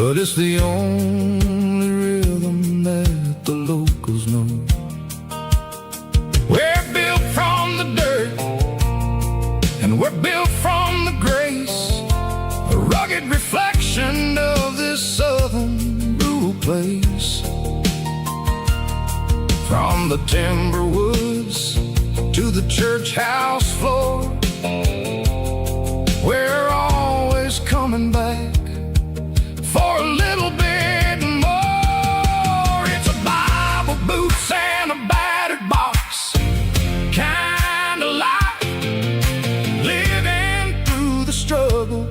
but it's the only rhythm that the locals know. We're built from the dirt, and we're built from the grace, a rugged reflection of this southern rural place. From the timber woods to the church house floor, we're always coming back for a little bit more. It's a Bible, boots, and a battered box kind of life, living through the struggle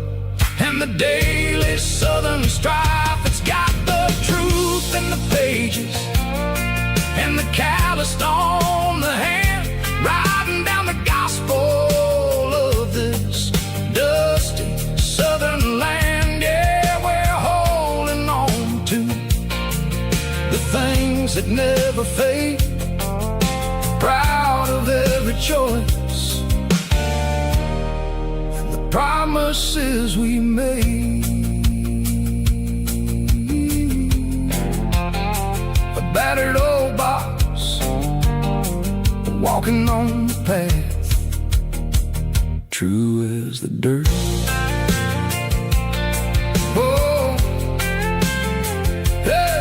and the daily southern strife. It's got the truth in the pages and the calloused on the hand, riding down the gospel of this dusty southern land. Yeah, we're holding on to the things that never fade, proud of every choice and the promises we made. A battered old box, walking on the path, true as the dirt. Oh, hey.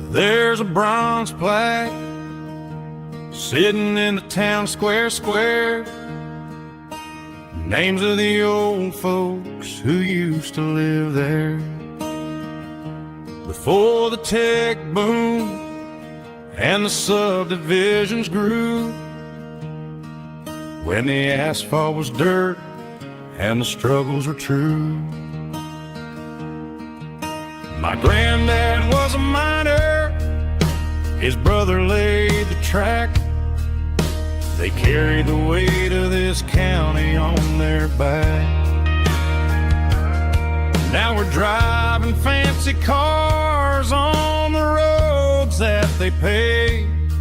There's a bronze plaque sitting in the town square. Names of the old folks who used to live there before the tech boom and the subdivisions grew, when the asphalt was dirt and the struggles were true. My granddad was a miner, his brother laid the track. They carried the weight of this county on their back. Now we're driving fancy cars on the roads that they paved,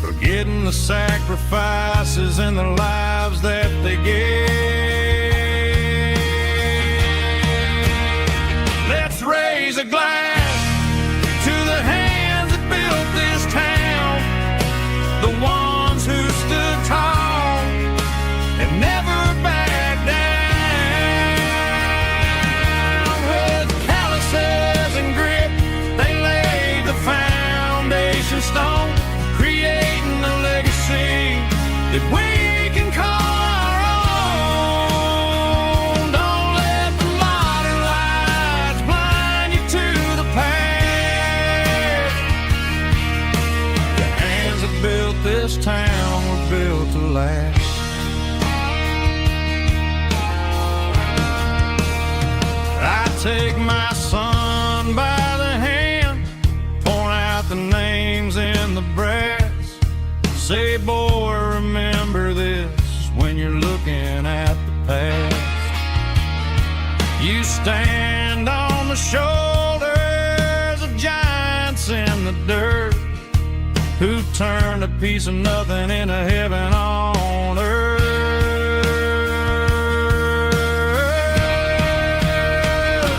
forgetting the sacrifices and the lives that they gave. Let's raise a glass to the hands that built this town, the ones who stood tall and never backed down. With calluses and grit, they laid the foundation stone, creating a legacy that we can call our own. Don't let the modern lights blind you to the past. The hands that built this town were built to last. I take my son by the hand, point out the names in the brass. Say, boy, remember this when you're looking at the past. You stand on the shoulders of giants in the dirt, who turned a piece of nothing into heaven on earth.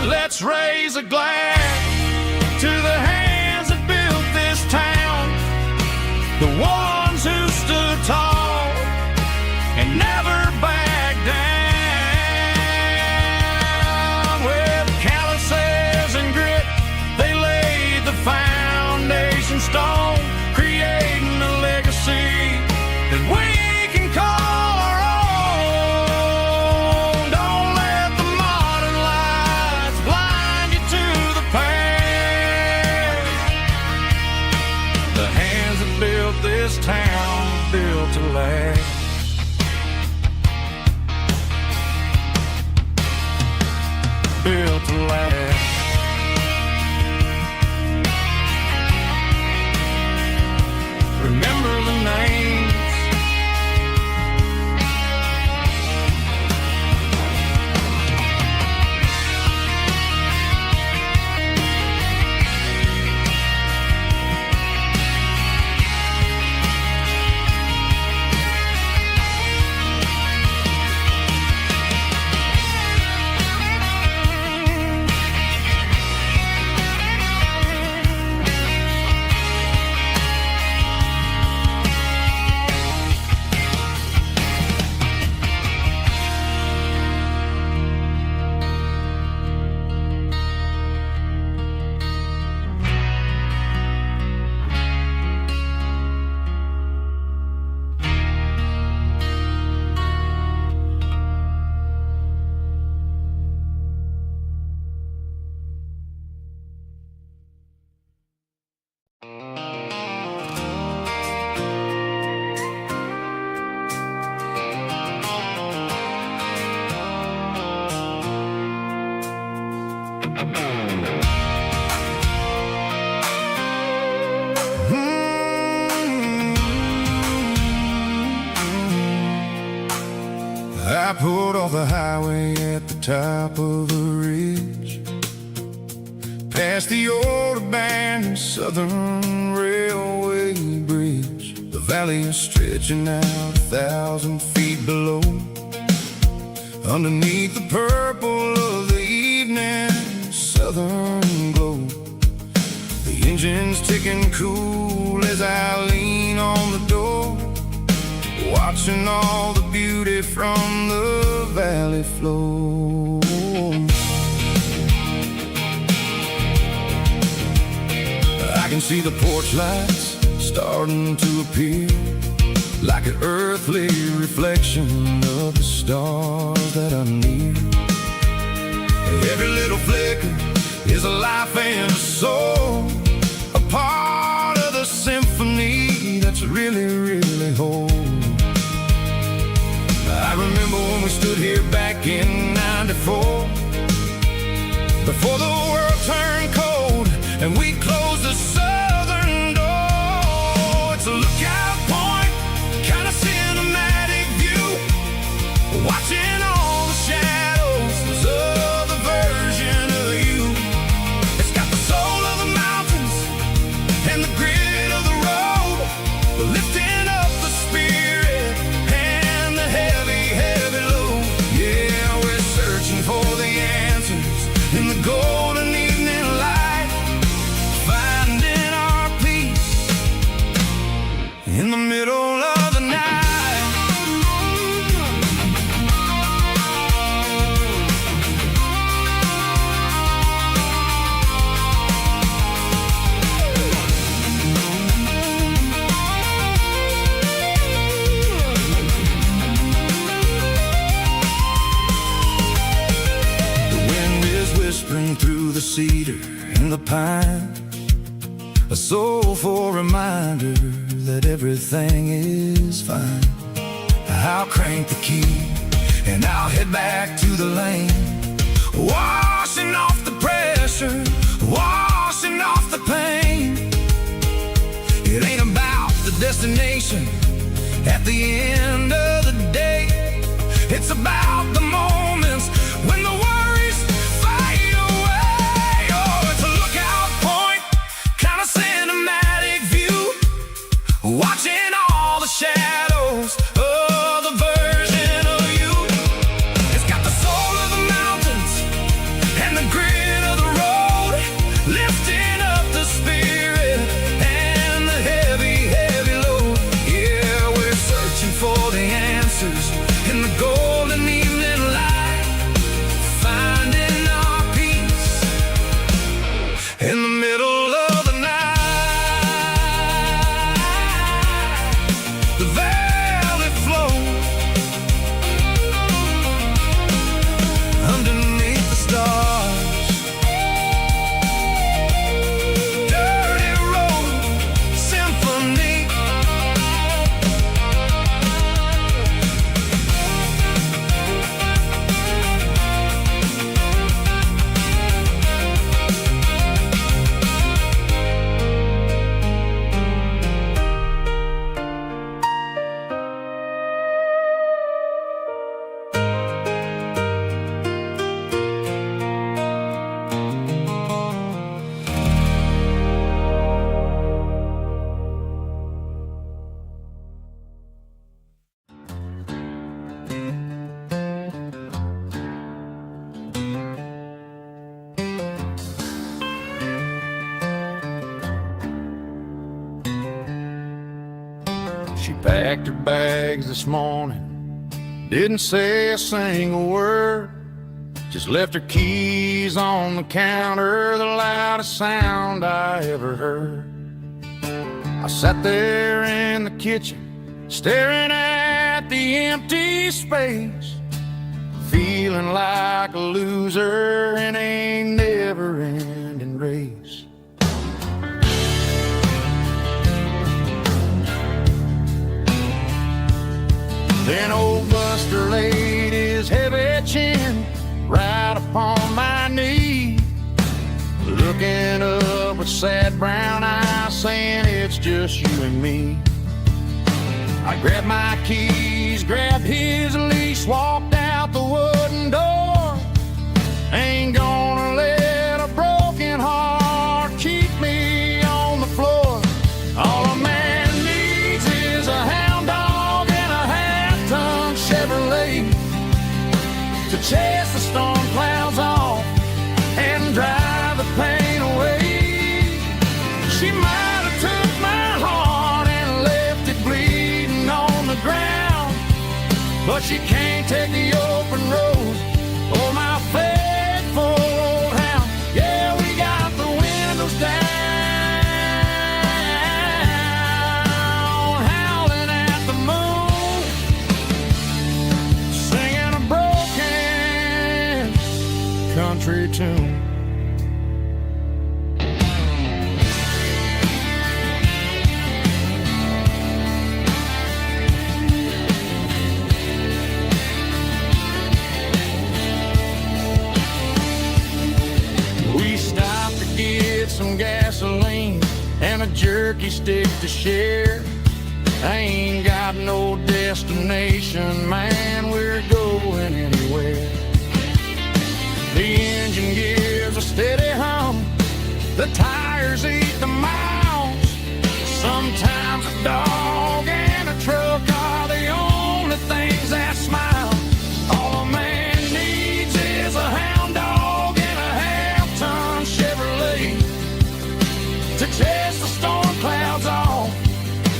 Let's raise a glass to the hands that built this town, the ones who stood tall and never backed down. With calluses and grit, they laid the foundation stone, creating a legacy that we can call our own. Don't let the modern lights blind you to the off the highway at the top of a ridge, past the old abandoned Southern Railway bridge. The valley is stretching out 1,000 feet below. Underneath the purple of the evening southern glow, the engine's ticking cool as I lean on the door, watching all the beauty from the valley flow. I can see the porch lights starting to appear, like an earthly reflection of the stars that are near. Every little flicker is a life and a soul, a part of the symphony that's really, really whole. I remember when we stood here back in '94, before the world turned cold and we closed the southern door. It's a lookout point, kind of cinematic view, watching all the shadows of the version of you. It's got the soul of the mountains and the grit of the road, lifting up the spirit and the heavy, heavy load. Yeah, we're searching for the answers in the golden evening light, finding our peace in the middle of the night. Whispering through the cedar and the pine, a soulful reminder that everything is fine. I'll crank the key and I'll head back to the lane, washing off the pressure, washing off the pain. It ain't about the destination at the end of the day, it's about the moments when the worries fade away. Oh, it's a lookout point, kind of cinematic view, watching all the shadows of the version of you. It's got the soul of the mountains and the grit of the road, lifting up the spirit and the heavy, heavy load. Yeah, we're searching for the answers in the golden evening light, finding our peace in the middle of the night. The valley flows underneath the stars. Dirty road symphony. She packed her bags this morning, didn't say a single word, just left her keys on the counter, the loudest sound I ever heard. I sat there in the kitchen, staring at the empty space, feeling like a loser in a never-ending race. Then old Buster laid his heavy chin right upon my knee, looking up with sad brown eyes, saying it's just you and me. I grabbed my keys, grabbed his leash, walked out the wooden door. Ain't gonna let a broken heart keep me on the floor. All a man needs is a hound dog and a half-ton Chevrolet to chase the storm clouds off and drive the pain away. She might have took my heart and left it bleeding on the ground, but she can't take the open road or my faithful old hound. Yeah, we got the windows down, howling at the moon, singing a broken country tune. Some gasoline and a jerky stick to share. I ain't got no destination, man, we're going anywhere. The engine gives a steady hum, the tires eat the miles. Sometimes a dog and a truck are the only things that smile. All a man needs is a hound dog and a half-ton Chevrolet to chase the storm clouds off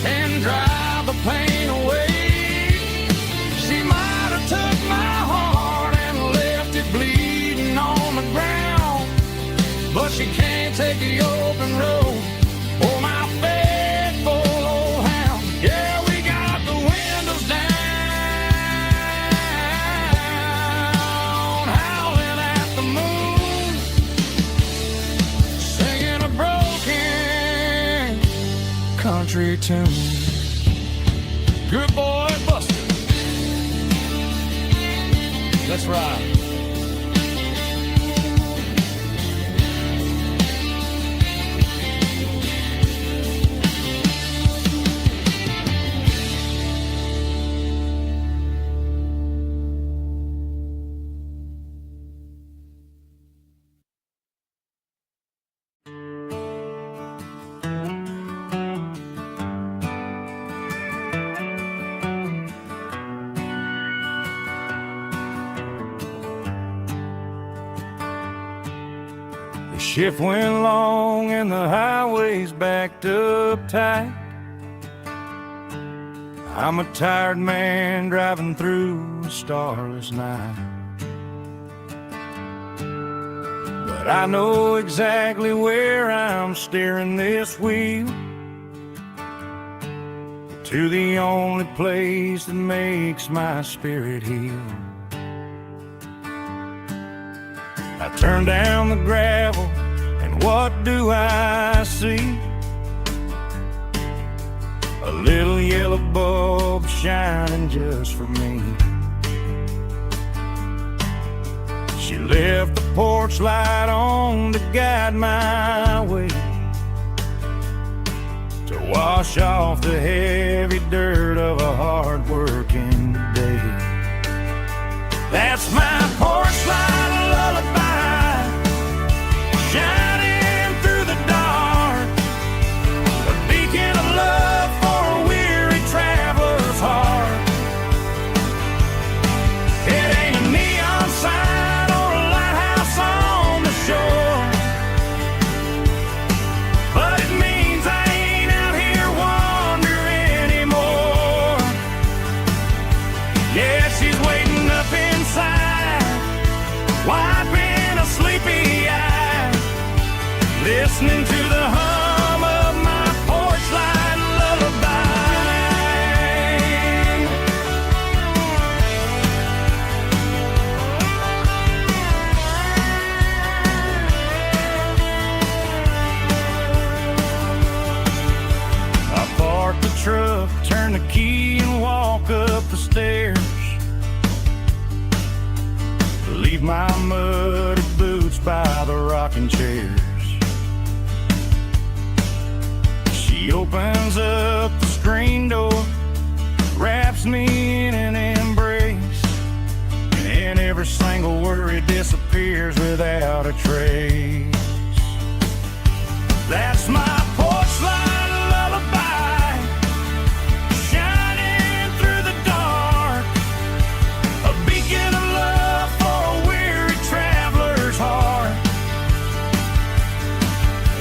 and drive the pain away. She might have took my heart and left it bleeding on the ground, but she can't take the open road or my faithful old hound. Yeah, we got the windows down, howling at the moon, singing a broken country tune. Good boy, Buster. Let's ride. The shift went long and the highway's backed up tight. I'm a tired man driving through a starless night, but I know exactly where I'm steering this wheel, to the only place that makes my spirit heal. I turn down the gravel, and what do I see? A little yellow bulb shining just for me. She left the porch light on to guide my way, to wash off the heavy dirt of a hard-working day. That's my porch light lullaby, shining through the dark, a beacon of love for a weary traveler's heart. It ain't a neon sign or a lighthouse on the shore, but it means I ain't out here wandering anymore. Yeah, she's waiting up inside, wiping a sleepy eye, listening to the hum of my porch light lullaby. I park the truck, turn the key and walk up the stairs, leave my muddy boots by the rocking chairs. She opens up the screen door, wraps me in an embrace, and every single worry disappears without a trace. That's my porch light lullaby, shining through the dark, a beacon of love for a weary traveler's heart.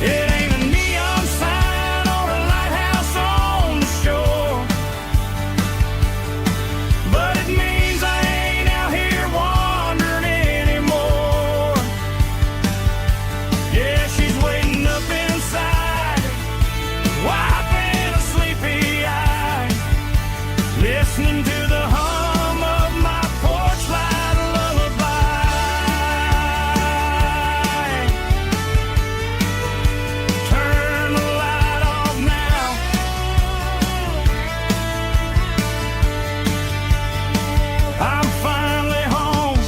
It ain't a neon sign or a lighthouse on the shore, but it means I ain't out here wandering anymore. Yeah, she's waiting up inside, wiping a sleepy eye, listening to the hum of my porch light lullaby. Turn the light off now. I'm finally home.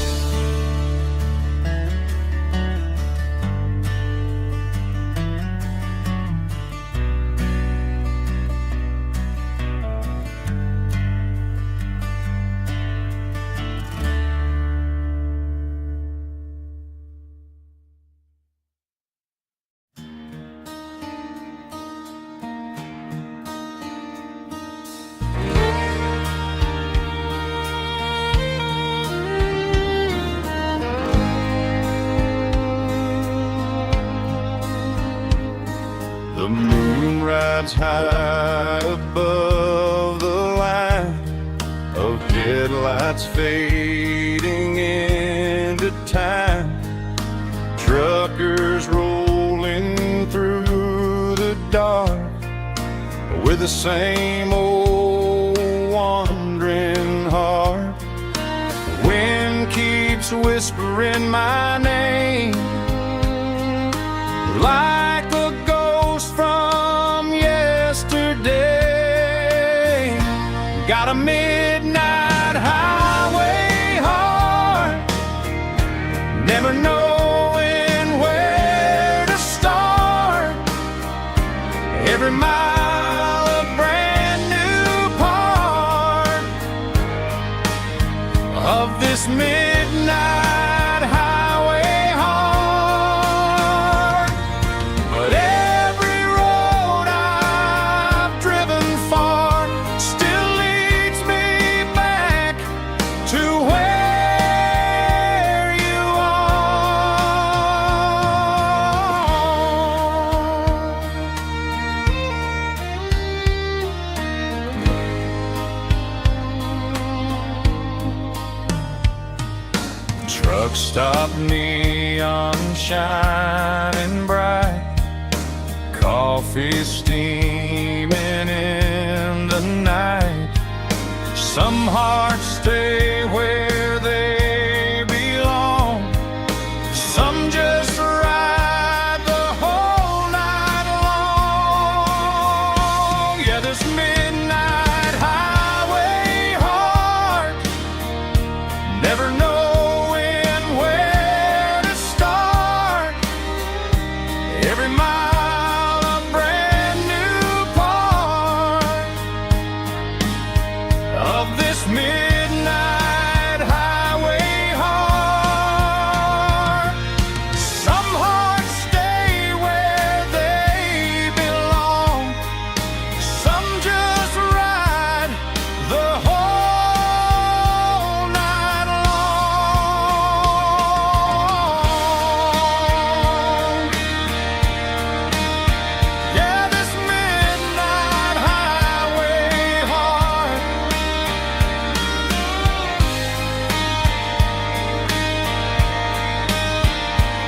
The moon rides high above the line of headlights fading into time. Truckers rolling through the dark with the same old wandering heart. The wind keeps whispering my name like a ghost from yesterday. Got a midnight highway heart, never knowing where to start. Every mile a brand new part of this midnight highway heart. But every road I've driven far still leads me back to where you are. Truck stop, neon shining bright, coffee steaming in the night. Some hearts stay where they belong, some just ride the whole night long. Yeah, this midnight highway heart, never knowing where to start. Every mile a brand new part of this midnight highway heart. Some hearts stay where they belong, some just ride the whole night long. Yeah, this midnight highway heart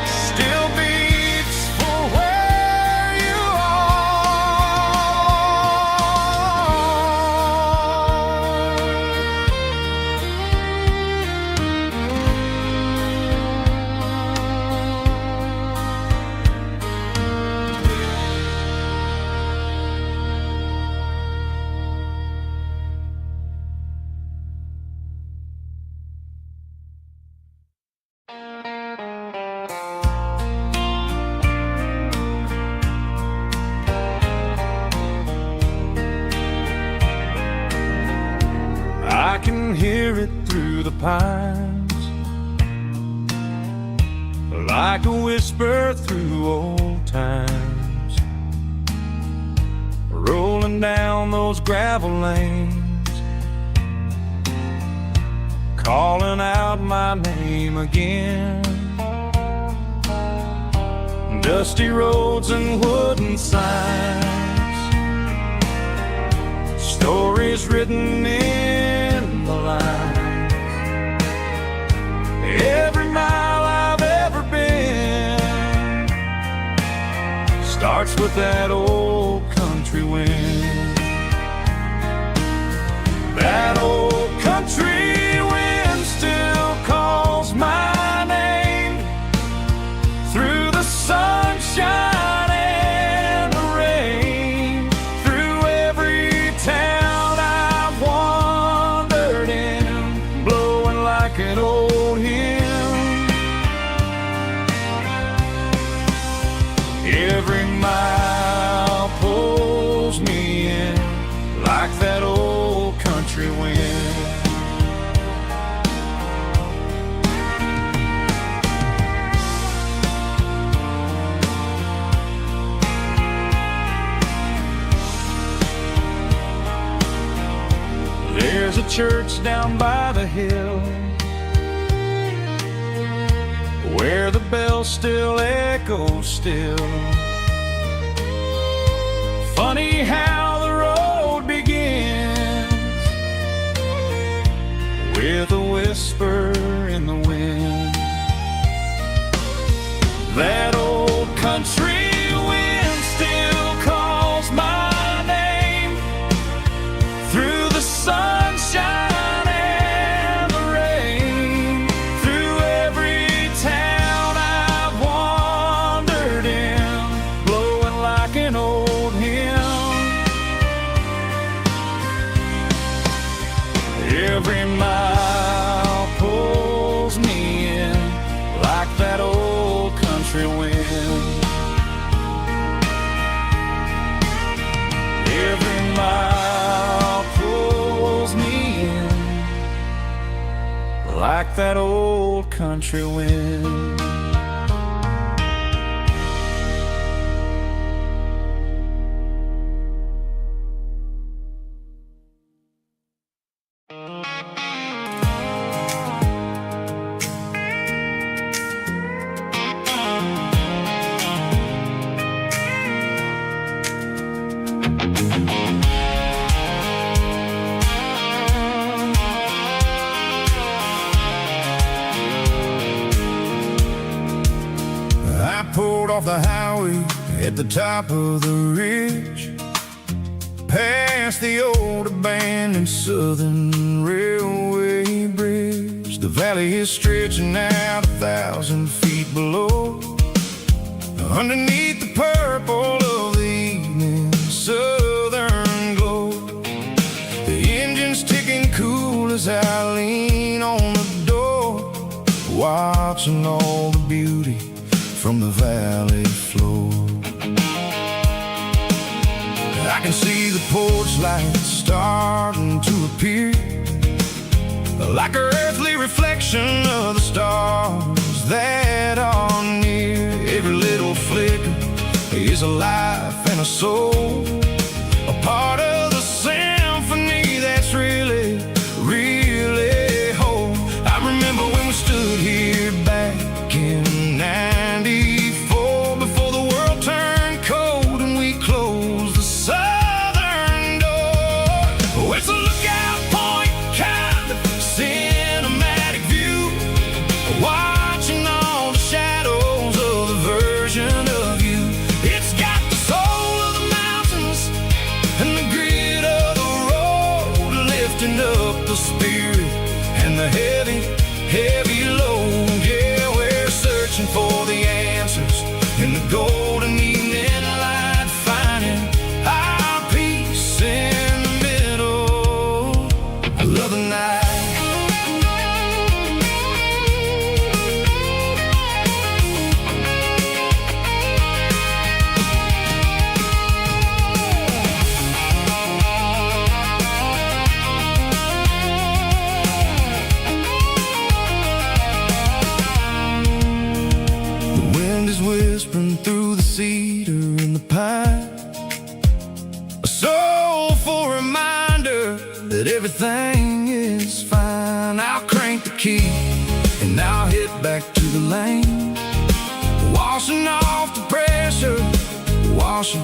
still beats for where you I can hear it through the pines, like a whisper through old times, rolling down those gravel lanes, calling out my name again. Dusty roads and wooden signs, stories written in the lines. Every mile I've ever been starts with that old country wind. That old country wind still calls my name through the sunshine and the rain, through every town I've wandered in, blowing like an old hymn. Every mile pulls me in like that old country wind. There's a church down by the hill where the bells still echo still. Funny how the road begins with a whisper in the wind. That old country wind still calls my name through the sunshine and the rain, through every town I've wandered in, blowing like an old hymn. Every mile pulls me in like that old country wind. Every mile pulls me in like that old country wind. Pulled off the highway at the top of the ridge, past the old abandoned Southern Railway bridge. The valley is stretching out 1,000 feet below, underneath the purple of the evening southern glow. The engine's ticking cool as I lean on the door, watching all the beauty from the valley floor. I can see the porch lights starting to appear, like an earthly reflection of the stars that are near. Every little flicker is a life and a soul, a part of the symphony that's really, really whole. I remember when we stood here back in '94, before the world turned cold and we closed the southern door. Well, it's a lookout point, kind of cinematic view, watching all the shadows of the version of you. It's got the soul of the mountains everything is fine. I'll crank the key and I'll hit back to the lane, washing off the pressure, washing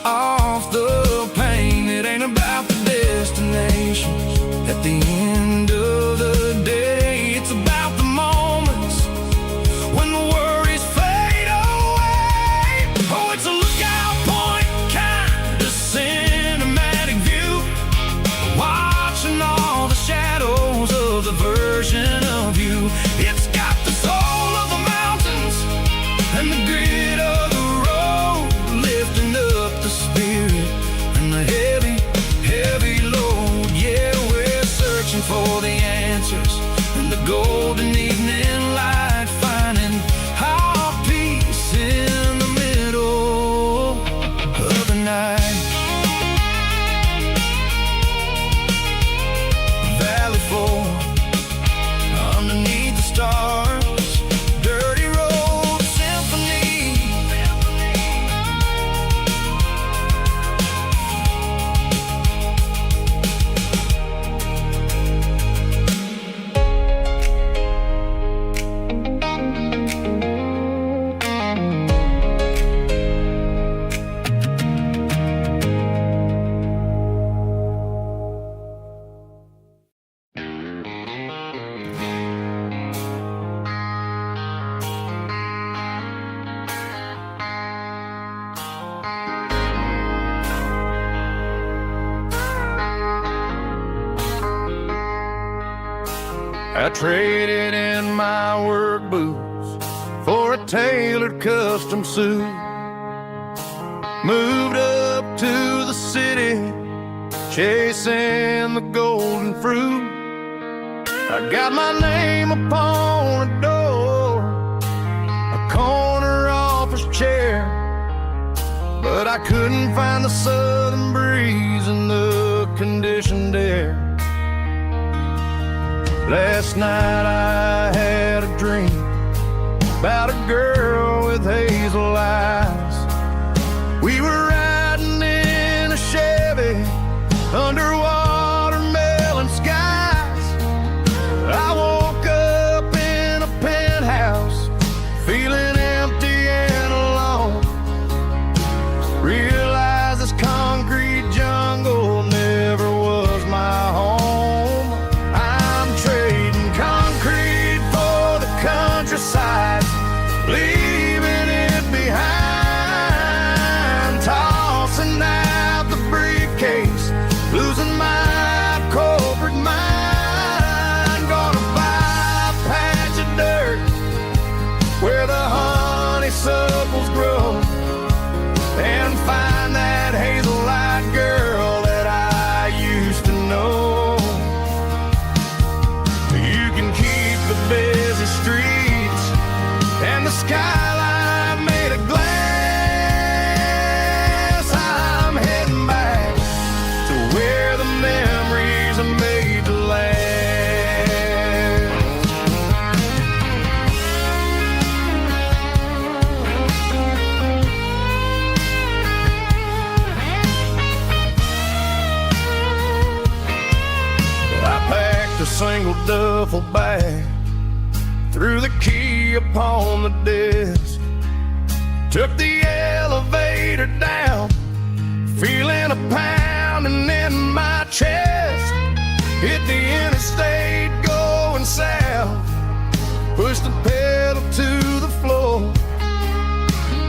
off the pain. It ain't about the destinations at the end of the day. It's about the moments when the worries fade away. Oh, it's a lookout point kind of cinematic view, watching all the shadows of the version of you. It's got the soul of the mountains and the grit of the road, lifting up the spirit and the heavy, heavy load. Yeah, we're searching for the answers and the golden evening light, finding our peace in the middle of the night. Valley floor underneath the stars, dirty road symphony. I traded in my work boots for a tailored custom suit. Moved up to the city, chasing the golden fruit. I got my name upon a door, a corner office chair, but I couldn't find the southern breeze in the conditioned air. Last night I had a dream about a girl with hazel eyes. We were riding in a Chevy under watermelon skies. I woke up in a penthouse, feeling empty and alone. Realized this concrete jungle never was my home. Countryside, leaving it behind, tossing out the briefcase, losing my corporate mind. Gonna buy a patch of dirt where the honeysuckles grow, and find that hazel-eyed girl that I used to know. You can keep the busy streets and the skyline made of glass. I'm heading back to where the memories are made to last. I packed a single duffel bag, threw the key upon the desk, took the elevator down, feeling a pounding in my chest. Hit the interstate going south, pushed the pedal to the floor.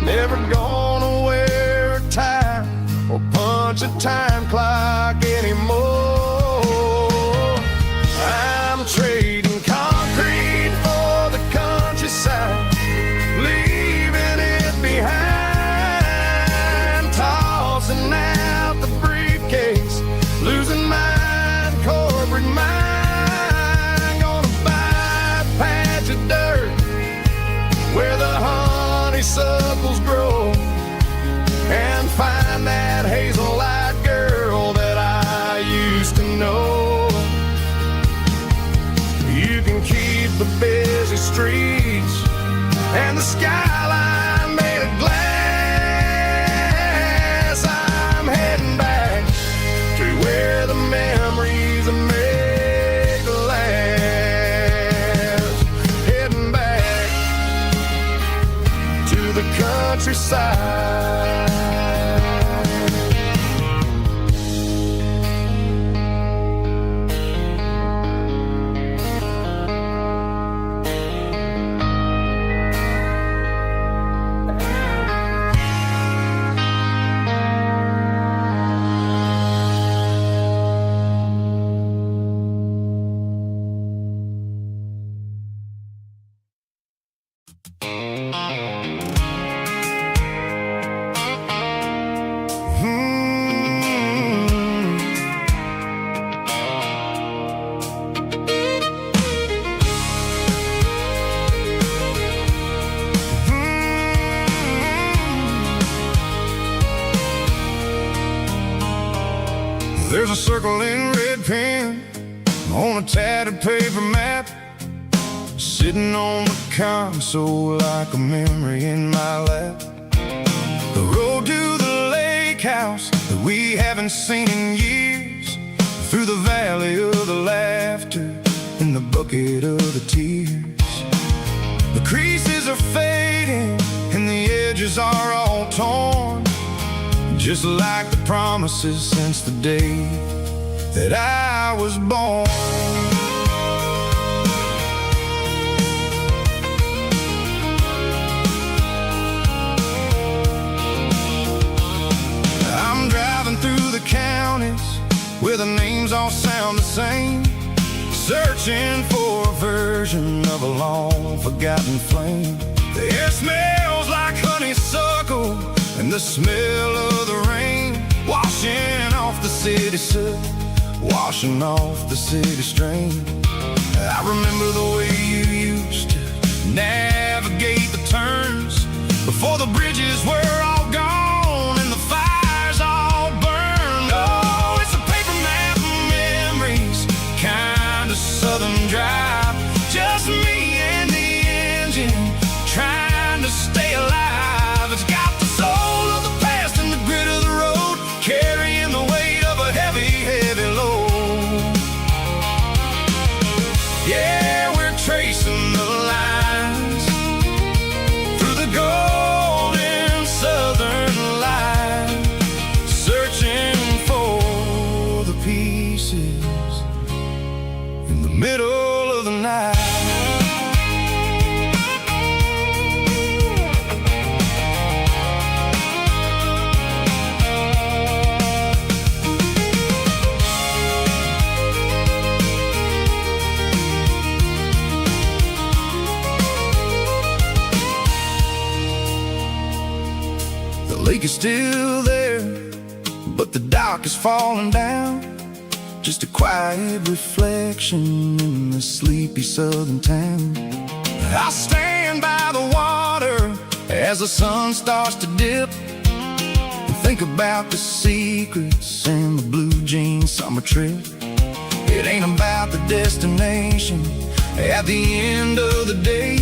Never gonna wear a tie or punch a time clock anymore. I'm trading concrete for the countryside, leaving it behind, tossing out the briefcase, losing my corporate mind. Gonna buy a patch of dirt where the honeysuckles grow, and find that hazel-eyed girl that I used to know. You can keep the busy streets and the skyline made of glass. I'm heading back to where the memories are made. the countryside. There's a circle in red pen on a tattered paper map, sitting on the console like a memory in my lap. The road to the lake house that we haven't seen in years, through the valley of the laughter and the bucket of the tears. The creases are fading and the edges are all torn, just like the promises since the day that I was born. I'm driving through the counties where the names all sound the same, searching for a version of a long forgotten flame. The air smells like honeysuckle and the smell of the rain, washing off the city soot, washing off the city strain. I remember the way you used to navigate the turns before the bridges were all gone and the fires all burned. Oh, it's a paper map of memories, kind of southern drive, just me and the engine trying to stay alive. It's got the soul of the past and the grit of the road, carrying the weight of a heavy, heavy load. Yeah, we're tracing the lines through the golden southern light, searching for the pieces in the middle of the night. The lake is still there, but the dock is falling down, just a quiet reflection in the sleepy southern town. I stand by the water as the sun starts to dip, and think about the secrets and the blue jean summer trip. It ain't about the destination at the end of the day,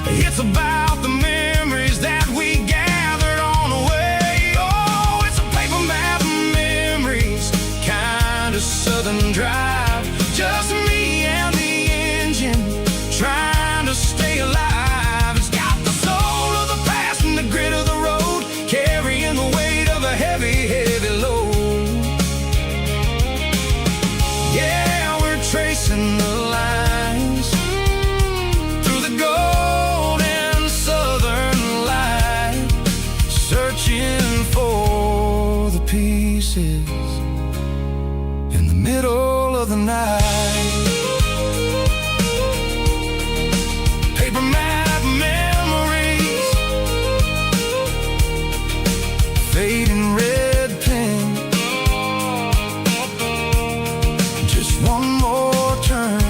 it's about the memories that we gathered on the way. Oh, it's a paper map of memories, kind of southern drive, just me and the engine trying to stay alive. It's got the soul of the past and the grit of the road, carrying the weight of a heavy, heavy load. Yeah, we're tracing the lines through the golden southern light, searching for the pieces in the middle of the night. Paper map memories, fading red pen, just one more turn.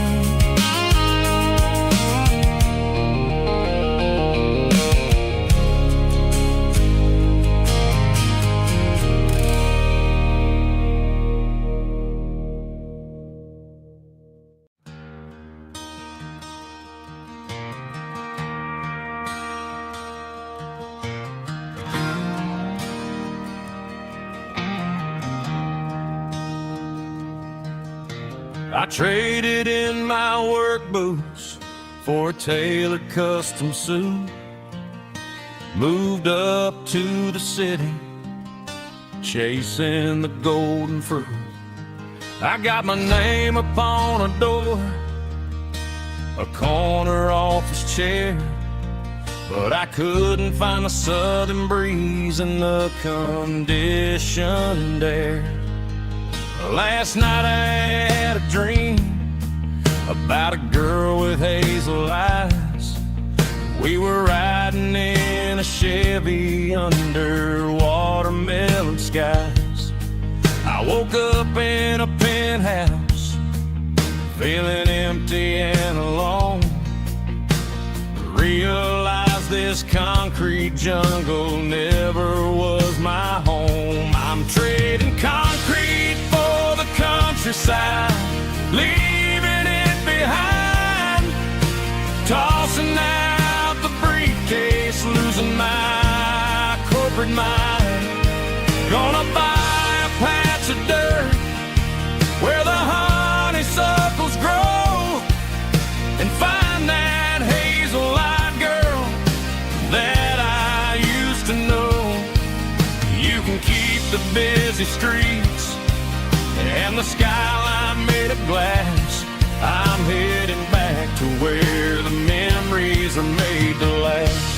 I traded in my work boots for a tailored custom suit. moved up to the city, chasing the golden fruit. I got my name upon a door, a corner office chair, but I couldn't find the southern breeze in the conditioned air. Last night I had a dream about a girl with hazel eyes. We were riding in a Chevy under watermelon skies. I woke up in a penthouse, feeling empty and alone. Realized this concrete jungle never was my home. I'm trading concrete for the countryside, leaving it behind, tossing out the briefcase, losing my corporate mind. Gonna buy a patch of dirt where the honeysuckles grow and find that hazel-eyed girl that I used to know. You can keep the busy streets and the skyline made of glass. I'm heading back to where the memories are made to last.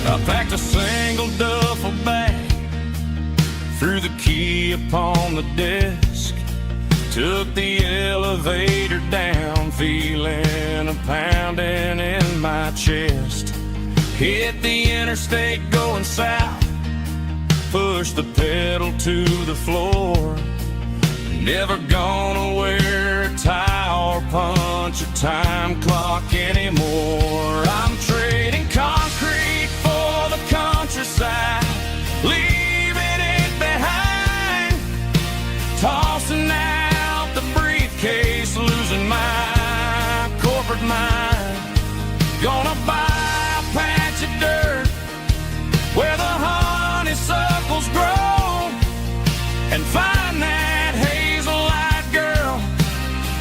I packed a single duffel bag, threw the key upon the desk, took the elevator down, feeling a pounding in my chest. Hit the interstate going south, pushed the pedal to the floor. Never gonna wear a tie or punch a time clock anymore. I'm trading concrete for the countryside, leaving it behind, tossing out the briefcase, losing my corporate mind. Gonna buy a patch of dirt where the honeysuckles grow and find that hazel-eyed girl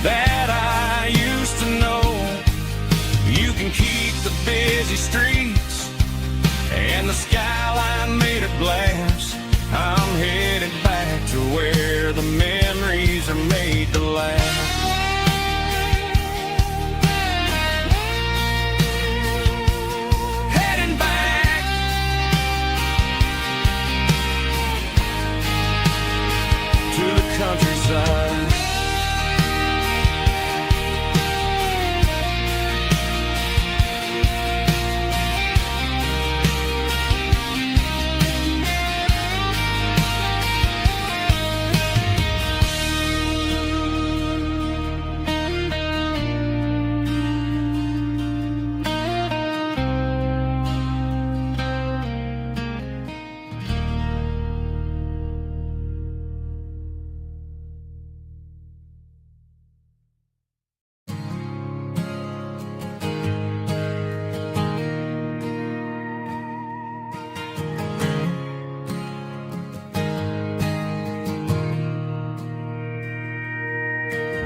that I used to know. You can keep the busy streets and the skyline made of glass. I'm headed back to where the memories are made to last. Heading back to the countryside.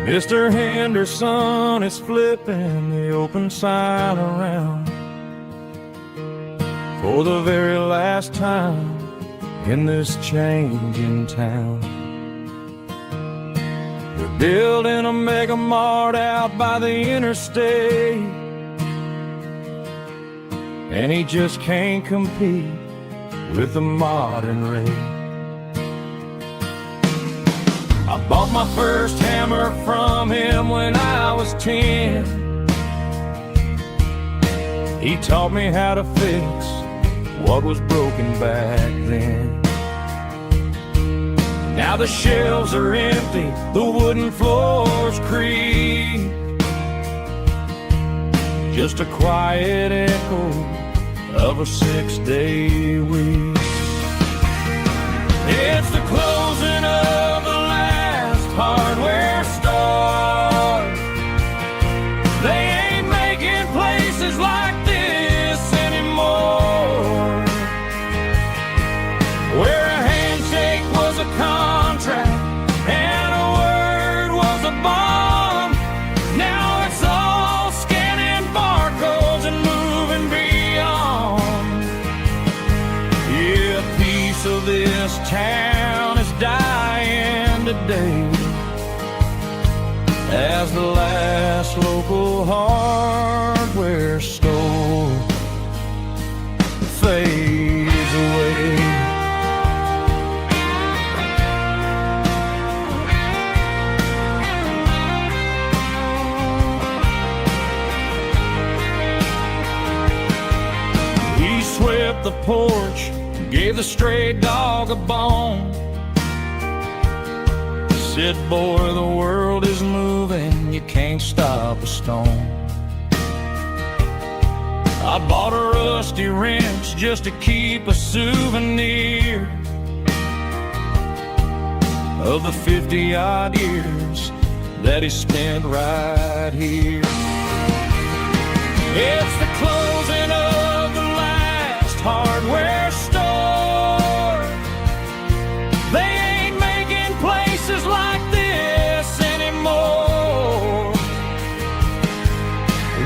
Mr. Henderson is flipping the open sign around for the very last time in this changing town. They're building a mega mart out by the interstate, and he just can't compete with the modern rate. I bought my first hammer from him when I was 10. He taught me how to fix what was broken back then. Now the shelves are empty, the wooden floors creak, just a quiet echo of a 6-day week. It's the closing of the last hardware store. They ain't making places like this anymore, where a of this town is dying today as the last local hardware store fades away. He swept the porch, gave the stray dog a bone. Said, boy, the world is moving, you can't stop a stone. I bought a rusty wrench just to keep a souvenir of the 50-odd years that he spent right here. It's the closing of the last hardware store. They ain't making places like this anymore,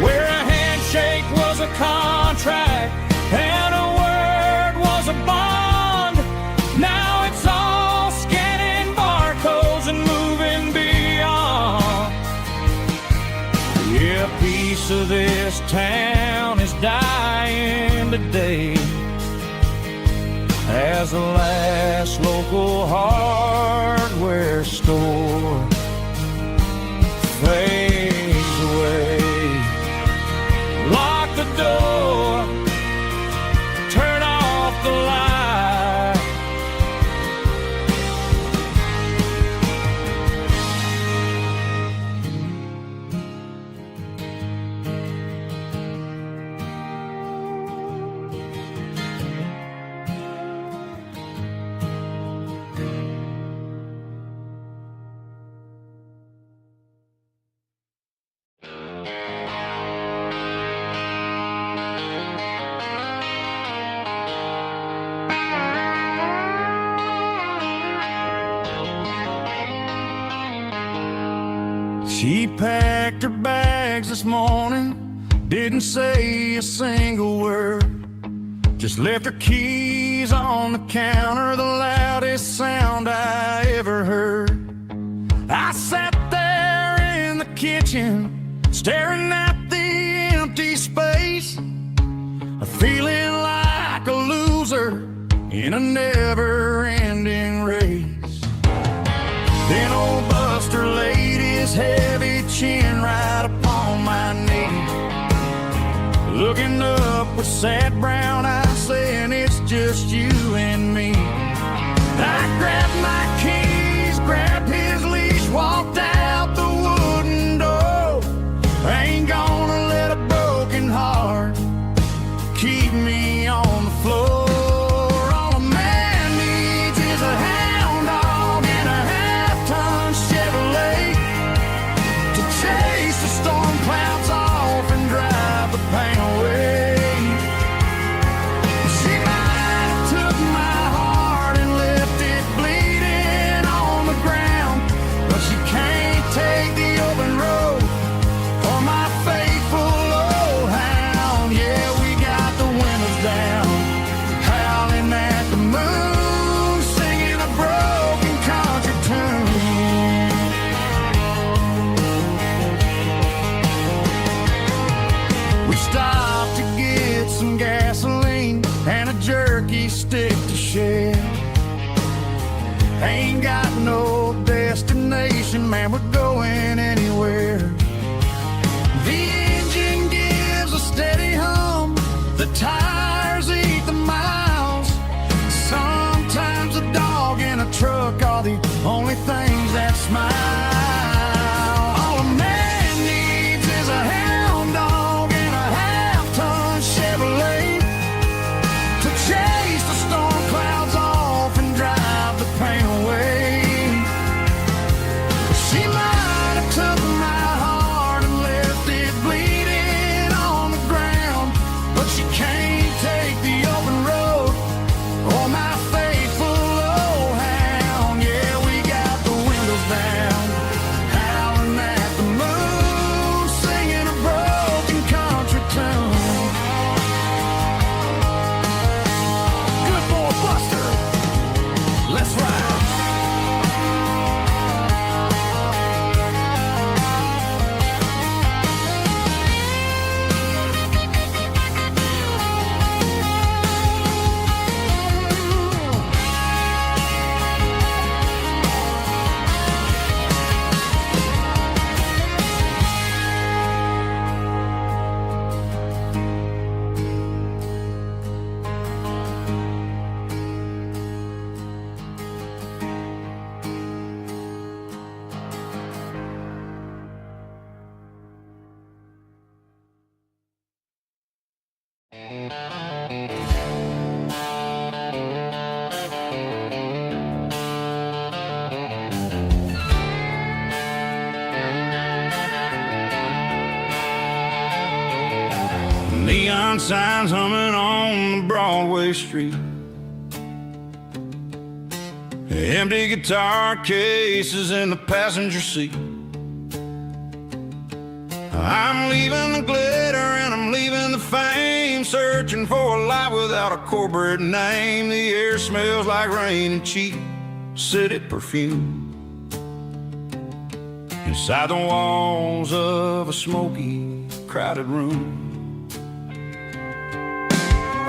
where a handshake was a contract and a word was a bond. Now it's all scanning barcodes and moving beyond. Yeah, a piece of this town is dying today as the last local hardware store fades away. Lock the door, turn off the light. She packed her bags this morning, didn't say a single word, just left her keys on the counter, the loudest sound I ever heard. I sat there in the kitchen, staring at the empty space, feeling like a loser in a never-ending race. Then old Buster laid his heavy chin right upon my knee, looking up with sad brown eyes, saying it's just you and me. I grabbed my keys, grabbed his leash, walked out the wooden door. I ain't gonna let a broken heart keep me on the floor. All a man needs is a hound dog and a half-ton Chevrolet to chase the storm clouds off and drive the pain away. She might have took my heart and left it bleeding on the ground, but she can't take the open road or my faithful old hound. Yeah, we got the windows down, howling at the moon, singing a broken country tune. We stopped to get some gasoline and a jerky stick to share. Ain't got no destination, man, we're going anywhere. The engine gives a steady hum, the tires eat the miles. Sometimes a dog and a truck are the only things that smile. All a man needs is a hound dog and a half-ton Chevrolet to chase the storm clouds off and drive the pain away. She might neon signs humming on the Broadway street. Empty guitar cases in the passenger seat. I'm leaving the glitter and I'm leaving the fame, searching for a life without a corporate name. The air smells like rain and cheap city perfume. Inside the walls of a smoky, crowded room.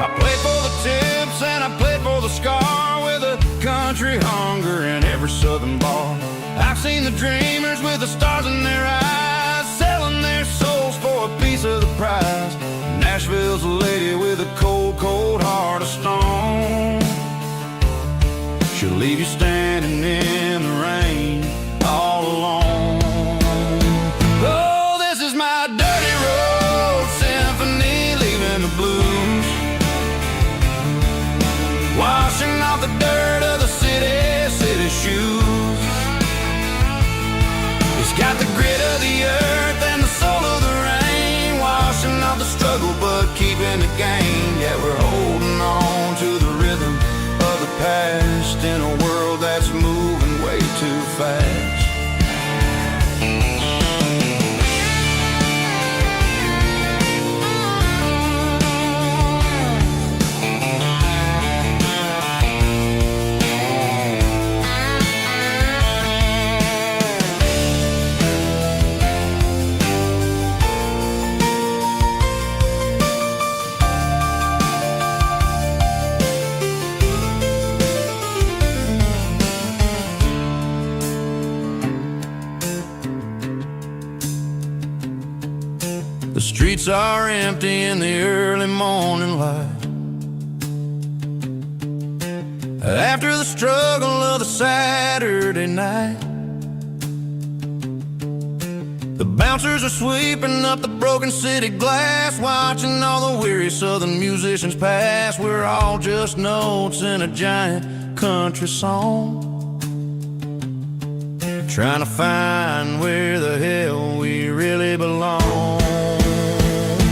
I played for the tips and I played for the scar, with a country hunger in every southern bar. I've seen the dreamers with the stars in their eyes, selling their souls for a piece of the prize. Nashville's a lady with a cold, cold heart of stone. She'll leave you standing in the rain all alone. Oh, this is my dirty road symphony, leaving the blues, washing off the dirt of the city shoes. It's got the grit of the earth and the soul of the rain, washing off the struggle but keeping the gain. Yeah, we're holding on to the rhythm of the past in a world that's moving way too fast. The streets are empty in the early morning light, after the struggle of the Saturday night. The bouncers are sweeping up the broken city glass, watching all the weary southern musicians pass. We're all just notes in a giant country song, trying to find where the hell we really belong.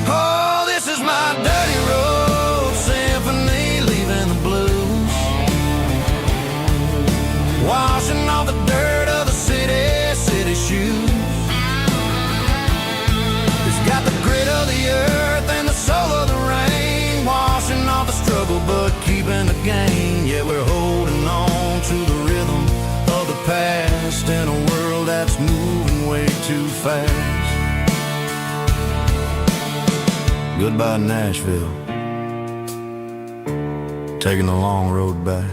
Oh, this is my dirty road symphony, leaving the blues, washing off the dirt of the city shoes. It's got the grit of the earth and the soul of the rain, washing off the struggle but keeping the gain. Yeah, we're holding on to the rhythm of the past in a world that's moving way too fast. Goodbye, Nashville, taking the long road back.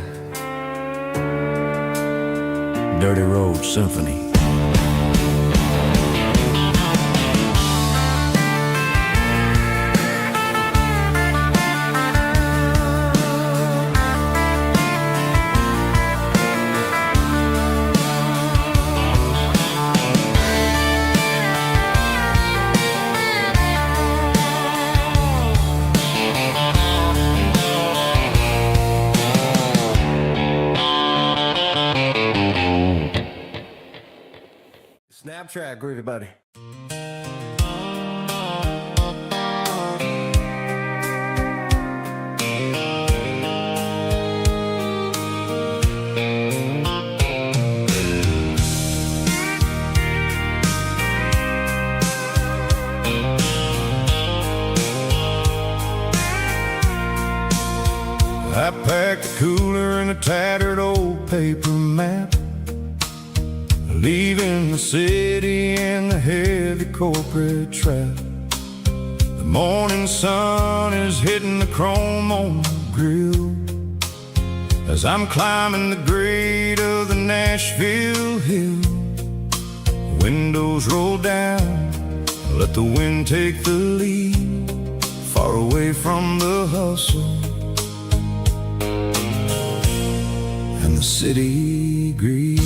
Dirty Road Symphony. Snap track, groovy buddy. I packed a cooler and a tattered old paper map, leaving the city in the heavy corporate trap. The morning sun is hitting the chrome on the grill as I'm climbing the grade of the Nashville hill. Windows roll down, let the wind take the lead, far away from the hustle and the city greed.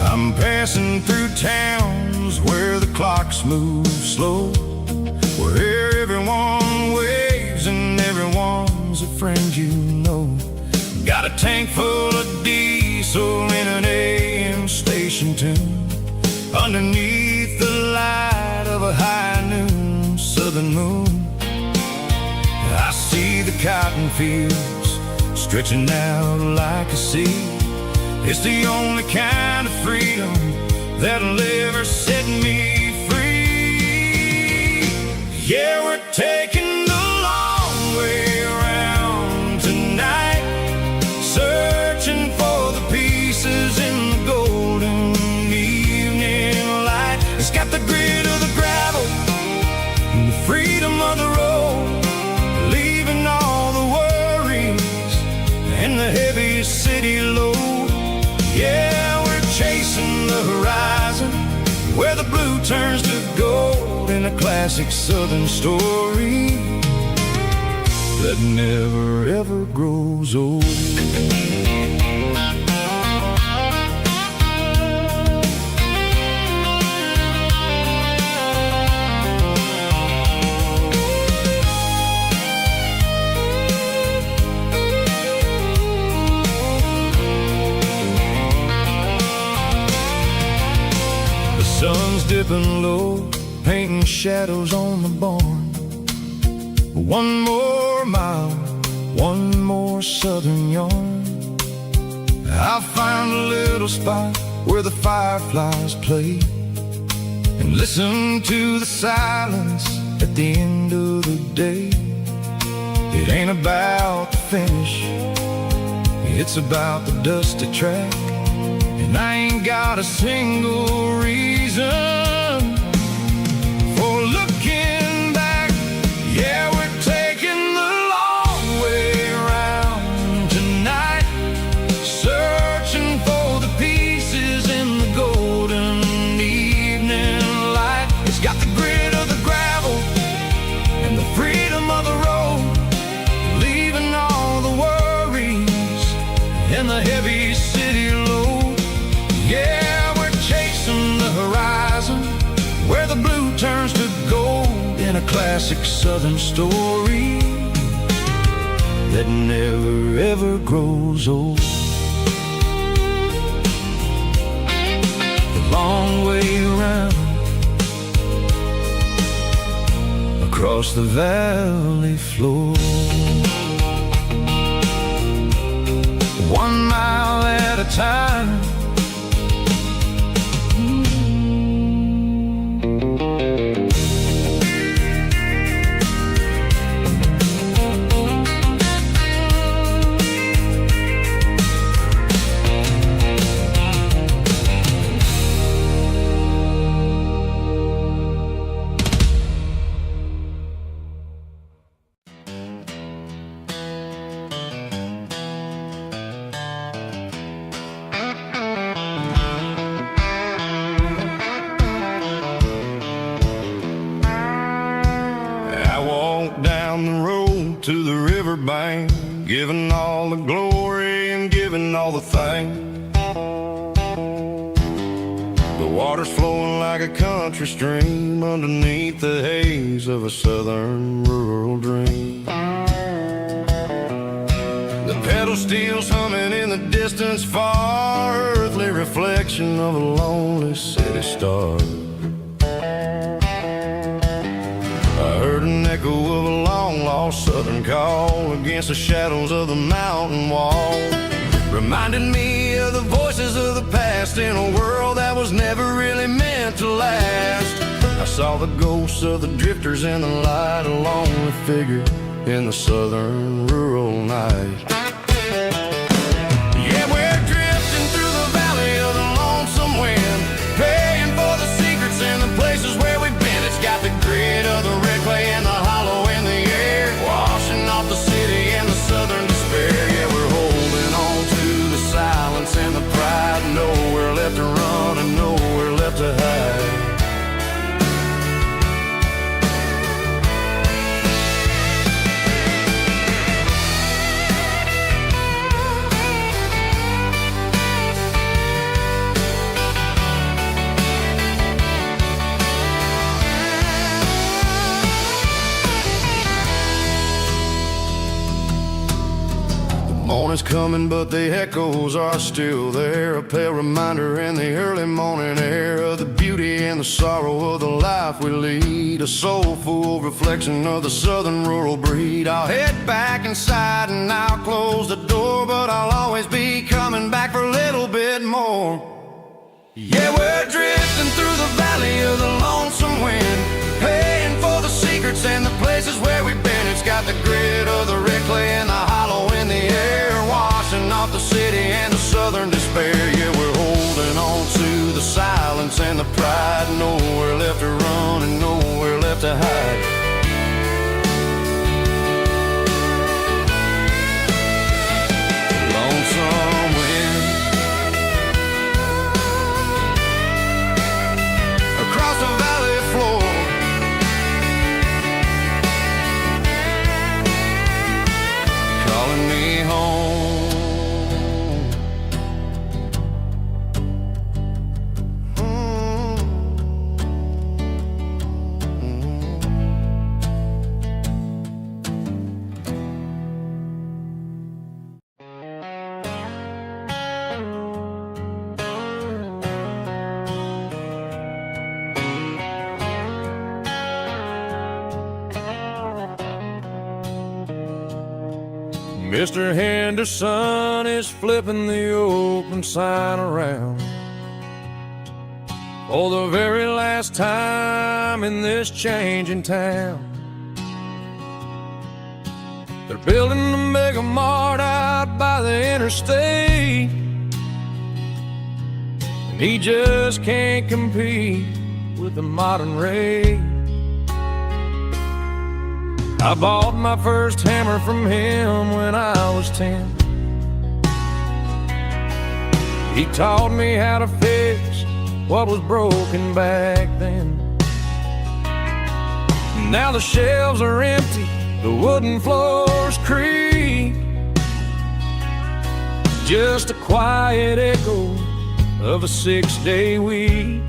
I'm passing through towns where the clocks move slow, where everyone waves and everyone's a friend you know. Got a tank full of diesel in an AM station tune, underneath the light of a high southern moon. I see the cotton fields stretching out like a sea. It's the only kind of freedom that'll ever set me free. Yeah, we're taking the long way around tonight, searching for the pieces in the golden evening light. It's got the grit of the gravel and the freedom of the road, leaving all the worries and the heavy city load. Yeah, we're chasing the horizon where the blue turns to gold, in a classic southern story that never ever grows old. Sun's dipping low, painting shadows on the barn. One more mile, one more southern yarn. I'll find a little spot where the fireflies play and listen to the silence at the end of the day. It ain't about the finish, it's about the dusty track. And I ain't got a single reason for looking back. Yeah, we're taking the long way around tonight, searching for the pieces in the golden evening light. It's got the grit of the gravel and the freedom of the road, leaving all the worries and the heavy city load. Yeah, we're chasing the horizon where the blue turns to gold, in a classic southern story that never ever grows old. The long way around across the valley floor, 1 mile at a time. Down the road to the riverbank, giving all the glory and giving all the thanks. The water's flowing like a country stream underneath the haze of a southern rural dream. The pedal steel's humming in the distance far, earthly reflection of a lonely city star. I heard an echo of a long-lost southern call against the shadows of the mountain wall, reminded me of the voices of the past in a world that was never really meant to last. I saw the ghosts of the drifters in the light, a lonely figure in the southern rural night. Yeah, we're drifting through the valley of the lonesome wind, paying for the secrets and the places where we've been. It's got the grit of the red clay and the hollow in the air, washing off the city and the southern despair. Yeah, we're holding on to the silence and the pride, nowhere left to run and nowhere left to hide. Morning's coming, but the echoes are still there. A pale reminder in the early morning air of the beauty and the sorrow of the life we lead. A soulful reflection of the southern rural breed. I'll head back inside and I'll close the door, but I'll always be coming back for a little bit more. Yeah, we're drifting through the valley of the lonesome wind, paying for the secrets and the places where we've been. It's got the grit of the red clay and the hollow in the air, washing off the city and the southern despair. Yeah, we're holding on to the silence and the pride. Nowhere left to run and nowhere left to hide. Lonesome wind across the valley floor, calling me home. Mr. Henderson is flipping the open sign around for the very last time in this changing town. They're building a mega mart out by the interstate, and he just can't compete with the modern rate. I bought my first hammer from him when I was 10. He taught me how to fix what was broken back then. Now the shelves are empty, the wooden floors creak, just a quiet echo of a 6-day week.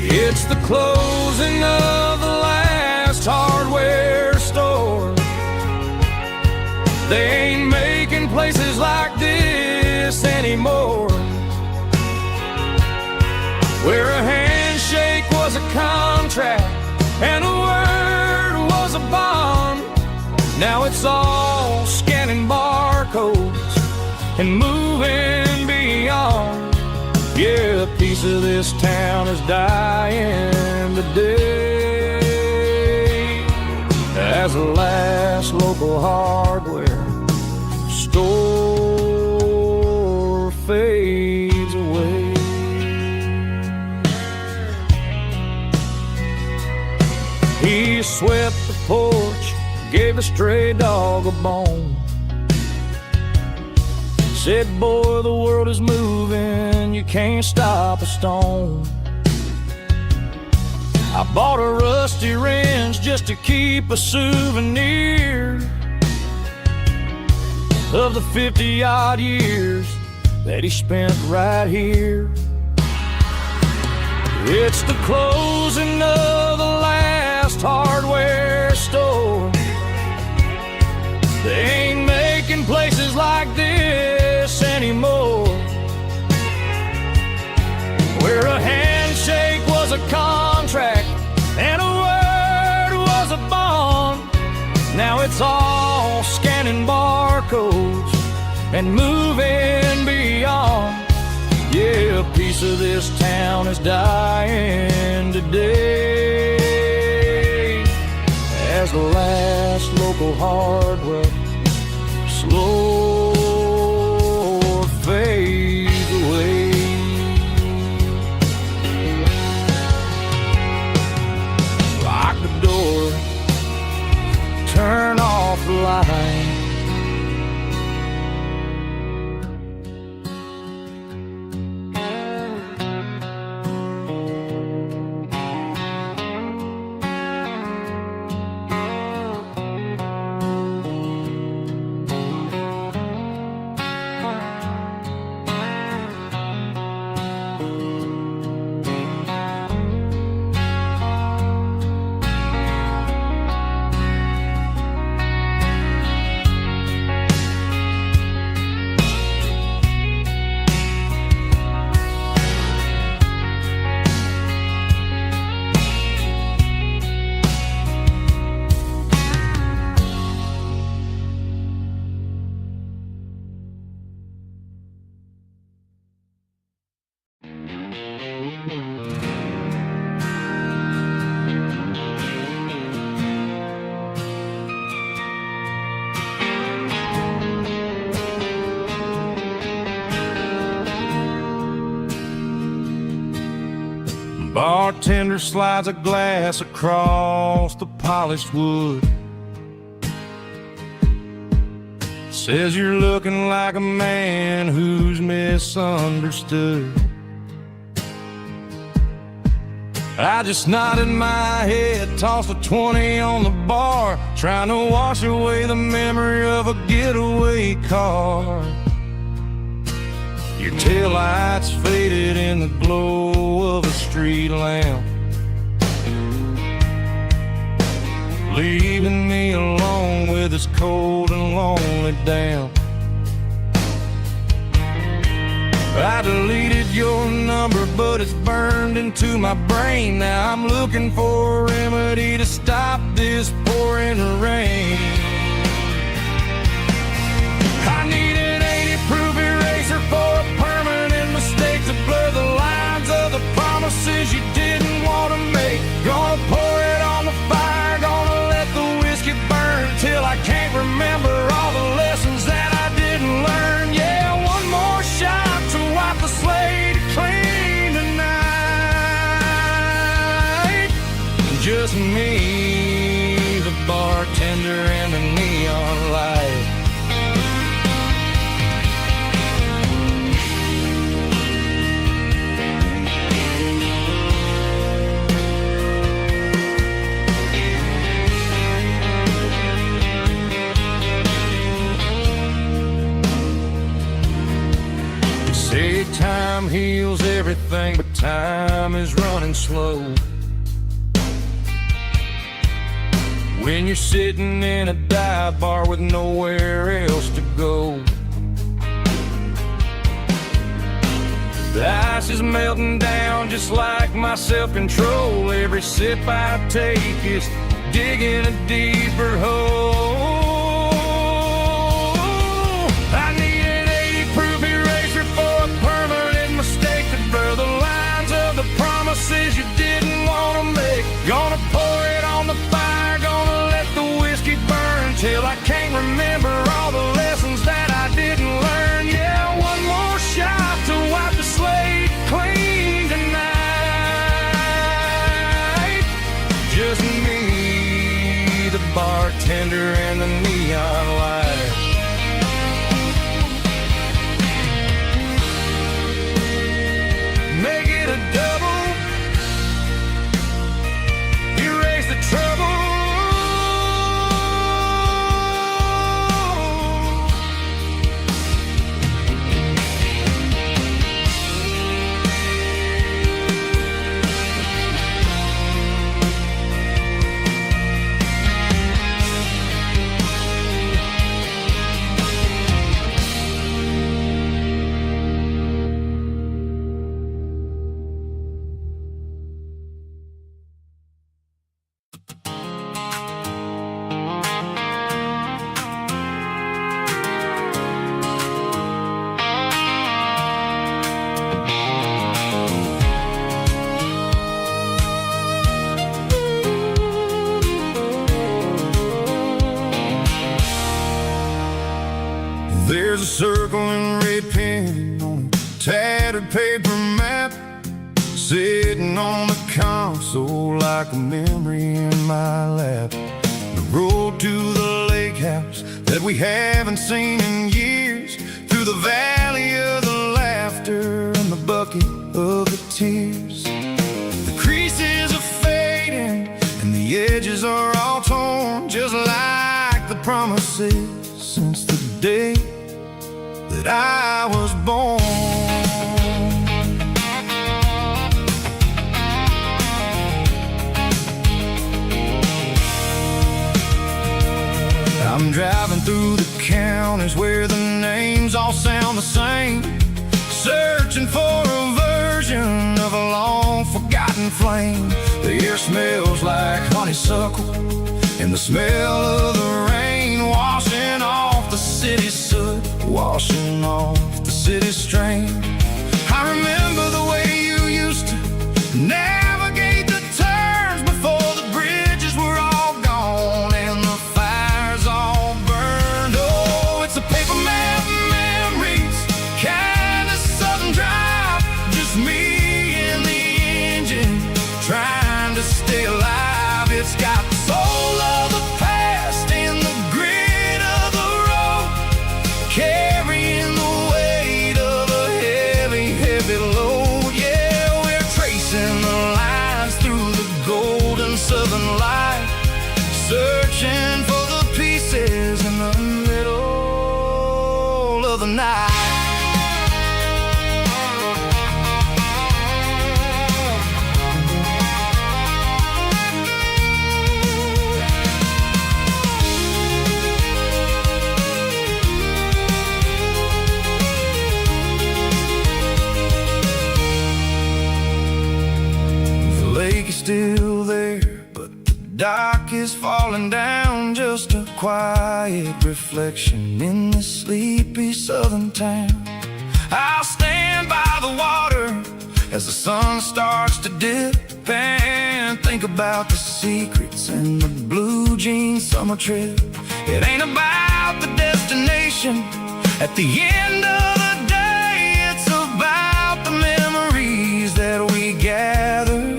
It's the closing of the last hardware store. They ain't making places like this anymore, where a handshake was a contract and a word was a bond. Now it's all scanning barcodes and moving beyond. Yeah, a piece of this town is dying today as the last local hardware store fades away. He swept the porch, gave a stray dog a bone, said, boy, the world is moving, you can't stop a stone. I bought a rusty wrench just to keep a souvenir of the 50-odd years that he spent right here. It's the closing of the last hardware store. They ain't making places like this anymore, where a handshake was a contract and a word was a bond. Now it's all scanning barcodes and moving beyond. Yeah, a piece of this town is dying today as the last local hardware slow fades away. Lock the door, turn off the light. bartender slides a glass across the polished wood. Says you're looking like a man who's misunderstood. I just nodded my head, tossed a 20 on the bar, trying to wash away the memory of a getaway car. Your taillights faded in the glow of a street lamp, leaving me alone with this cold and lonely damp. I deleted your number, but it's burned into my brain. Now I'm looking for a remedy to stop this pouring rain. I need an 80-proof eraser for a permanent mistake, to blur the lines of the promises you didn't want to make. Gonna pour it on the fire, gonna let the whiskey burn till I can't remember all the lessons that I didn't learn. Yeah, one more shot to wipe the slate clean tonight. Just me, the bartender, and the neon light. Say time heals everything, but time is running slow. When you're sitting in a dive bar with nowhere else to go, the ice is melting down just like my self-control. Every sip I take is digging a deeper hole. I need an 80-proof eraser for a permanent mistake, to blur the lines of the promises you didn't want to make. Gonna pour it on the fire, gonna let the whiskey burn till I can't remember all the lessons that I didn't learn. Yeah, one more shot to wipe the slate clean tonight. Just me, the bartender, and the neon light. Make it a double, erase the trouble. There's a circle in red pen on a tattered paper map, sitting on the console like a memory in my lap. The road to the lake house that we haven't seen in years, through the valley of the laughter and the bucket of the tears. The creases are fading and the edges are all torn, just like the promises since the day that I was born. I'm driving through the counties where the names all sound the same, searching for a version of a long forgotten flame. The air smells like honeysuckle, and the smell of the rain washing off the city's soot, washing off the city's strain. I remember the way you used to navigate the turns before the bridges were all gone and the fires all burned. Oh, it's a paper map memories, kind of sudden drive, just me and the engine trying dock is falling down, just a quiet reflection in this sleepy southern town. I'll stand by the water as the sun starts to dip and think about the secrets and the blue jean summer trip. It ain't about the destination at the end of the day, it's about the memories that we gather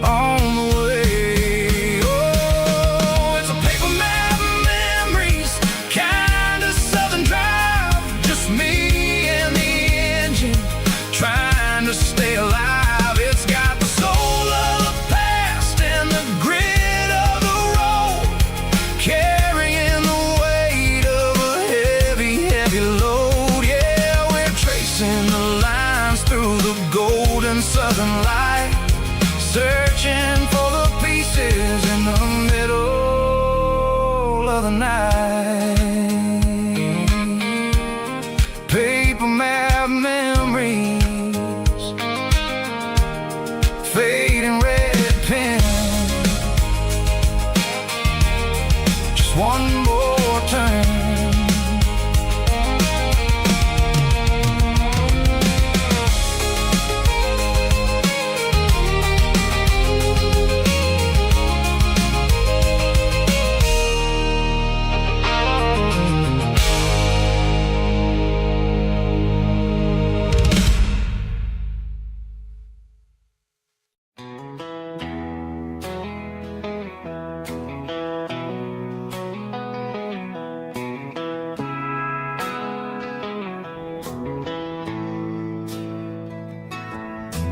on the way. Oh, it's a paper map of memories, kind of southern drive, just me and the engine trying to stay alive. It's got the soul of the past and the grit of the road, carrying the weight of a heavy, heavy load. Yeah, we're tracing the lines through the golden southern light, searching for the pieces in the middle of the night. Paper map memories, fading red pen, just one more turn.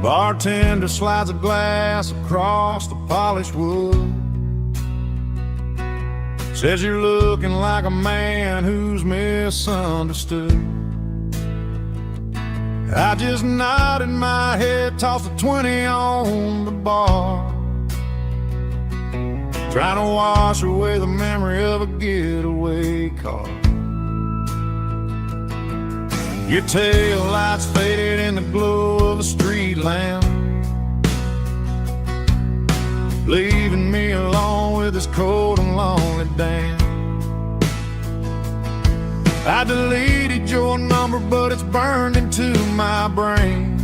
Bartender slides a glass across the polished wood. Says you're looking like a man who's misunderstood. I just nodded my head, tossed a 20 on the bar, trying to wash away the memory of a getaway car. Your tail lights faded in the glow of the street lamp, leaving me alone with this cold and lonely damn. I deleted your number, but it's burned into my brain.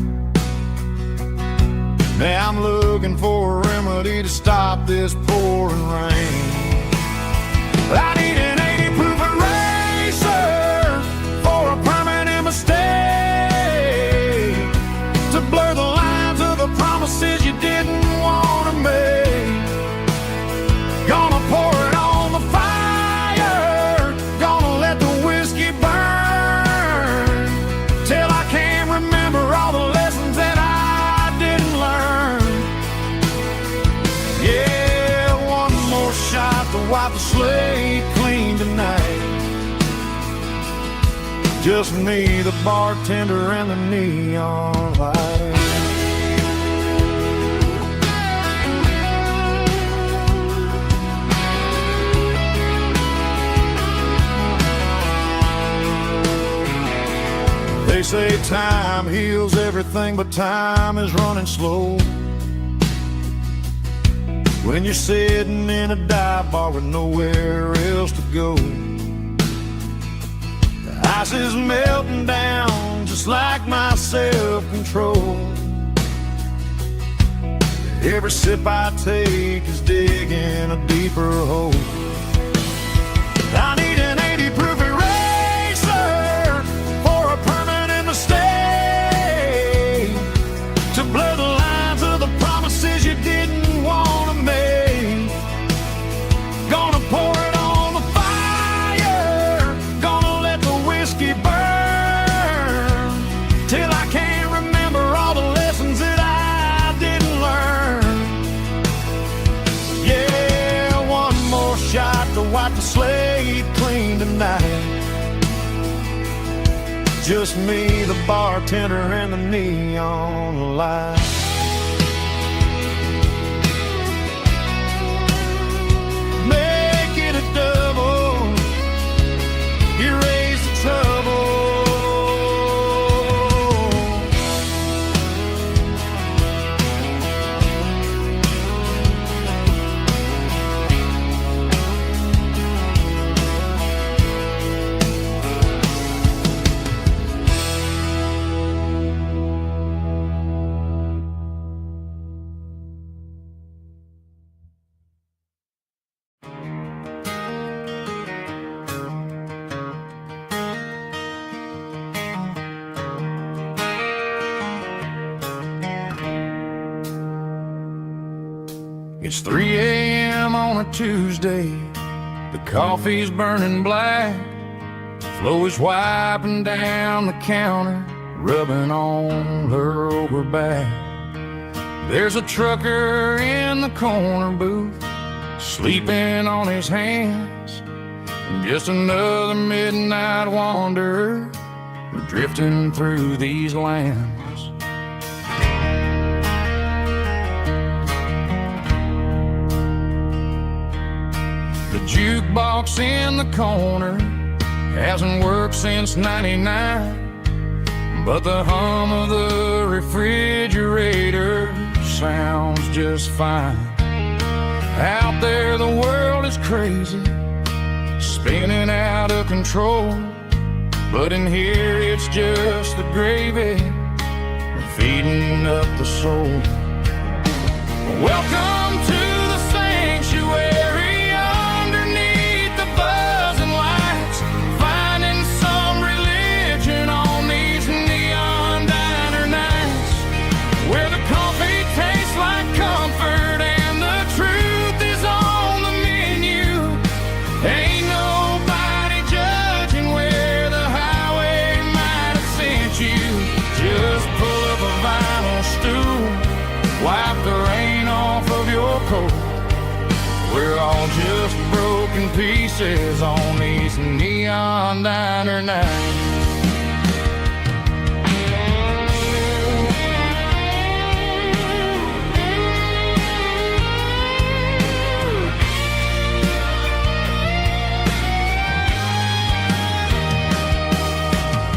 Now I'm looking for a remedy to stop this pouring rain. I need an 80 proof eraser for a permanent mistake, to blur the lines of the promises you didn't want to make. Gonna pour it on the fire, gonna let the whiskey burn, till I can't remember all the lessons that I didn't learn. Yeah, one more shot to wipe the slate clean tonight. Just me, the bartender, and the neon light. They say time heals everything, but time is running slow when you're sitting in a dive bar with nowhere else to go. The ice is melting down just like my self-control. Every sip I take is digging a deeper hole. I need an 80 proof eraser for a permanent mistake, to blur the lines of the promises you didn't want to make. Gonna pour it on the fire, gonna let the whiskey burn, till I can't remember all the lessons that I didn't learn. Yeah, one more shot to wipe the slate clean tonight. Just me, the bartender, and the neon light. Make it a double, erase the trouble. It's 3 a.m. on a Tuesday. The coffee's burning black. Flo is wiping down the counter, rubbing on her over back. There's a trucker in the corner booth, sleeping on his hands. Just another midnight wanderer, drifting through these lands. The jukebox in the corner hasn't worked since '99, but the hum of the refrigerator sounds just fine. Out there the world is crazy, spinning out of control, but in here it's just the gravy feeding up the soul. Welcome to the sanctuary underneath the buzzing lights, finding some religion on these neon diner nights, where the coffee tastes like comfort and the truth is on the menu. Ain't nobody judging where the highway might have sent you. Just pull up a vinyl stool, wipe the rain off of your coat. We're all just broken pieces on these neon diner nights.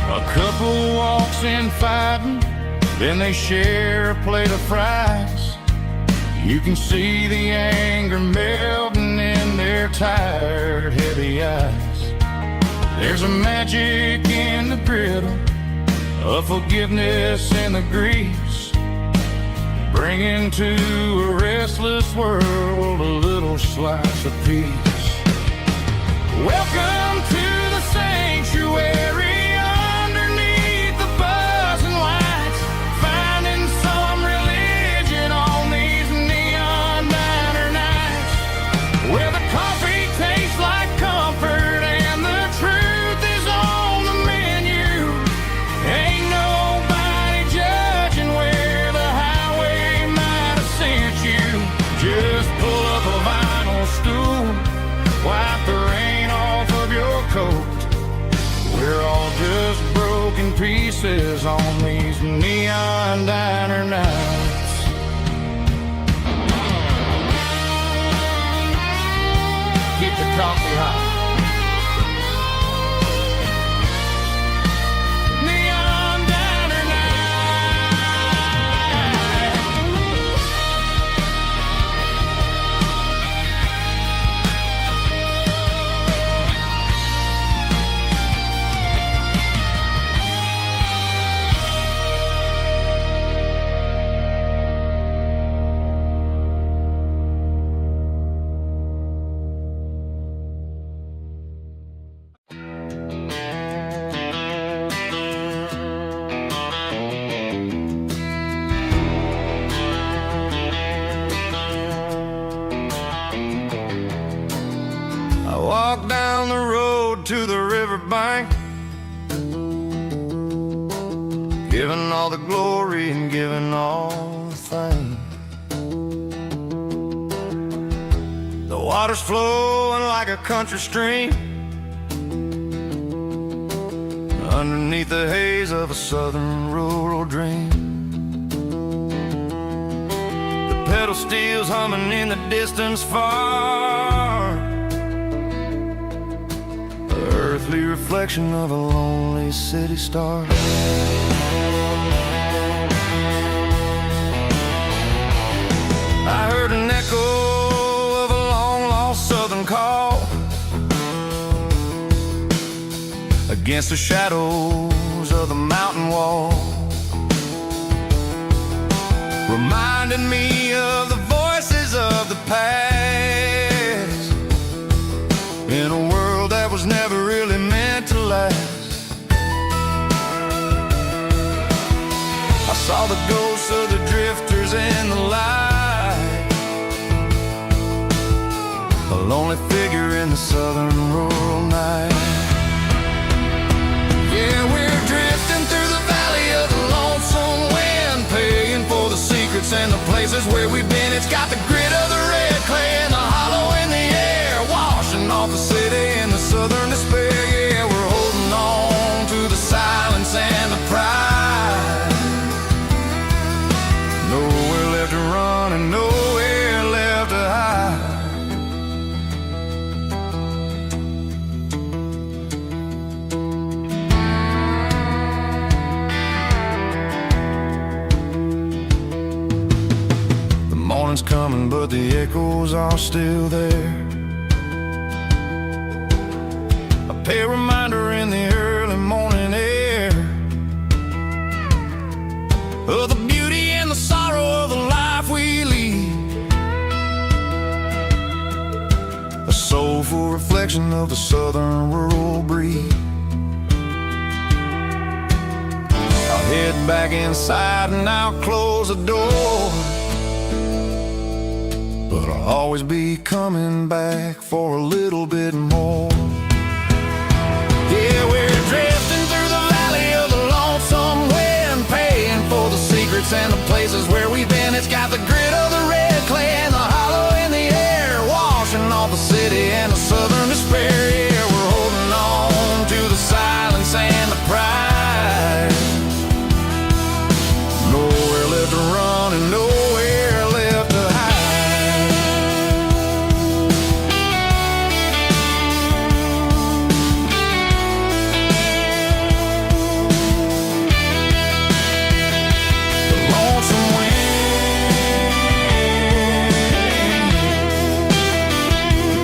A couple walks in fighting, then they share a plate of fries. You can see the anger melting in their tired, heavy eyes. There's a magic in the griddle, a forgiveness in the grease, bringing to a restless world a little slice of peace. Welcome to the sanctuary. We're all just broken pieces on these neon diner nights. Keep the coffee hot. Walk down the road to the riverbank, giving all the glory and giving all the thanks. The water's flowing like a country stream underneath the haze of a southern rural dream. The pedal steel's humming in the distance far, earthly reflection of a lonely city star. I heard an echo of a long-lost southern call against the shadows of the mountain wall, reminding me of the voices of the past in a world that was never really meant to last. I saw the ghosts of the drifters in the light, lonely figure in the southern rural night. Yeah, we're drifting through the valley of the lonesome wind, paying for the secrets and the places where we've been. It's got the grit of the red clay and the hollow in the air, washing off the city in the southern despair. Yeah, we're holding on to the silence and the pride. Nowhere left to run and nowhere left to hide. The morning's coming, but the echoes are still there. A pale reminder in the early morning air of the beauty and the sorrow of the life we lead. A soulful reflection of the southern rural breed. I'll head back inside and I'll close the door, but I'll always be coming back for a little bit more. Yeah, we're drifting through the valley of the lonesome wind, paying for the secrets and the places where we've been. It's got the grit of the red clay and the hollow in the air, washing off the city and the southern despair. Yeah, we're holding on to the silence and the pride. Nowhere left to run and nowhere left to hide.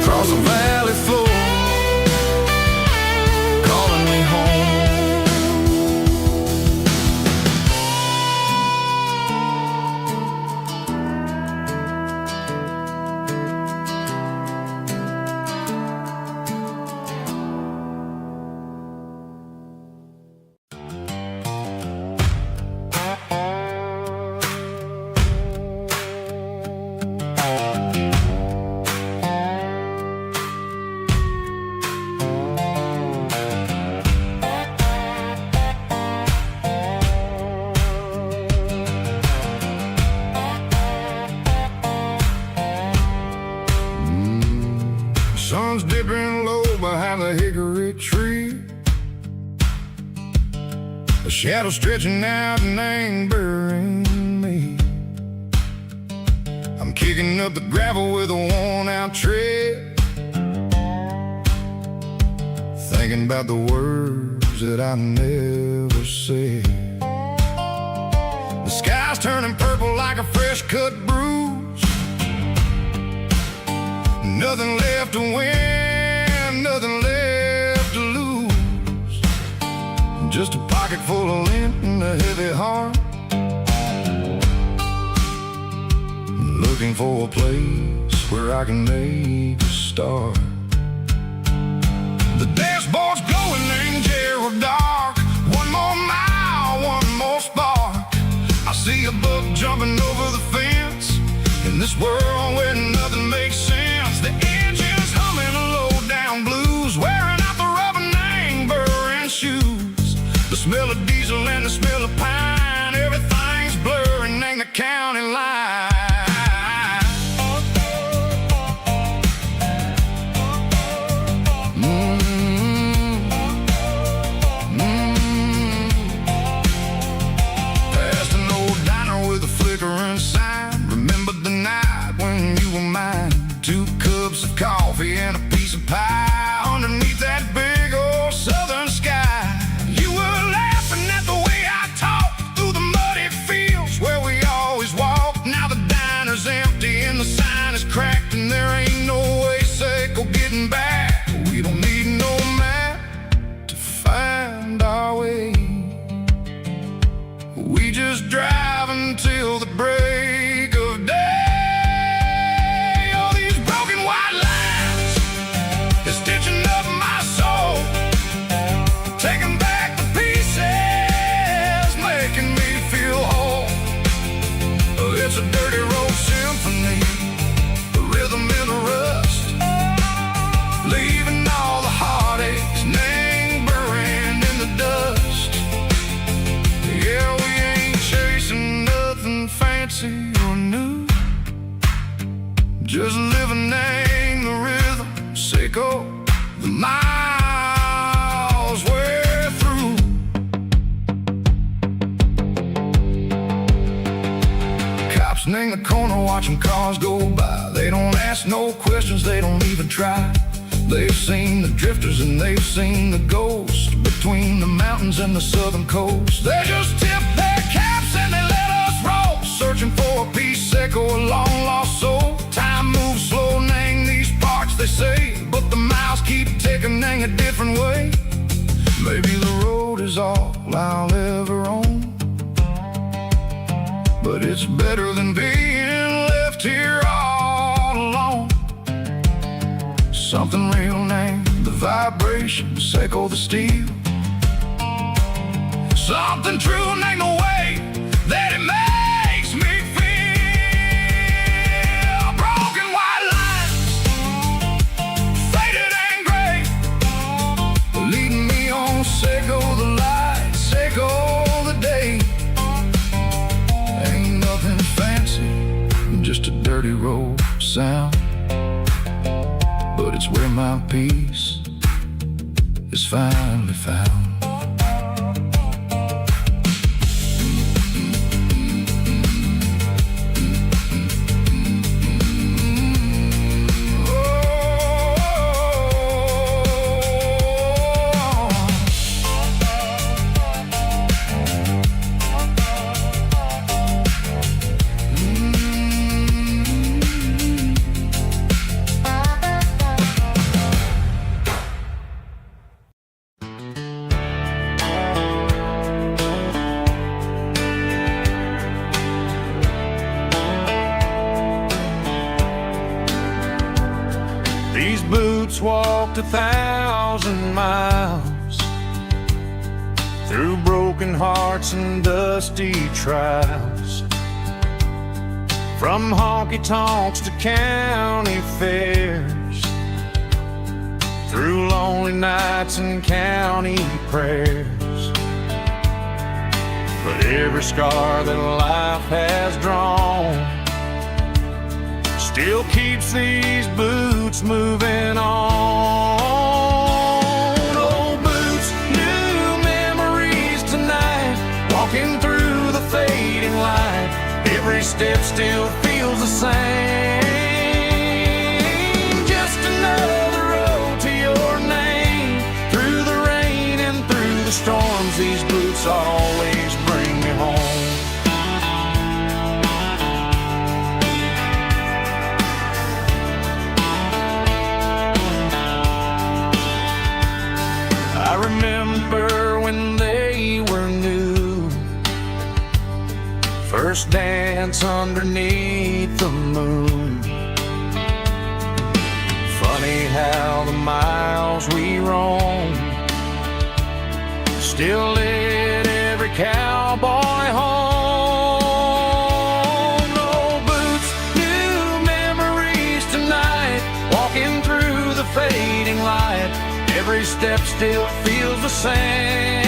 Across the valley floor, calling me home. Sun's dipping low behind the hickory tree. A shadow stretching out and ain't burying me. I'm kicking up the gravel with a worn-out tread, thinking about the words that I never said. The sky's turning purple like a fresh-cut bruise. Nothing left to win, nothing left to lose. Just a pocket full of lint and a heavy heart, looking for a place where I can make a start. The dashboard's glowing, ain't Gerald dark. One more mile, one more spark. I see a buck jumping over the fence in this world where nothing makes sense. The engine's humming a low-down blues, wearing out the rubber name, burring shoes. The smell of diesel and the smell of pine, everything's blurring, ain't the county line. Past an old diner with a flickering sign. Remember the night when you were mine? 2 cups of coffee and a piece of pie underneath that big old southern sky. You were laughing at the way I talked, corner watching cars go by. They don't ask no questions, they don't even try. They've seen the drifters and they've seen the ghosts between the mountains and the southern coast. They just tip their caps and they let us roll, searching for a piece sick or a long lost soul. Time moves slow, nang these parts they say, but the miles keep ticking, nang a different way. Maybe the road is all I'll ever own, but it's better than being left here all alone. Something real named the vibrations echo the steel. Something true named the way that it makes me feel. Broken white lines, faded and gray, leading me on, Seco the light, Seco the day. Ain't nothing fancy, just a dirty road sound, but it's where my peace is finally found. These boots walked 1,000 miles through broken hearts and dusty trials, from honky-tonks to county fairs, through lonely nights and county prayers. But every scar that life has drawn still keeps these boots moving on. Old boots, new memories tonight, walking through the fading light. Every step still feels the same. Just another road to your name. Through the rain and through the storms, these boots always bring me home. I remember when they were new, first dance underneath the moon. Funny how the miles we roam still lit every cowboy home. Old boots, new memories tonight, walking through the fading light. Every step still feels the same.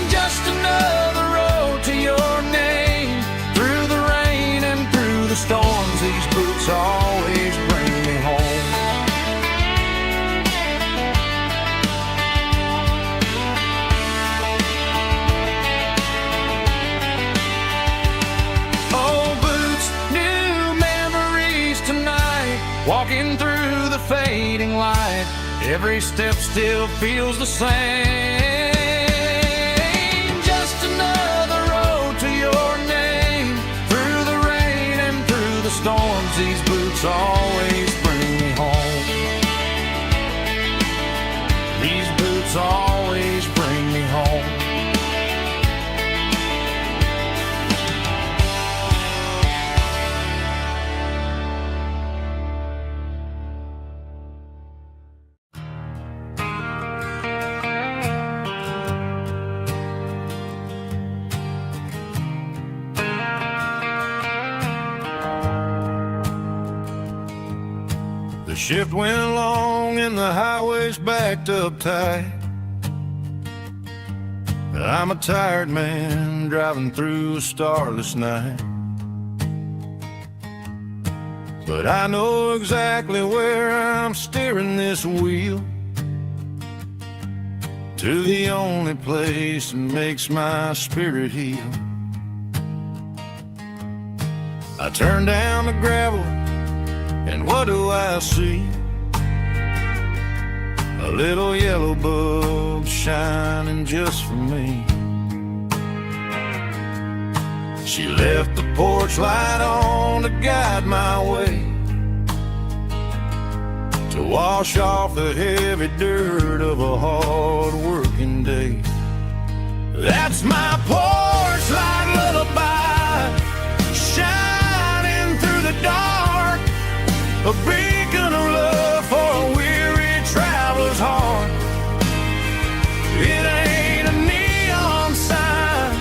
Just another road to your name. Through the rain and through the storms, these boots always bring me home. Old boots, new memories tonight, walking through the fading light. Every step still feels the same. Just another road to your name. Through the rain and through the storms, these boots always bring me home. These boots always bring me home. The shift went long and the highway's backed up tight. I'm a tired man driving through a starless night, but I know exactly where I'm steering this wheel, to the only place that makes my spirit heal. I turn down the gravel, and what do I see? A little yellow bulb shining just for me. She left the porch light on to guide my way, to wash off the heavy dirt of a hard-working day. That's my porch light lullaby, shining through the dark, a beacon of love for a weary traveler's heart. It ain't a neon sign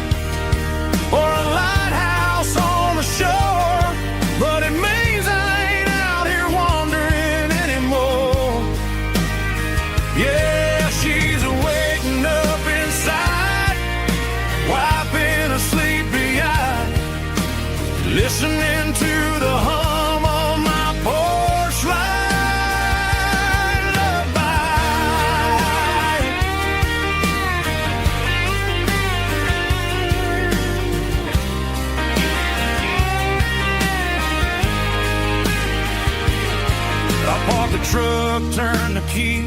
or a lighthouse on the shore, but it means I ain't out here wandering anymore. Yeah, she's waking up inside, wiping a sleepy eye, listening to the hum of my porch light lullaby. I park the truck, turn the key,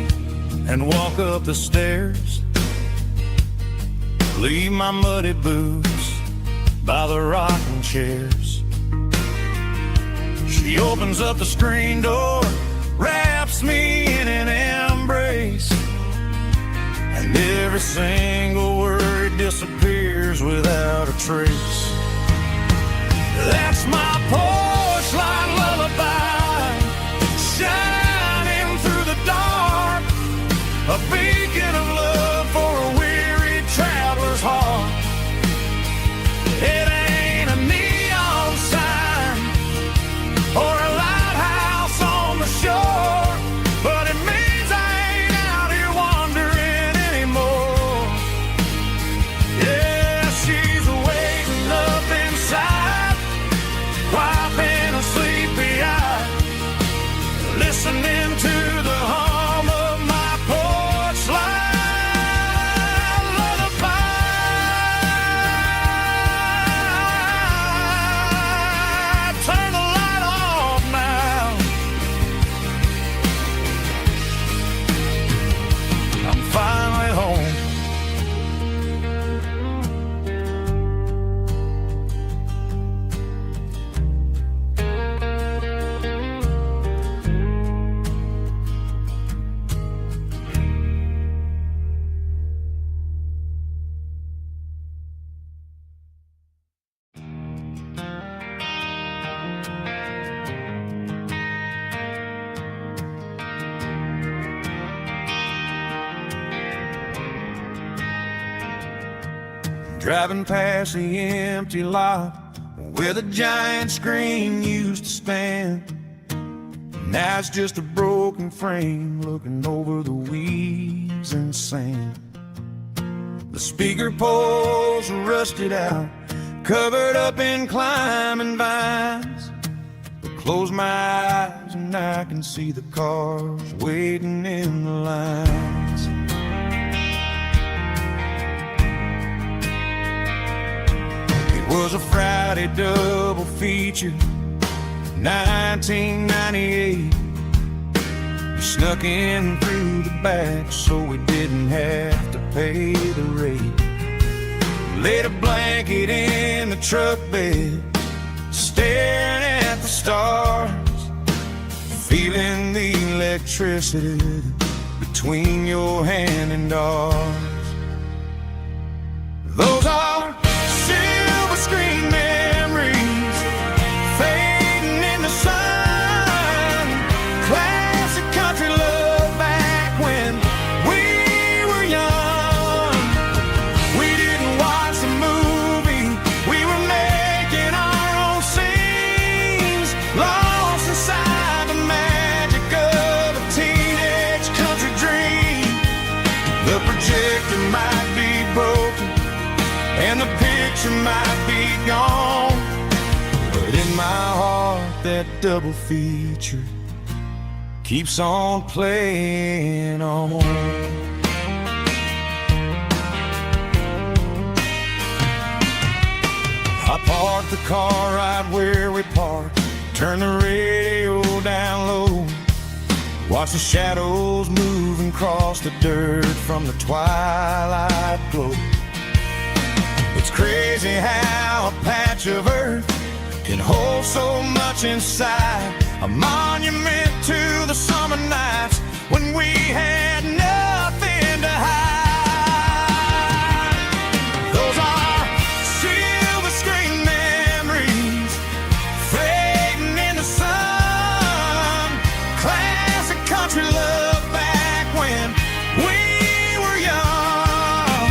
and walk up the stairs. Leave my muddy boots by the rocking chairs. She opens up the screen door, wraps me in an embrace, and every single word disappears without a trace. That's my porch light lullaby, shining through the dark, a beacon of love for a weary traveler's heart. It ain't a neon sign or a lighthouse on the shore, but it means I ain't out here wandering anymore. Yeah, she's waking up inside, wiping a sleepy eye, listening to the hum of my porch light lullaby. Turn the light off now. I'm finally home. Driving past the empty lot where the giant screen used to stand. Now it's just a broken frame looking over the weeds and sand. The speaker poles are rusted out, covered up in climbing vines. But close my eyes and I can see the cars waiting in the lines. It was a Friday double feature, 1998. We snuck in through the back so we didn't have to pay the rate. Laid a blanket in the truck bed, staring at the stars, feeling the electricity between your hand and ours. Those are silver screen memories fading in the sun. Classic country love back when we were young. We didn't watch the movie, we were making our own scenes, lost inside the magic of a teenage country dream. The projector might be broken and the picture might be gone, but in my heart that double feature keeps on playing on. I Park the car right where we parked, turn the radio down low, watch the shadows moving across the dirt from the twilight glow. It's crazy how a patch of earth can hold so much inside, a monument to the summer nights when we had nothing to hide. Those are silver screen memories fading in the sun, classic country love back when we were young.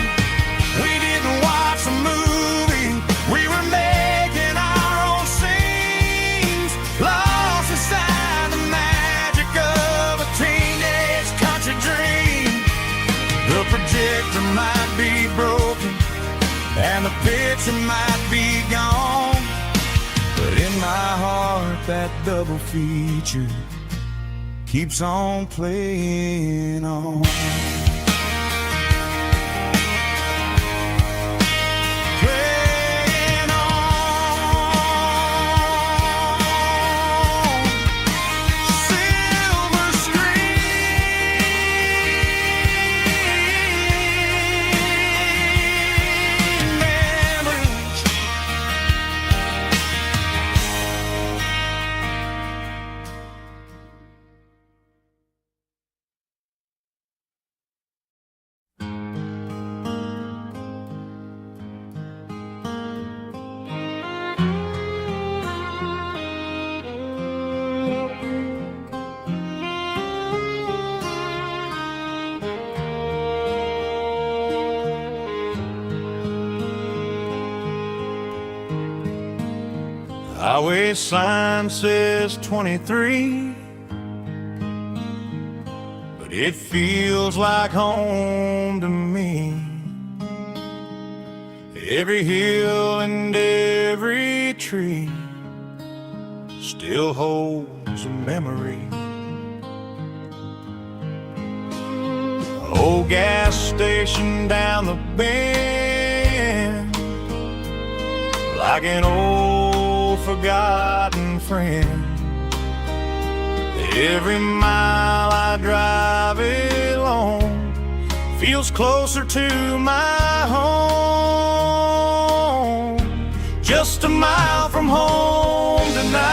We didn't watch a movie, we were making our own scenes, lost inside the magic of a teenage country dream. The projector might be broken and the picture might be gone, but in my heart that double feature keeps on playing on. Playing on. Silver screen memories. Highway sign says 23, but it feels like home to me. Every hill and every tree still holds a memory. Old gas station down the bend, like an old forgotten friend. Every mile I drive it along feels closer to my home. Just a mile from home tonight,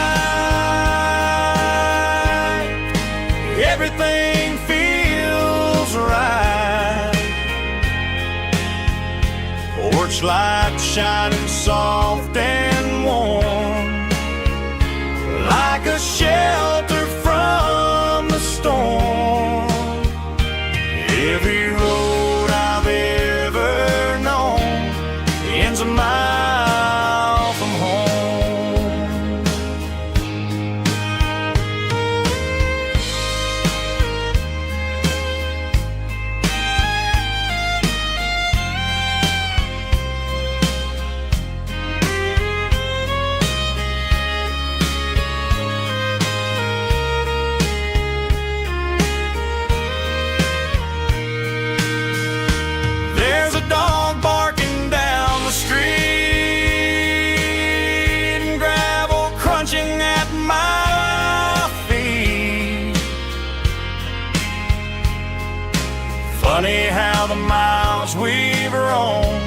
everything feels right. Porch light shining soft and warm, like a shelter from the storm. Every road I've ever known ends a mile from home. There's a dog barking down the street, and gravel crunching at my feet. Funny how the miles we've roamed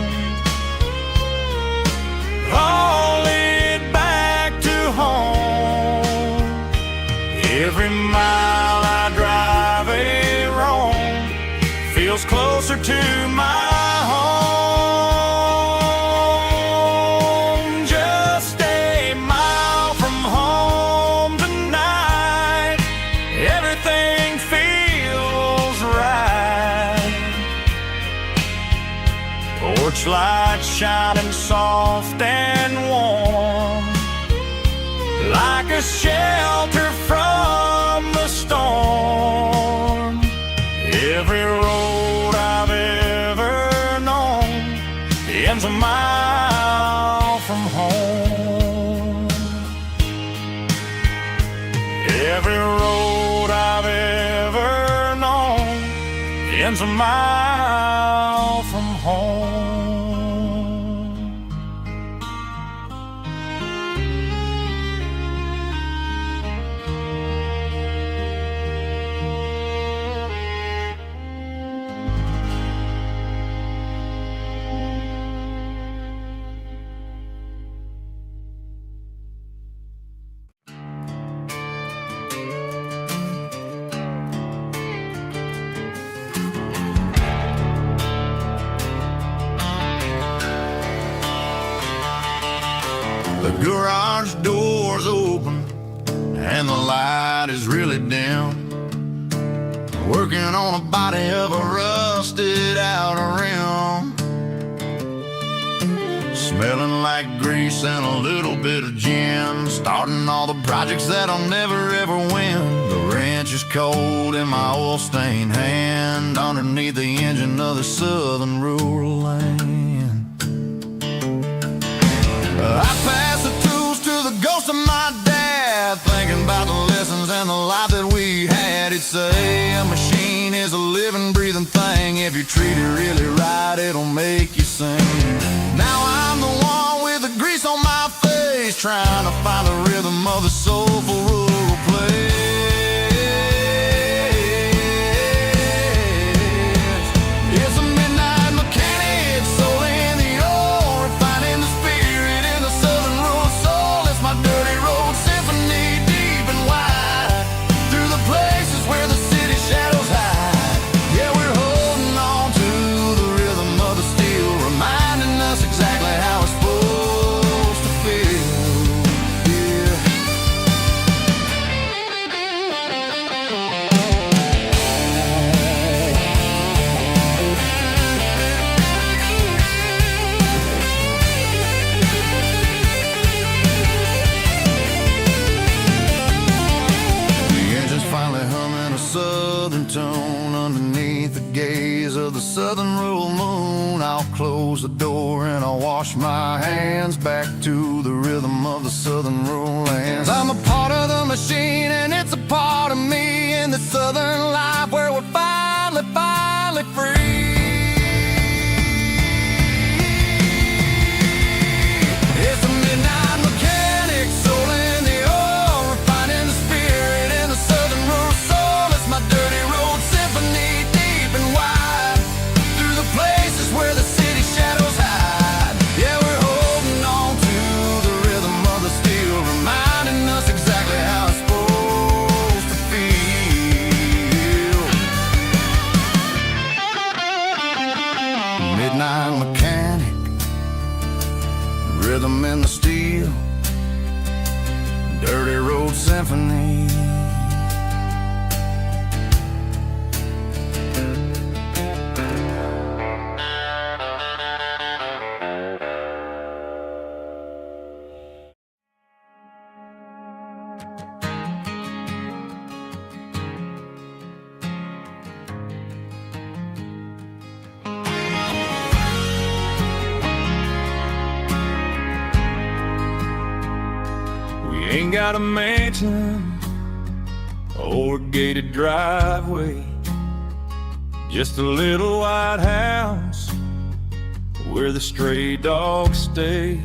all lead back to home. Every mile I drive a roam feels closer to my home. Just a mile from home tonight, everything feels right. Porch light shining soft and warm, like a shelter from the storm. Every road I've ever known ends a mile from home. Every road I've ever known ends a mile from home. Garage doors open and the light is really dim. Working on a body of a rusted out rim. Smelling like grease and a little bit of gin. Starting all the projects that'll never ever win. The wrench is cold in my oil-stained hand underneath the engine of the southern rural land. I pass the tools to the ghost of my dad, thinking about the lessons and the life that we had. He'd say a machine is a living, breathing thing. If you treat it really right, it'll make you sing. Now I'm the one with the grease on my face, trying to find the rhythm of the soulful rural place. It's a midnight mechanic, soul in the oil, refining the spirit in the southern rural soul. It's my dirty road symphony, deep and wide, through the places where the city shadows hide. Yeah, we're holding on to the rhythm of the steel, reminding us exactly how it's supposed to feel. Yeah. The engine's finally humming a southern tune underneath the gaze of the southern rural moon. I'll close the door and I'll wash my hands back to the rhythm of the southern rural lands. I'm a part of the machine and it's a part of me in the southern life where we're finally free. It's a midnight mechanic, soul in the oil, refining the spirit in the southern rural soul. It's my dirty road symphony, deep and wide, through the places where the city shadows hide. Yeah, we're holding on to the rhythm of the steel, reminding us exactly how it's supposed to feel. Midnight mechanic, rhythm in the steel, dirty road symphony. We ain't got a mansion or a gated driveway, just a little white house where the stray dogs stay.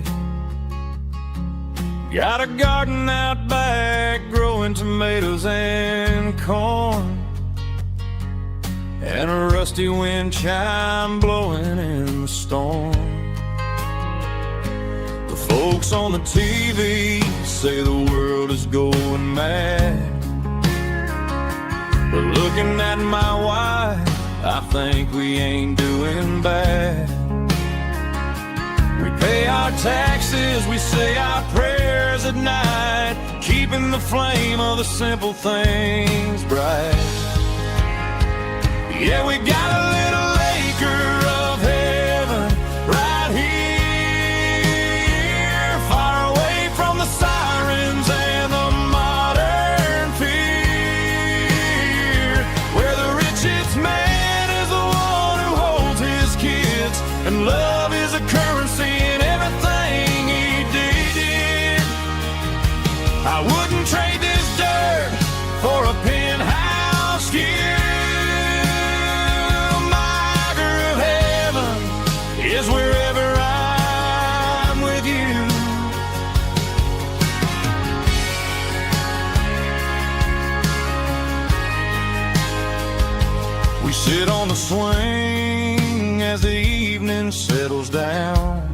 Got a garden out back growing tomatoes and corn, and a rusty wind chime blowing in the storm. The folks on the TV say the world is going mad, but looking at my wife, I think we ain't doing bad. We pay our taxes, we say our prayers at night, keeping the flame of the simple things bright. Yeah, we got a little acre of heaven right here, far away from the sirens and the modern fear, where the richest man is the one who holds his kids, and love is a currency in everything he did. I wouldn't trade this dirt for a penthouse here. Is wherever I'm with you. We sit on the swing as the evening settles down,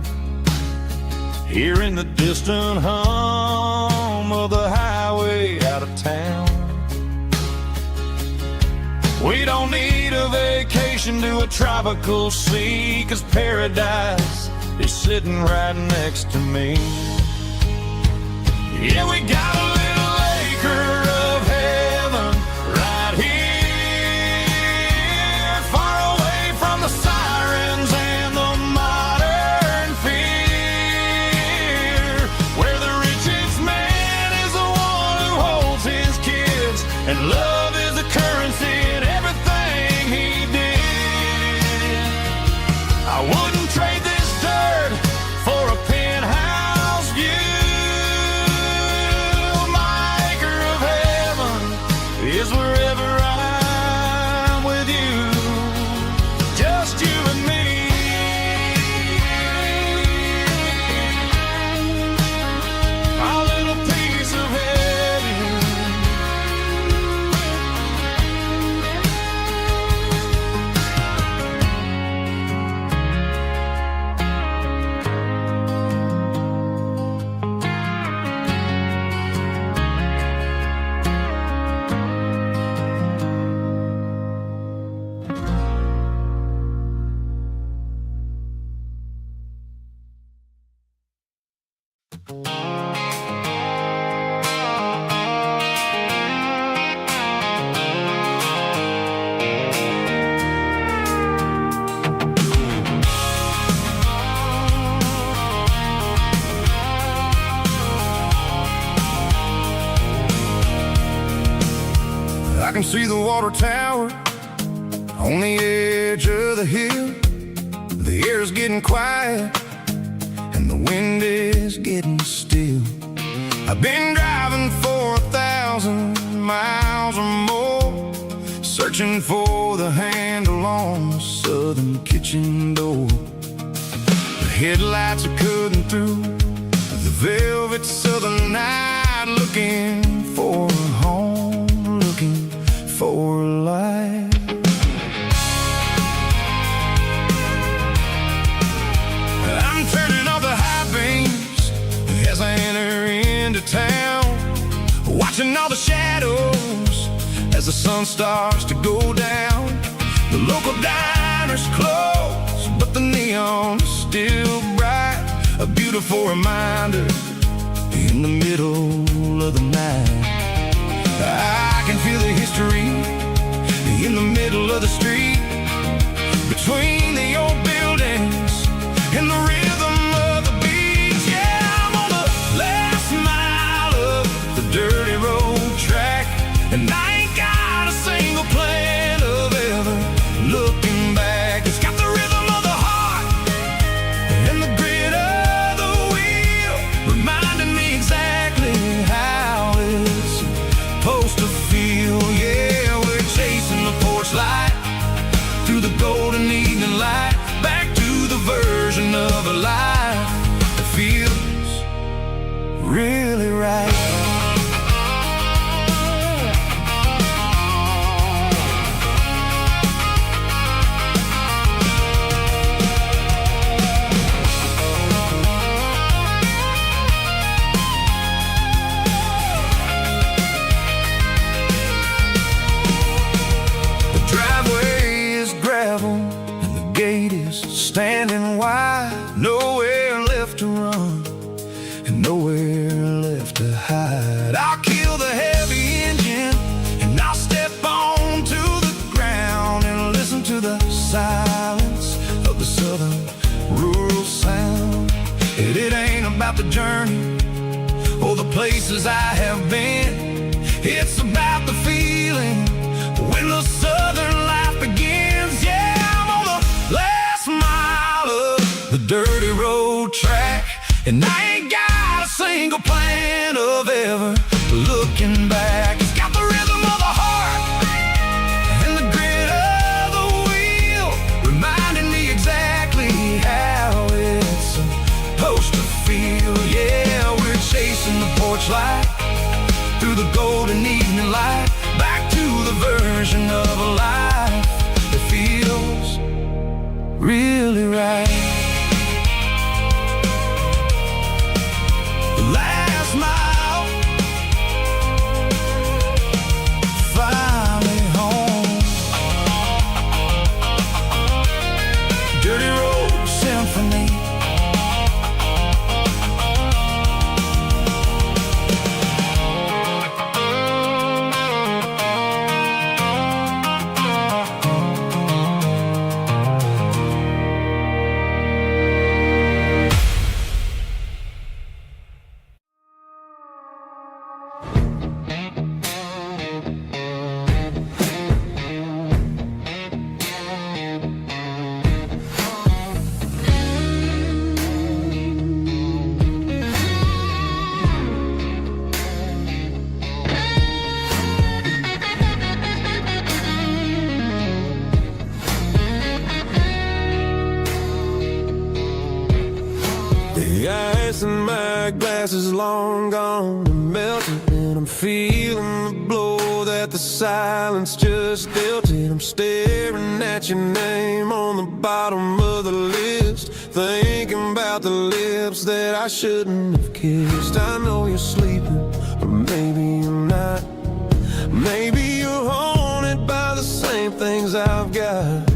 hearing the distant hum of the highway out of town. We don't need a vacation to a tropical sea, 'cause paradise is sitting right next to me. Yeah, we got a little acre of heaven right here, far away from the sirens and the modern fear, where the richest man is the one who holds his kids, and love is the currency in everything he did. I wouldn't trade this dirt for a penthouse view. My acre of heaven is wherever I'm with you, just you and me. Our little piece of heaven. I can see the water tower on the edge of the hill. The air's getting quiet and the wind is getting still. I've been driving for 1,000 miles or more, searching for the handle on the southern kitchen door. The headlights are cutting through the velvet southern night, looking for a home, looking for a life. I'm turning off the high beams as I enter into town, watching all the shadows as the sun starts to go down. The local diner's closed, but the neon is still bright, a beautiful reminder in the middle of the night. I can feel the history in the middle of the street, between the old buildings and the rhythm of the beats. Yeah, I'm on the last mile of the dirty road track, and I ain't got a single plan of ever looking back. It's got the rhythm of the heart and the grit of the wheel, reminding me exactly how it's supposed to feel. Yeah, we're chasing the porch light through the golden evening light, back to the version of a life that feels really right. The driveway is gravel and the gate is standing wide. Nowhere left to run and nowhere left to hide. I'll kill the heavy engine and I'll step onto the ground and listen to the silence of the southern rural sound. It ain't about the journey or the places I have been, it's about the feeling when the southern life begins. Yeah, I'm on the last mile of the dirty road track, and I ain't got a single plan of ever looking back. It's got the rhythm of the heart and the grit of the wheel, reminding me exactly how it's supposed to feel. Yeah, we're chasing the porch light through the golden evening light, back to the version of a life that feels really right. The last mile that glass is long gone and melted, and I'm feeling the blow that the silence just dealt it. I'm staring at your name on the bottom of the list, thinking about the lips that I shouldn't have kissed. I know you're sleeping, or maybe you're not. Maybe you're haunted by the same things I've got.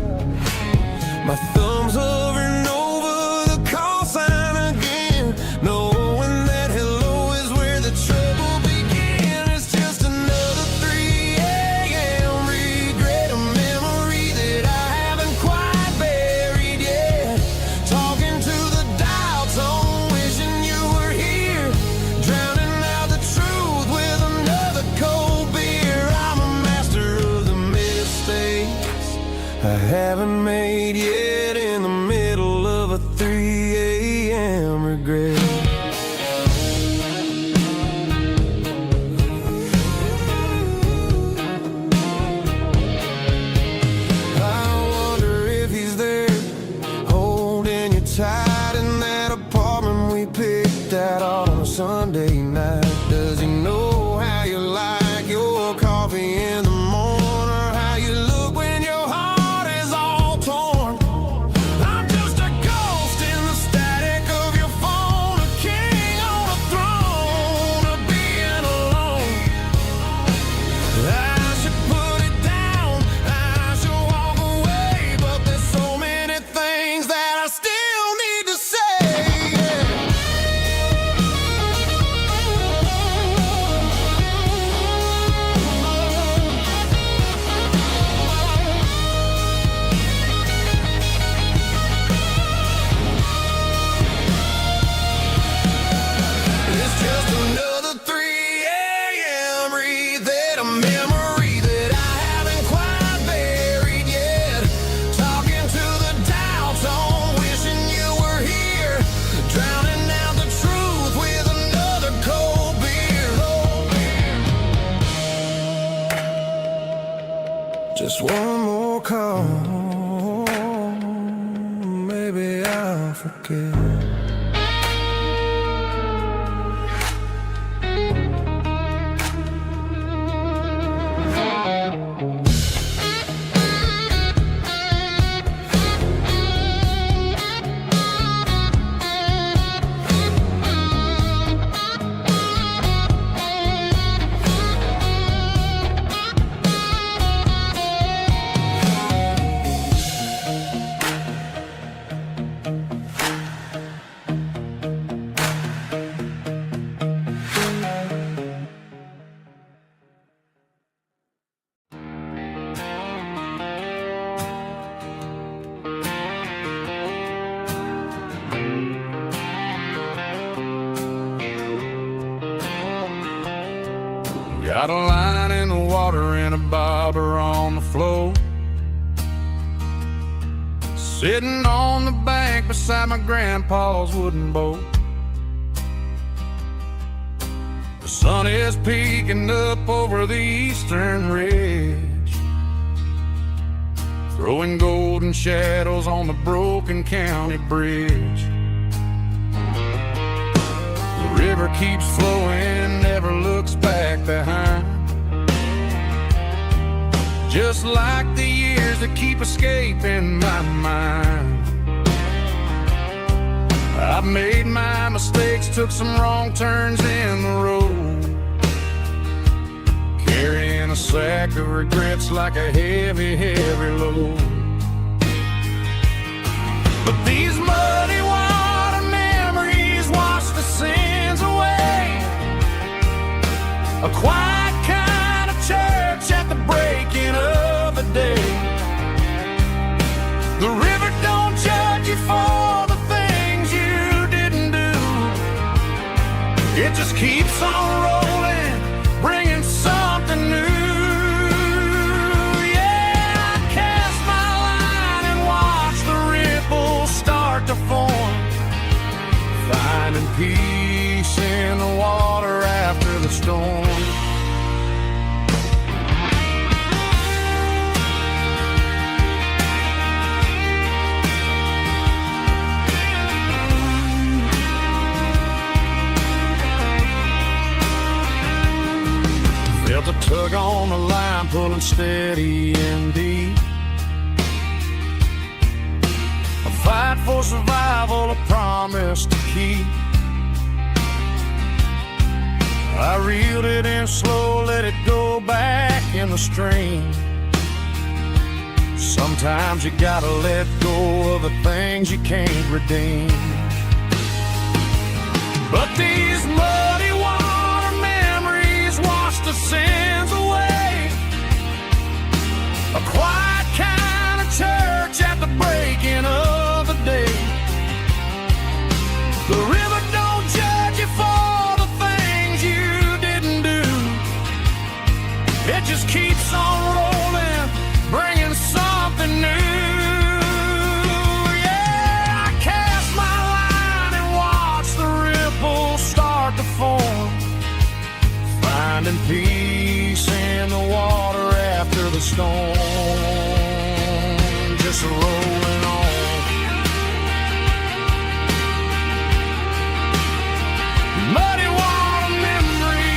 My thumb's hovering over the call sign again, knowing that hello is where the trouble began. It's just another 3 a.m. regret, a memory that I haven't quite buried yet. Talking to the dial tone, wishing you were here, drowning out the truth with another cold beer. I'm a master of the mistakes I haven't made yet, in the middle of a 3 a.m. regret. I wonder if he's there, holding you tight in that apartment we picked out on a Sunday night. Does he know how you like your coffee in the morning, or how you look when your heart is all torn? I'm just a ghost in the static of your phone, a king on a throne of being alone. I should put it down, I should walk away, but there's so many things that I still need to say. It's just another 3 a.m. read, a memory that I haven't quite buried yet. Talking to the dial tone, wishing you were here, drowning out the truth with another cold beer. Just one more call, maybe I'll forget. Got a line in the water and a bobber on the floor, sitting on the bank beside my grandpa's wooden boat. The sun is peeking up over the eastern ridge, throwing golden shadows on the broken county bridge. The river keeps flowing, never looks back behind, just like the years that keep escaping my mind. I've made my mistakes, took some wrong turns in the road, carrying a sack of regrets like a heavy, heavy load. But these muddy water memories wash the sins away. A quiet kind of church at the breaking of the day. The river don't judge you for the things you didn't do. It just keeps on rolling, bringing something new. Yeah, I cast my line and watch the ripples start to form, finding peace in the water after the storm. line pulling steady and deep. A fight for survival, a promise to keep. I reeled it in slow, let it go back in the stream. Sometimes you gotta let go of the things you can't redeem. But these muddy water memories wash the sins away. A quiet kind of church at the breaking of the day. The river don't judge you for the things you didn't do. It just keeps on rolling, bringing something new. Yeah, I cast my line and watch the ripples start to form, finding peace in the water after the storm, just rolling on. Muddy water memory.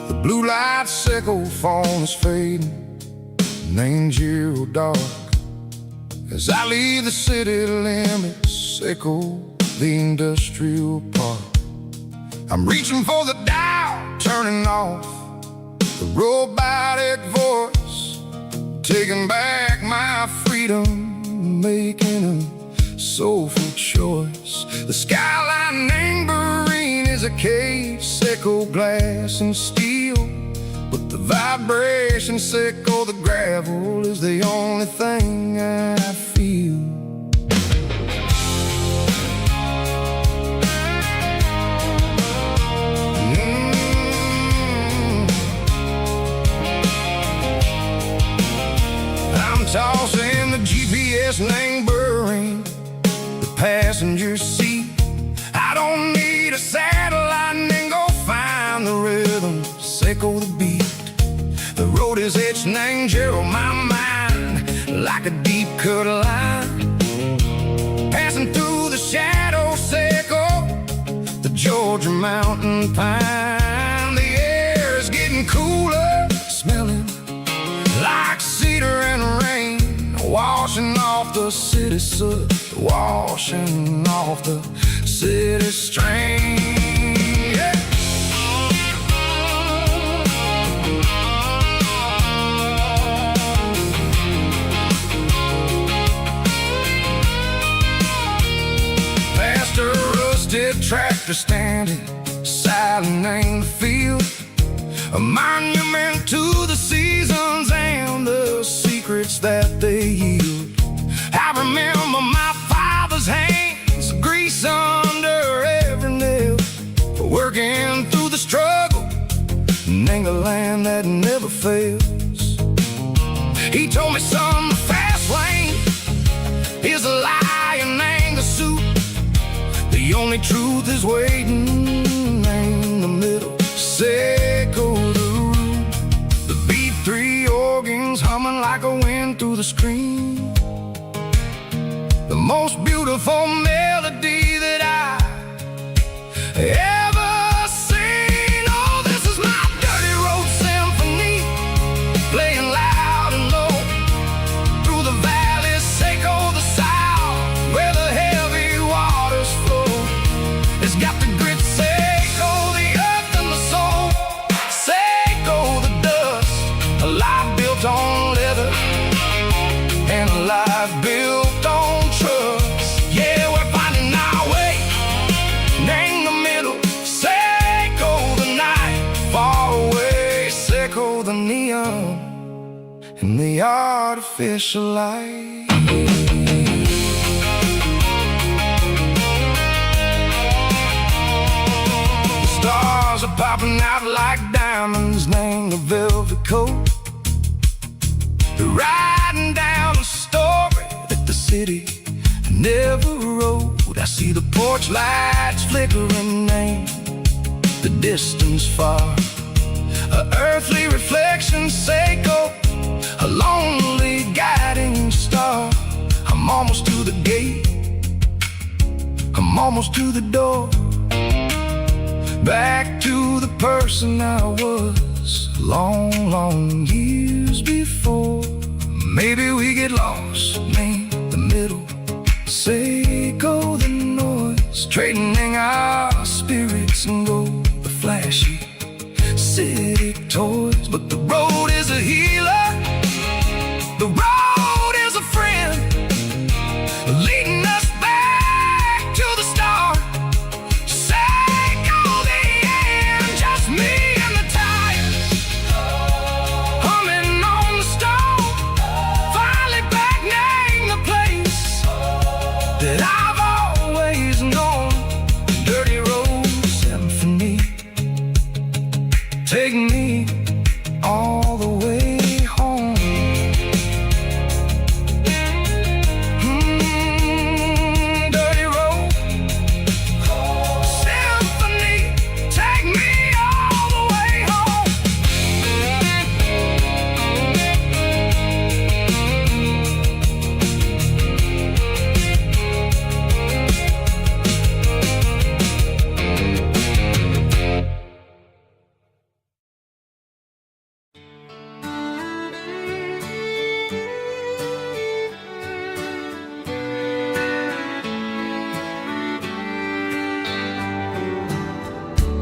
The blue light sickle phone is fading, named you dark. As I leave the city limits, echo the industrial park. I'm reaching for the dial, turning off the robotic voice, taking back my freedom, making a soulful choice. The skyline named Marine is a case, echo glass and steel, but the vibration sickle, the gravel is the only thing I feel. I'm tossing the GPS named Burring, the passenger seat. I don't need a satellite and go find the rhythm, sickle the beat. The road is etched named Gerald, my mind, like a deep cut line. Passing through the shadow sickle, the Georgia mountain pine. The air is getting cooler, smelling like cedar and rain, washing off the city soot, washing off the city strain. Yeah. Past a rusted tractor standing silent in the field, a monument to the seasons and the secrets that they yield. I remember my father's hands, grease under every nail, working through the struggle, name the land that never fails. He told me, son, the fast lane is a lie and ain't the suit. The only truth is waiting in the middle, sickle the root. The B3 organs humming like a wind through the screen, the most beautiful melody that I ever seen. Oh, this is my dirty road symphony, playing loud and low through the valleys, sickle the south, where the heavy waters flow. It's got the grit, sickle the earth and the soul, sickle the dust, a life built on leather and a life built on trust. Yeah, we're finding our way, name the middle, sickle the night, far away, sickle the neon and the artificial light. diamonds named a velvet coat, writing down a story that the city never wrote. I see the porch lights flickering in the distance far, a earthly reflection, Seiko, a lonely guiding star. I'm almost to the gate, I'm almost to the door, back to the person I was long, long years before. Maybe we get lost, me, the middle, Seiko, the noise, trading our spirits and go the flashy city toys. But the road is a healer, the road is a friend, leading us back to the start. Seiko, the end, just me and the tires, humming on the stove, finally back name the place that I've always known. Dirty Road Symphony, take me all the way home. Dirty Road Symphony, take me all the way home.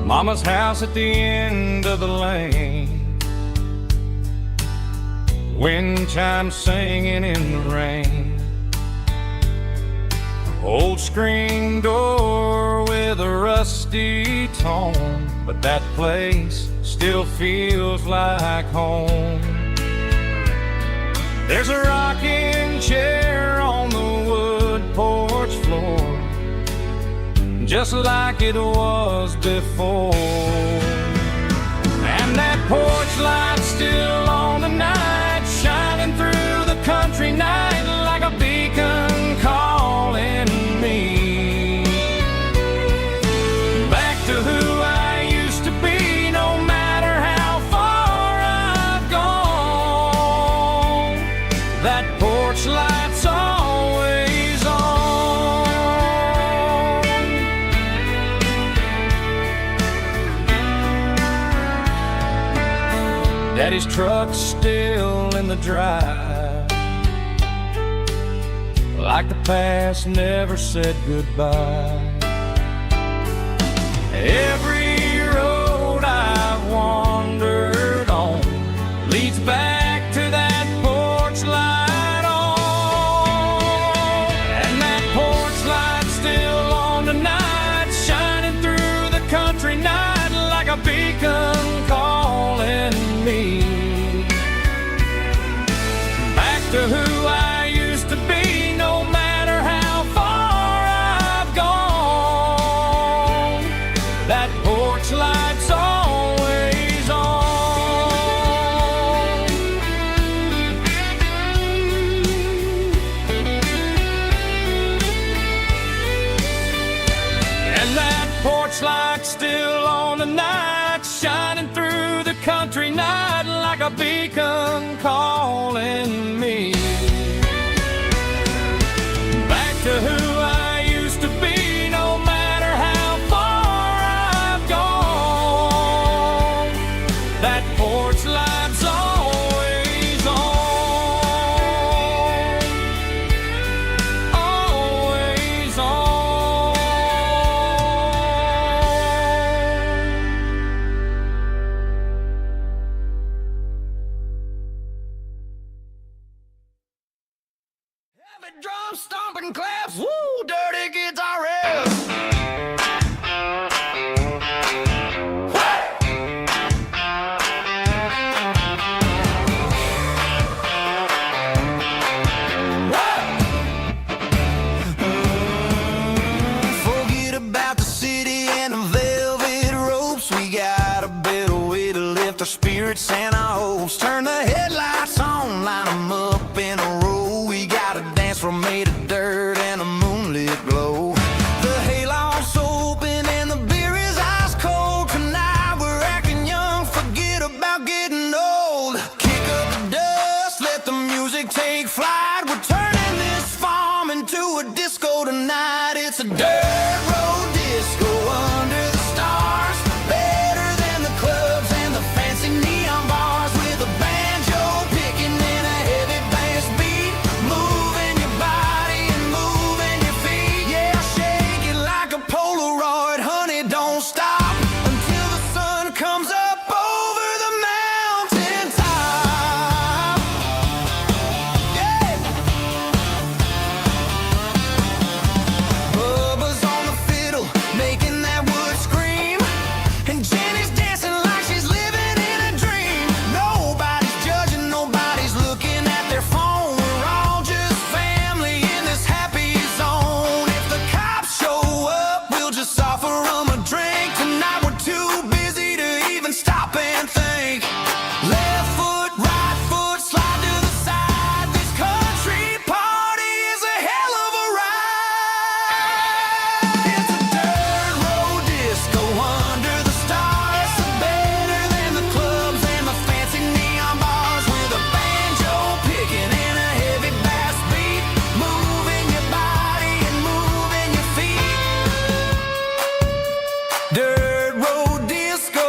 Mama's house at the end of the lane, wind chimes singing in the rain, old screen door with a rusty tone, but that place still feels like home. There's a rocking chair on the wood porch floor, just like it was before. And that porch light's still on tonight, shining through the country night like a beacon calling me back to who I used to be, no matter how far I've gone. That porch light's always on. Daddy's truck's still in the drive, like the past never said goodbye. Every road I've wandered on leads back to that porch light on. And that porch light's still on tonight, shining through the country night like a beacon calling me back to who I used to be, no matter how far I've gone. That porch light's always on. And that porch light's still on tonight, shining through the country night like a beacon calling me back to who I used to be, no matter how far I've gone. That porch light's always on, always on. Heavy drum stomping claps, woo, dirty guitar riffs. Forget about the city and the velvet ropes. We got a better way to lift and our hopes. Turn the headlights on, line them up in a row. We got a dance floor made of dirt and a moonlit glow. The hayloft's open and the beer is ice cold. Tonight we're acting young, forget about getting old. Kick up the dust, let the music take flight. We're turning this farm into a disco tonight. It's a dirt road disco under the stars. Better than the clubs and the fancy neon bars. With a banjo picking and a heavy bass beat. Moving your body and moving your feet. Yeah, shake it like a Polaroid, honey, don't stop until the sun comes up over the mountain top. Yeah. Bubba's on the fiddle, making that wood scream. And Jenny's dancing like she's living in a dream. Nobody's judging, nobody's looking at their phone. We're all just family in this happy zone. If the cops show up, we'll just offer them a drink. Tonight we're too busy to even stop and think. Left foot, right foot, slide to the side. This country party is a hell of a ride. It's a dirt road disco under the stars. Better than the clubs and the fancy neon bars. With a banjo picking and a heavy bass beat. Moving your body and moving your feet. Dirt road disco.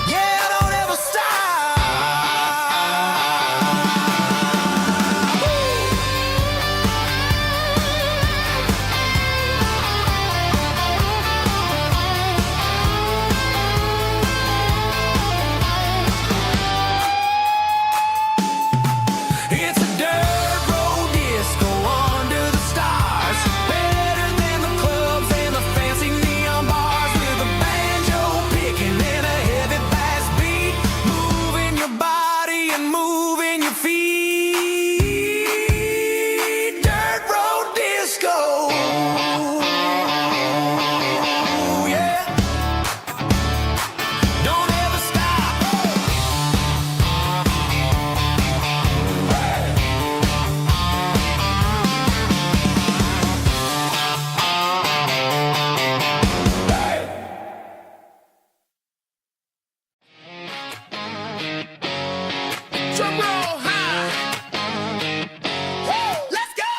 Yeah, don't ever stop. It's a dirt road disco under the stars. Better than the clubs and the fancy neon bars. With a banjo picking and a heavy bass beat. Moving your body and moving your feet. Dirt road disco. Yeah. Don't ever stop. Drum roll high. Woo, let's go.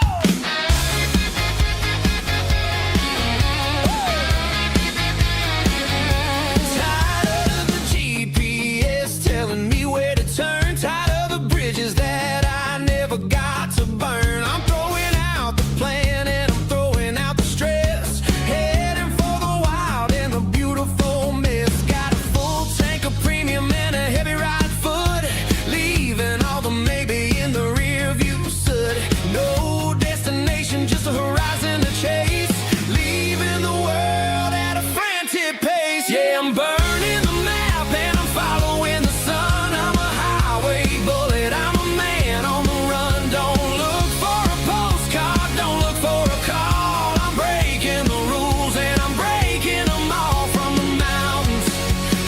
Tired of the GPS telling me where to turn. Tired of the bridges that I never got to burn. I'm throwing out the plan and I'm throwing out the stress. Heading for the wild and the beautiful mess. Got a full tank of premium and a heavy right foot. Leaving all the maybe in the rear view soot. No destination, just a horizon to chase. Leaving the world at a frantic pace. Yeah, I'm burning the map and I'm following the sun. I'm a highway bullet, I'm a man on the run. Don't look for a postcard, don't look for a call. I'm breaking the rules and I'm breaking them all. From the mountains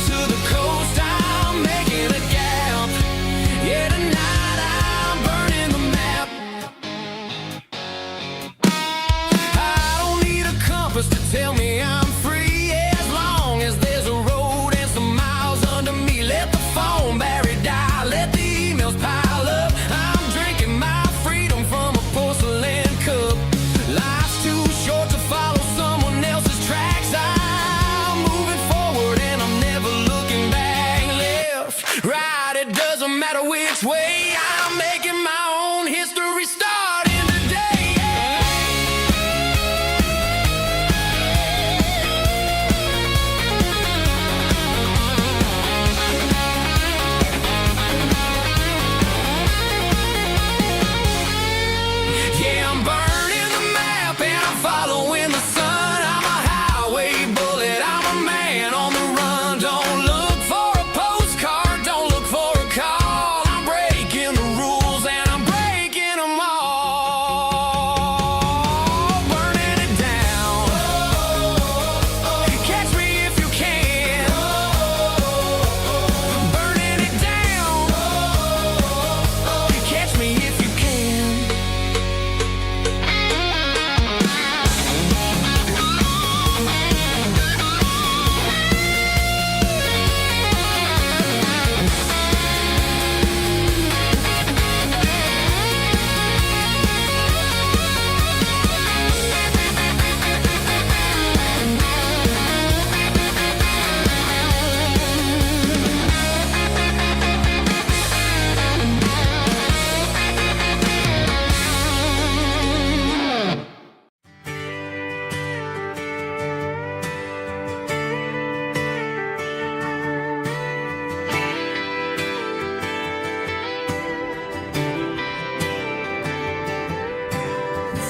to the coast, I'm making a gap. Yeah, tonight I'm burning the map. I don't need a compass to tell me I'm free. As long as there's a road and some miles under me. Let the phone battery die, let the emails pile up. I'm drinking my freedom from a porcelain cup. Life's too short to follow someone else's tracks. I'm moving forward and I'm never looking back. Left, right, it doesn't matter which way. I'm making my own history starting today. Yeah, I'm burning the map and I'm following the sun. I'm a highway bullet, I'm a man on the run. Don't look for a postcard, don't look for a call. I'm breaking the rules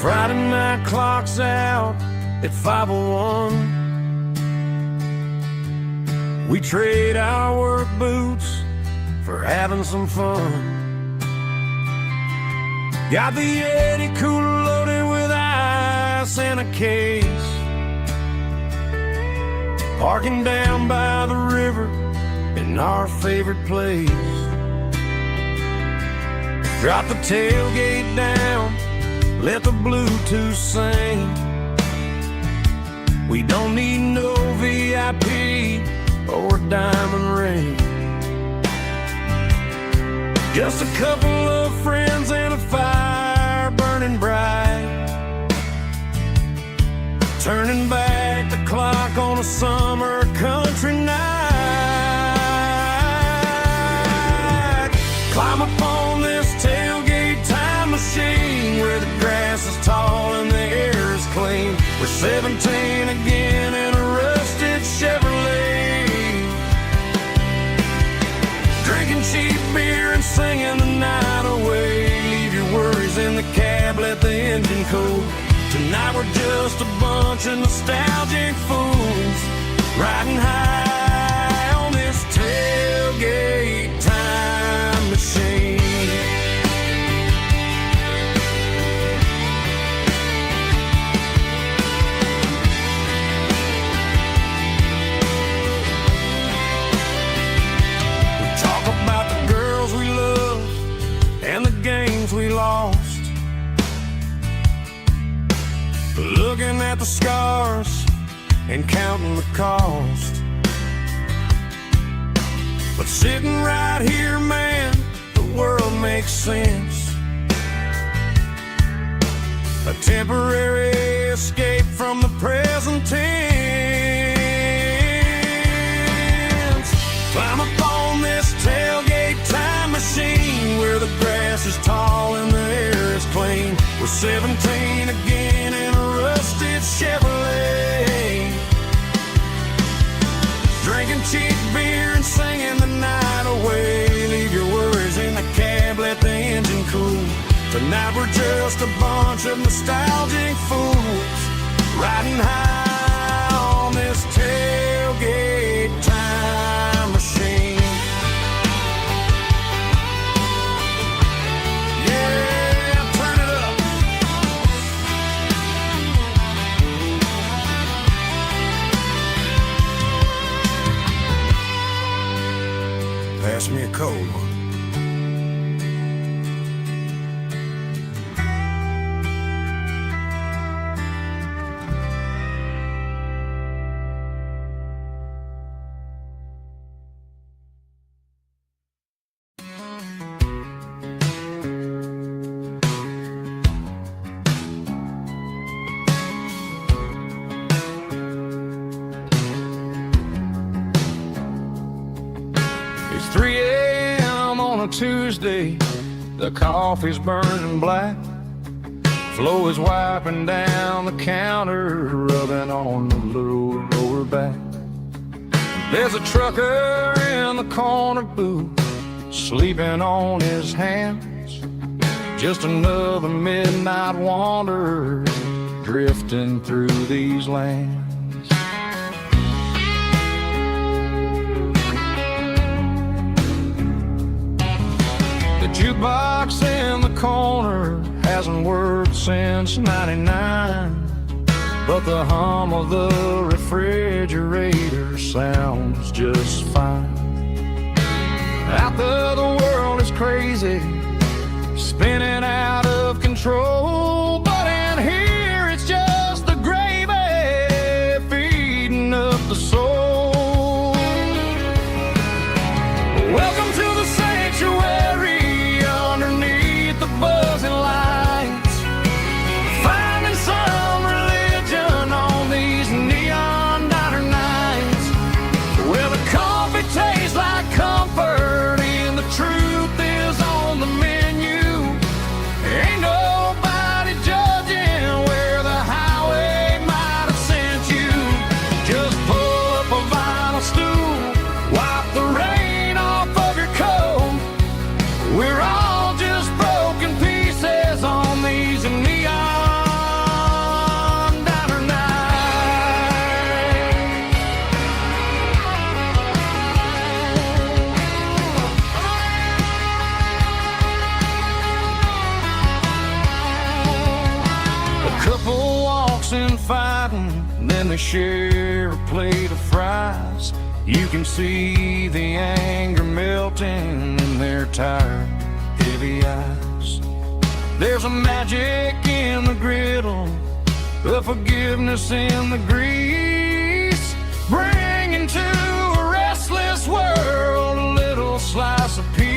Friday night clock's out at 5:01. We trade our work boots for having some fun. Got the Yeti cooler loaded with ice in a case, parking down by the river in our favorite place. Drop the tailgate down, let the Bluetooth sing. We don't need no VIP or a diamond ring. Just a couple of friends and a fire burning bright, turning back the clock on a summer country night. Climb up on this tailgate time machine where the grass is tall and the air is clean. We're 17 again in a rusted Chevrolet, drinking cheap beer and singing the night away. Leave your worries in the cab, let the engine cool. Tonight we're just a bunch of nostalgic fools riding high on this tailgate time machine. We talk about the girls we love and the games we lost, looking at the scars and counting the cost. But sitting right here, man, the world makes sense. A temporary escape from the present tense. Climb up on this tailgate time machine where the grass is tall and the air is clean. We're 17 again in a rusted Chevrolet, drinking cheap beer and singing the night away. Leave your worries in the cab, let the engine cool. Tonight we're just a bunch of nostalgic fools riding high on this tailgate time machine. Pass me a cold one. It's 3 a.m. on a Tuesday, the coffee's burning black. Flo is wiping down the counter, rubbing on the little lower back. There's a trucker in the corner booth, sleeping on his hands. Just another midnight wanderer, drifting through these lands. Jukebox in the corner hasn't worked since '99, but the hum of the refrigerator sounds just fine. Out there the world is crazy, spinning out of control, but in here it's just the gravy feeding up the soul. Welcome to the sanctuary, buzzing lights, finding some religion on these neon diner nights, where the coffee tastes share a plate of fries, you can see the anger melting in their tired, heavy eyes. There's a magic in the griddle, a forgiveness in the grease, bringing to a restless world a little slice of peace.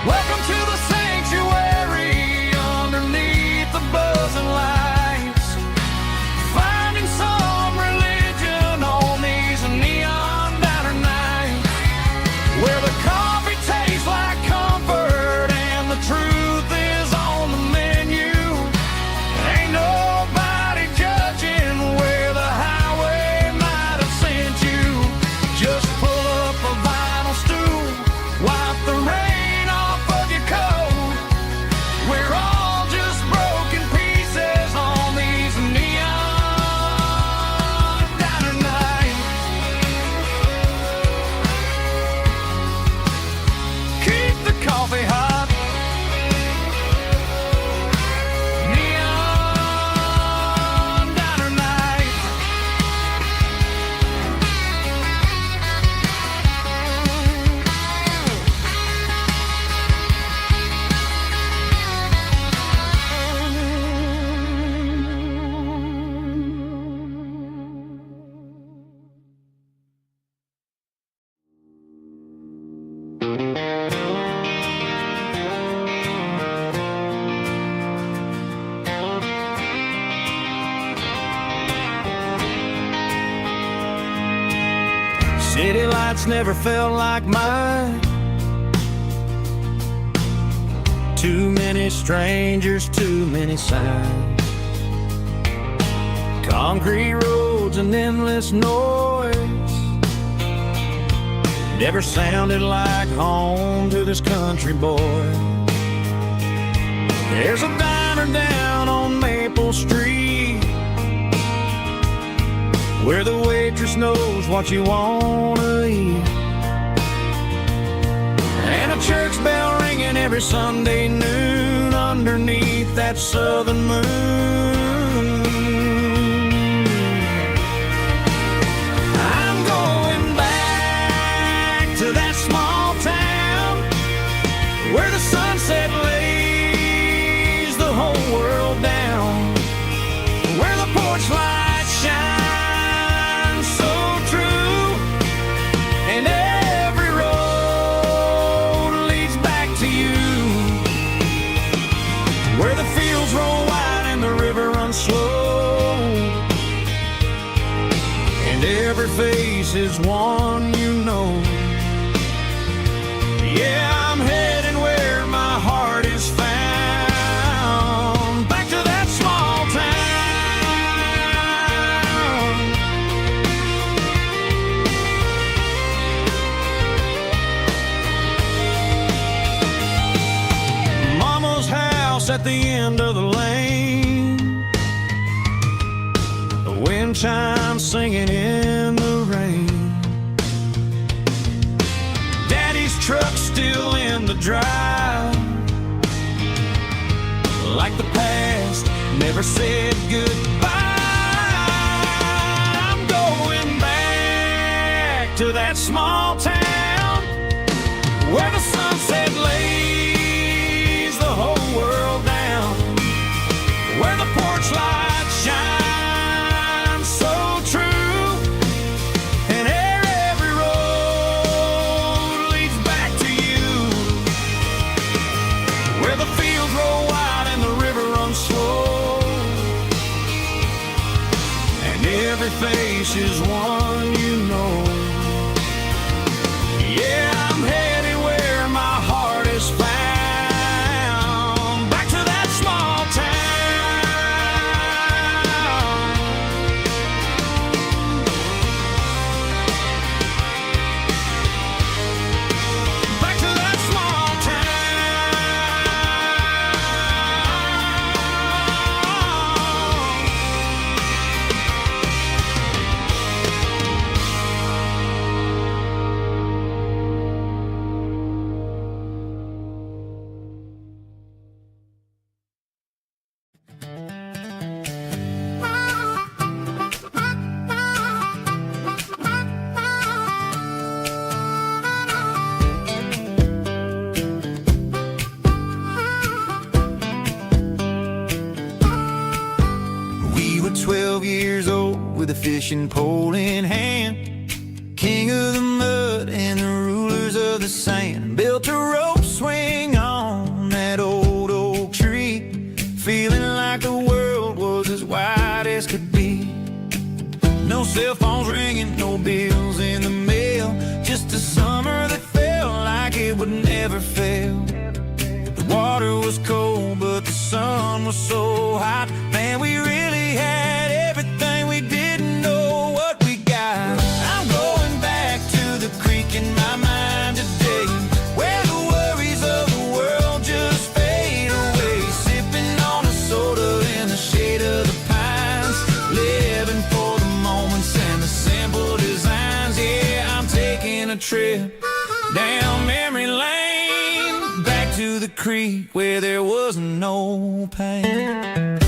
Welcome to the sanctuary underneath the buzzing lights, finding some religion on these neon diner nights, where the coffee tastes like comfort and the truth is on the menu. Ain't nobody judging where the highway might have sent you. Just pull up a vinyl stool, wipe the rain off of your coat. We're all just broken pieces on these neon diner nights. Keep the coffee hot. Neon diner nights. City lights never felt like mine. Too many strangers, too many signs. Concrete roads and endless noise never sounded like home to this country boy. There's a diner down on Maple Street where the waitress knows what you wanna eat, and a church bell ringing every Sunday noon underneath that southern moon. I'm going back to that small town where the sunset lays the whole world down, where the porch lights shine slow, and every face is one you know. Yeah, I'm heading where my heart is found, back to that small town. Mama's house at the end of the lane, wind chimes singing in the rain. Daddy's truck still in the drive, like the past never said goodbye. I'm going back to that small town where the sunset lays the whole world down, where the porch lights shine face is one you know. Yeah, I'm heading where my heart is found, back to that small town. Back to that small town. fishing pole in hand, king of the mud and the rulers of the sand. Built a rope swing on that old oak tree, feeling like the world was as wide as could be. No cell phones ringing, no bills in the mail, just a summer that felt like it would never fail. The water was cold, but the sun was so hot. Man, we really had everything, we didn't know what we got. I'm going back to the creek in my mind today, where the worries of the world just fade away. Sipping on a soda in the shade of the pines, living for the moments and the simple designs. Yeah, I'm taking a trip down memory lane, back to the creek where there was no pain.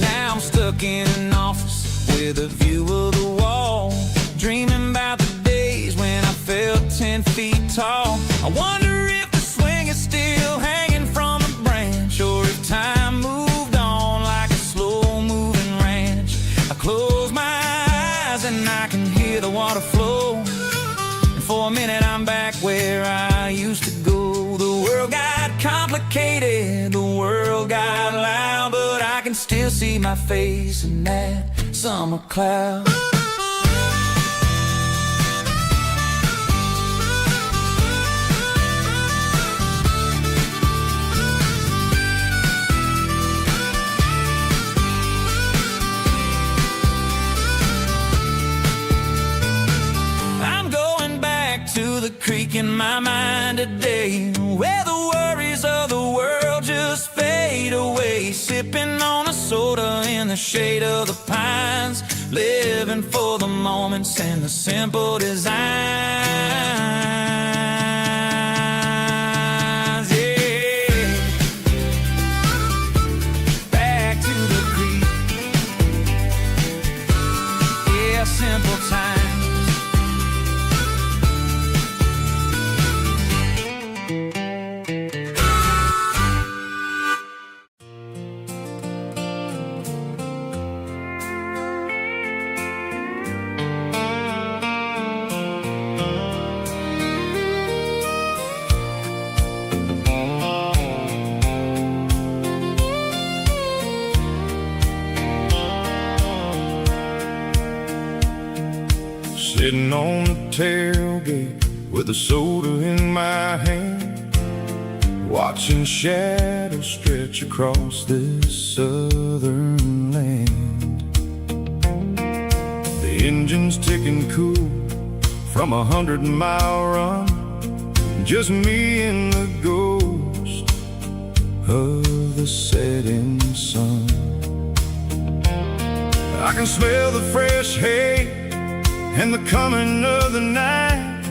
Now I'm stuck in an office with a view of the wall, dreaming about the days when I felt 10 feet tall. I wonder if the swing is still hanging from a branch, or if time moved on like a slow-moving ranch. I close my eyes and I can hear the water flow, and for a minute I'm back where I used to go. The world got complicated, the world got loud, but I can still see my face in that summer cloud. I'm going back to the creek in my mind today, where the worries of the world just fade away. Sipping on a soda in the shade of the pines, living for the moments and the simple designs. Yeah, back to the creek. Yeah, simple times. Sitting on the tailgate with a soda in my hand, watching shadows stretch across this southern land. The engine's ticking cool from 100-mile run, just me and the ghost of the setting sun. I can smell the fresh hay and the coming of the night.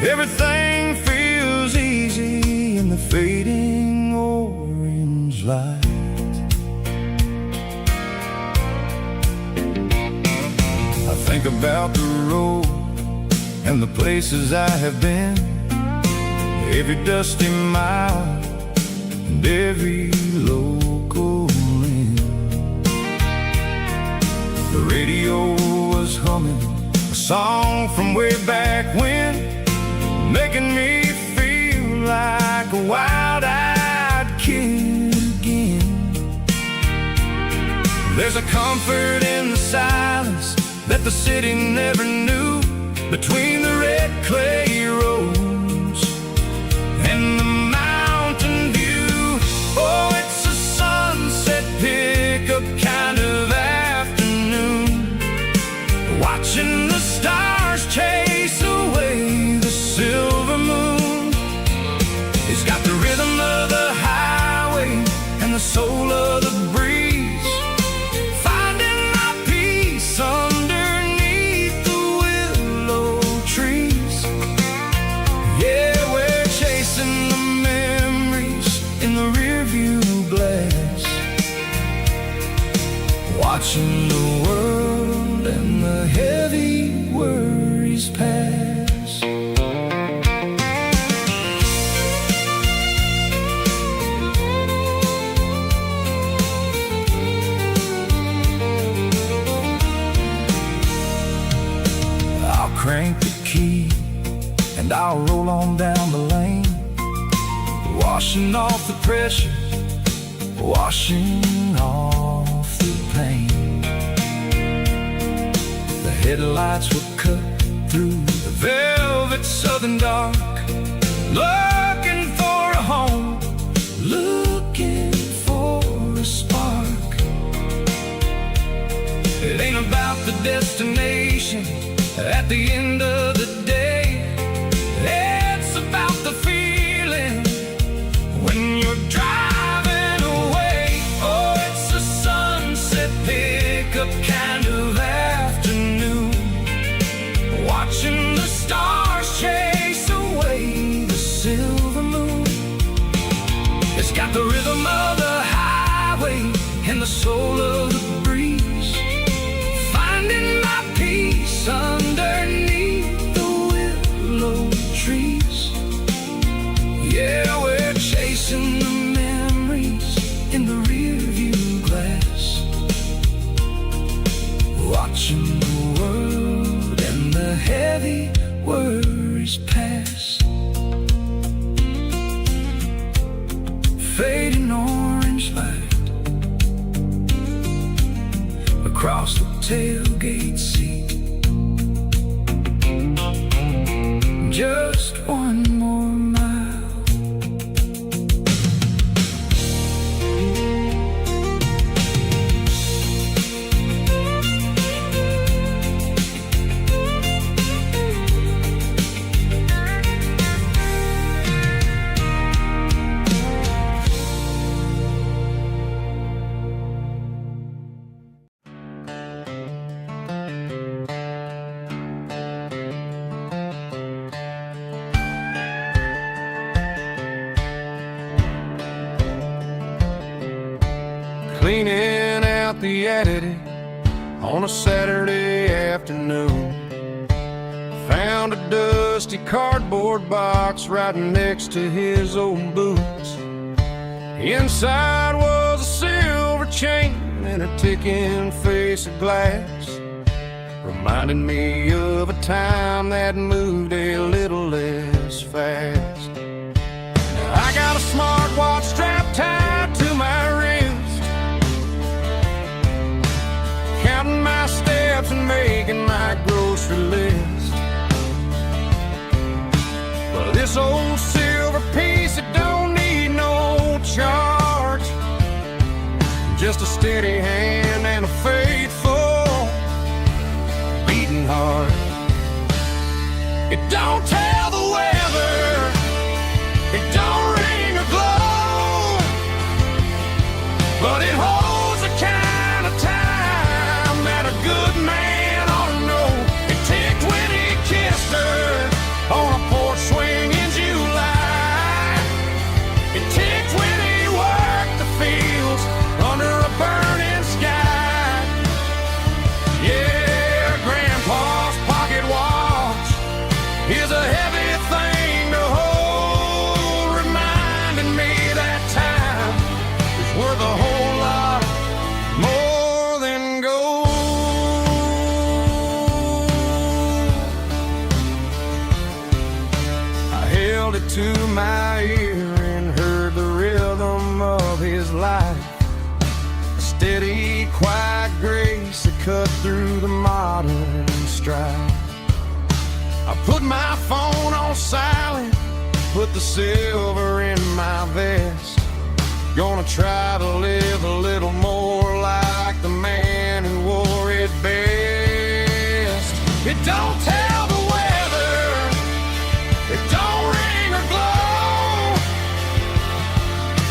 Everything feels easy in the fading orange light. I think about the road and the places I have been, every dusty mile and every local inn. The radio was humming a song from way back when, making me feel like a wild-eyed kid again. There's a comfort in the silence that the city never knew, between the red clay roads and the mountain view. Oh, it's a sunset pickup kind of afternoon, watching the stars chase away the silver moon. It's got the rhythm of the highway and the soul of the breeze, finding my peace underneath the willow trees. Yeah, we're chasing the memories in the rearview glass, watching the world and the heavy worries pass. crank the key and I'll roll on down the lane, washing off the pressure, washing off the pain. The headlights will cut through the velvet southern dark, looking for a home, looking for a spark. It ain't about the destination at the end of the day, it's about the feeling when you're driving away. Oh, it's a sunset pickup kind of afternoon, watching the stars chase away the silver moon. It's got the rhythm of the highway and the soul of the breeze, finding my peace underneath the willow trees. Yeah, we're chasing the memories in the rearview glass, watching the world and the heavy worries pass. Fading orange light across the tailgate seat, just one more mile. Cleaning out the attic on a Saturday afternoon, found a dusty cardboard box right next to his old boots. Inside was a silver chain and a ticking face of glass, reminding me of a time that moved a little less fast. I got a smartwatch strapped tied to my wrist, counting my steps and making my grocery list. But this old silver piece, it don't need no charge, just a steady hand and a faithful beating heart. It don't tell the weather, it don't ring or glow, but it holds the kind of time that a good man ought to know. It ticked when he kissed her on a porch swing in July. It ticked when he worked the fields under a burning sky. Yeah, Grandpa's pocket watch is a heavy thing to hold, reminding me that time is worth a whole lot more than gold. I held it to my ear and heard the rhythm of his life, a steady, quiet grace that cut through the modern strife. I put my phone on silent, put the silver in my vest, gonna try to live a little more like the man who wore it best. It don't tell the weather, it don't ring or glow,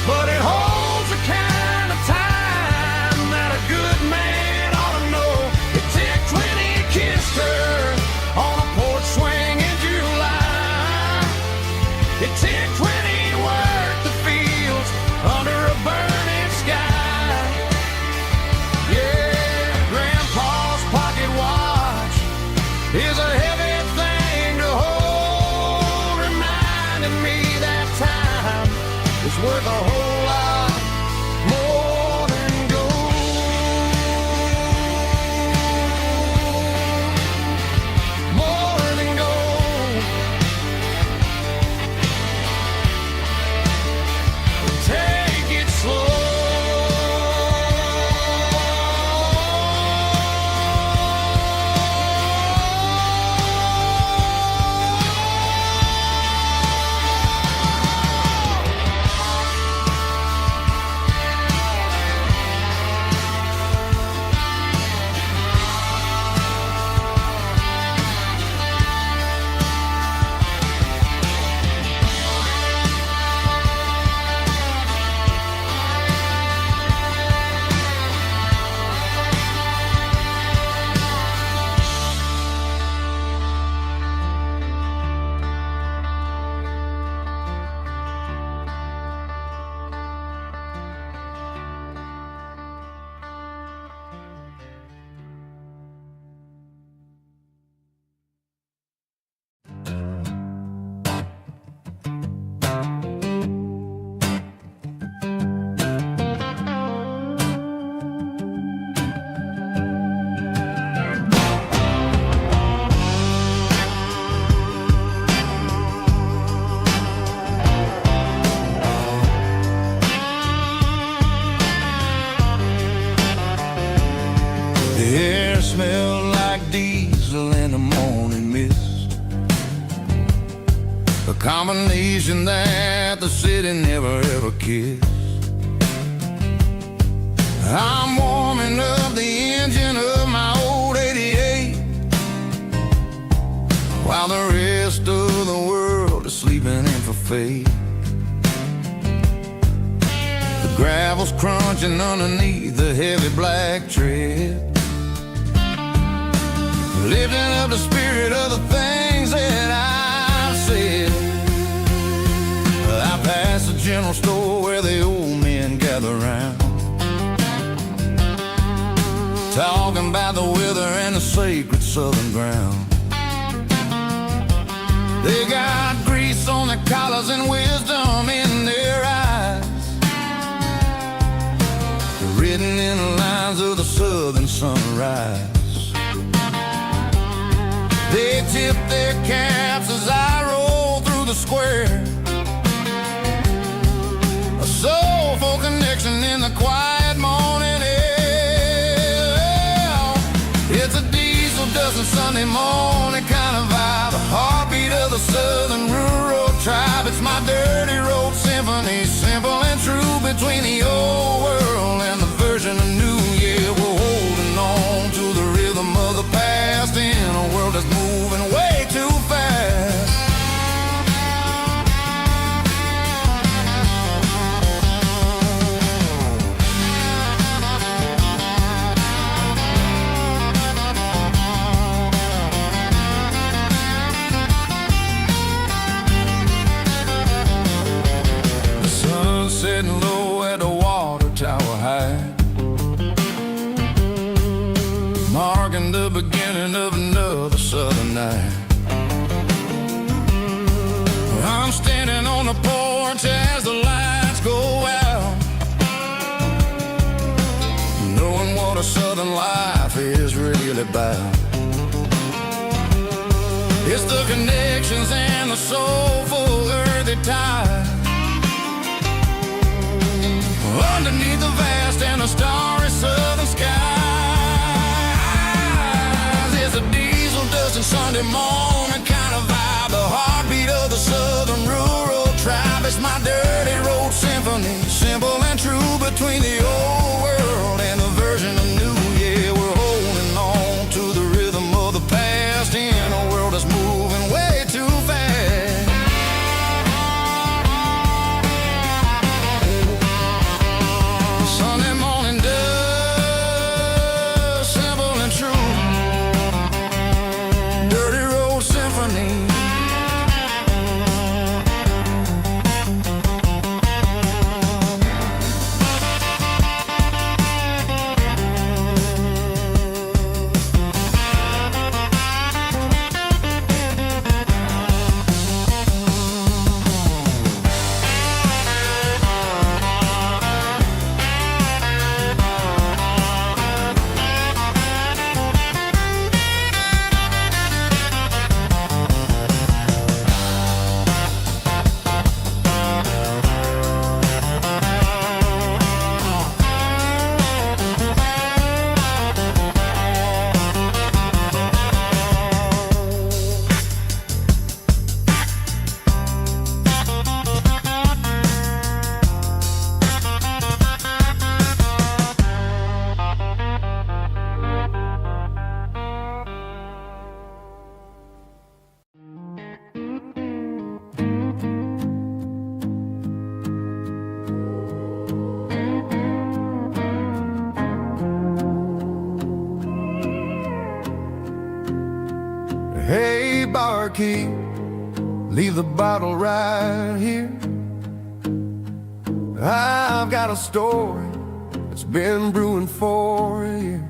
but it holds the kind of time that a good man ought to know. It ticked when he kissed her on a porch swing in July. It ticked when he worked the fields under a burning sky. Yeah, Grandpa's pocket watch is a heavy thing to hold, reminding me that time is worth a whole lot more than gold. More angel in the morning mist, a combination that the city never ever kissed. I'm warming up the engine of my old 88, while the rest of the world is sleeping in for fate. The gravel's crunching underneath the heavy black tread, lifting up the spirit of the things that I've said. I pass the general store where the old men gather round, talking about the weather and the sacred southern ground. They got grease on their collars and wisdom in their eyes, written in the lines of the southern sunrise. They tip their caps as I roll through the square, a soulful connection in the quiet morning air. It's a diesel dusting Sunday morning kind of vibe, the heartbeat of the southern rural tribe. It's my dirty road symphony, simple and true, between the old world and the version of new. Yeah, we're holding on to the rhythm of the past in a world that's moving way too fast. The sun's setting low at the water tower high, marking the beginning of another southern night. I'm standing on the porch as the lights go out, knowing what a southern life is really about. It's the connections and the soulful earthy tide, underneath the vast and the starry southern skies. It's a diesel dusting Sunday morning kind of vibe, the heartbeat of the southern rural tribe. It's my dirty road symphony, simple and true, between the old world and the version of new. Yeah, we're holding on to the rhythm of the past in a world that's moving way too fast. Sunday morning dust, simple and true, dirty road symphony. Hey, barkeep, leave the bottle right here. I've got a story that's been brewing for a year.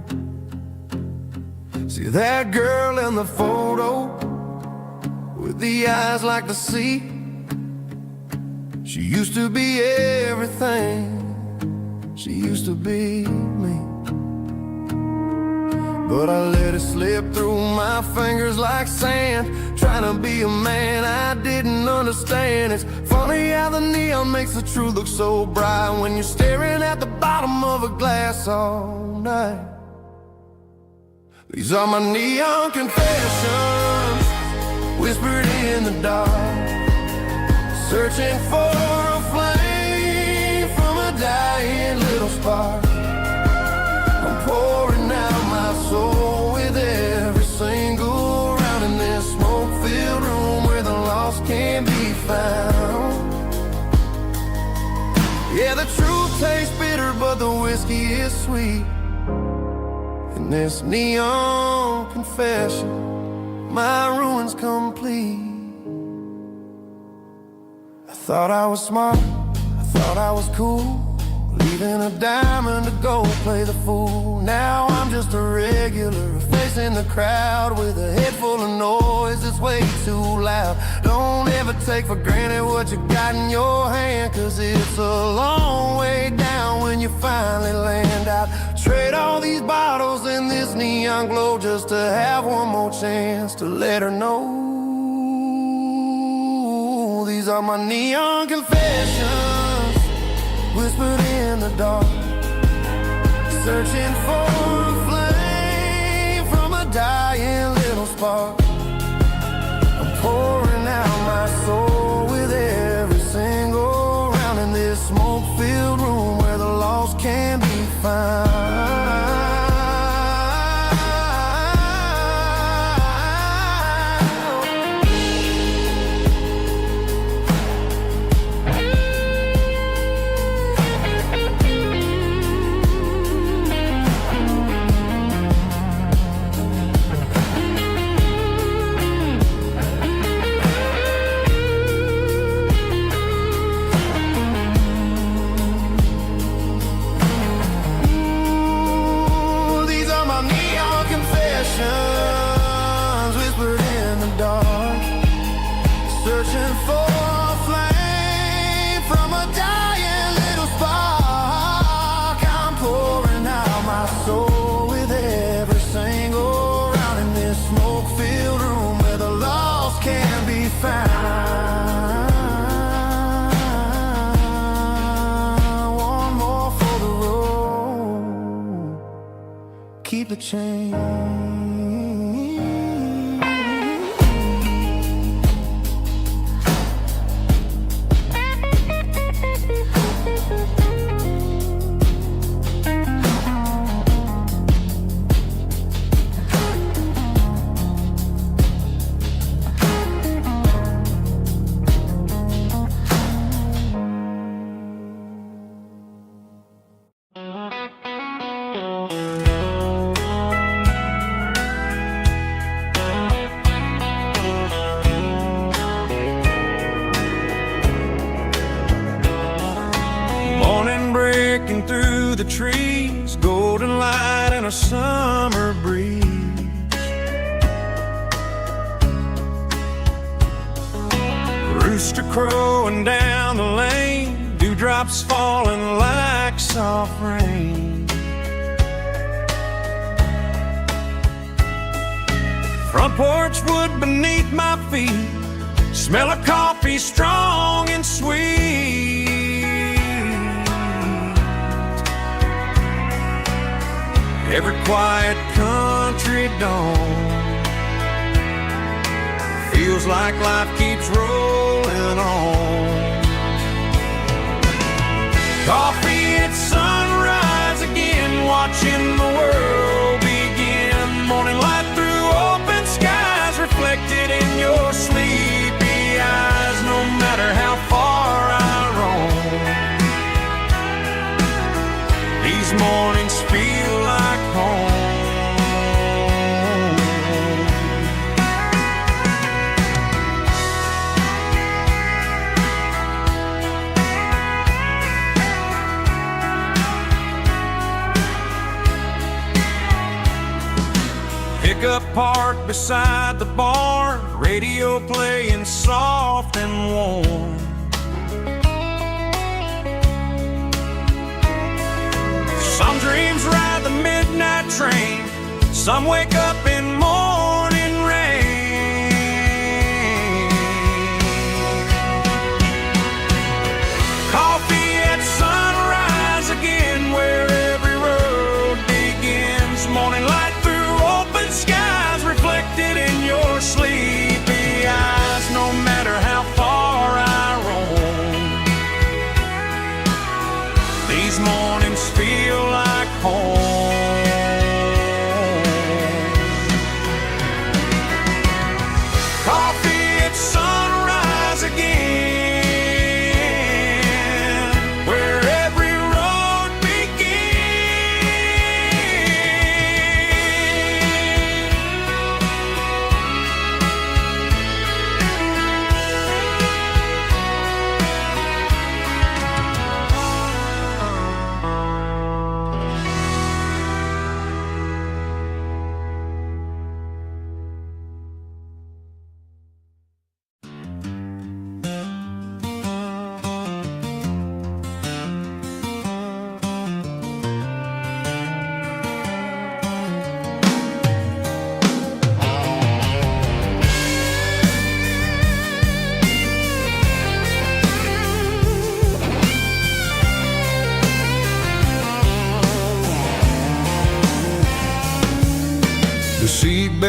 See that girl in the photo with the eyes like the sea? She used to be everything, she used to be me. But I let it slip through my fingers like sand, trying to be a man I didn't understand. It's funny how the neon makes the truth look so bright when you're staring at the bottom of a glass all night. These are my neon confessions, whispered in the dark, searching for a flame from a dying little spark. I'm pouring out my soul with every single round in this smoke-filled room where the lost can be found. Yeah, the truth tastes bitter, but the whiskey is sweet. In this neon confession, my ruin's complete. I thought I was smart, I thought I was cool, leaving a diamond to go play the fool. Now I'm just a regular, facing the crowd with a head full of noise that's way too loud. Don't ever take for granted what you got in your hand, cause it's a long way down when you finally land out. Trade all these bottles and this neon glow just to have one more chance to let her know. These are my neon confessions, whispered in the dark, searching for a flame from a dying little spark. I'm pouring out my soul with every single round in this smoke-filled room where the lost can be found. Whispered in the dark, searching for a flame from a dying little spark. I'm pouring out my soul with every single round in this smoke-filled room where the lost can be found. One more for the road, keep the change. Through the trees, golden light and a summer breeze. Rooster crowing down the lane, dewdrops falling like soft rain. Front porch wood beneath my feet, smell of coffee strong and sweet. Every quiet country dawn feels like life keeps rolling on. Coffee at sunrise again, watching the world begin. Morning light through open skies, reflected in your sleepy eyes. No matter how far I roam, these mornings feel like home. Pickup parked beside the barn, radio playing soft and warm. Some dreams ride the midnight train, some wake up in morning rain. Coffee at sunrise again, where every road begins. Morning light through open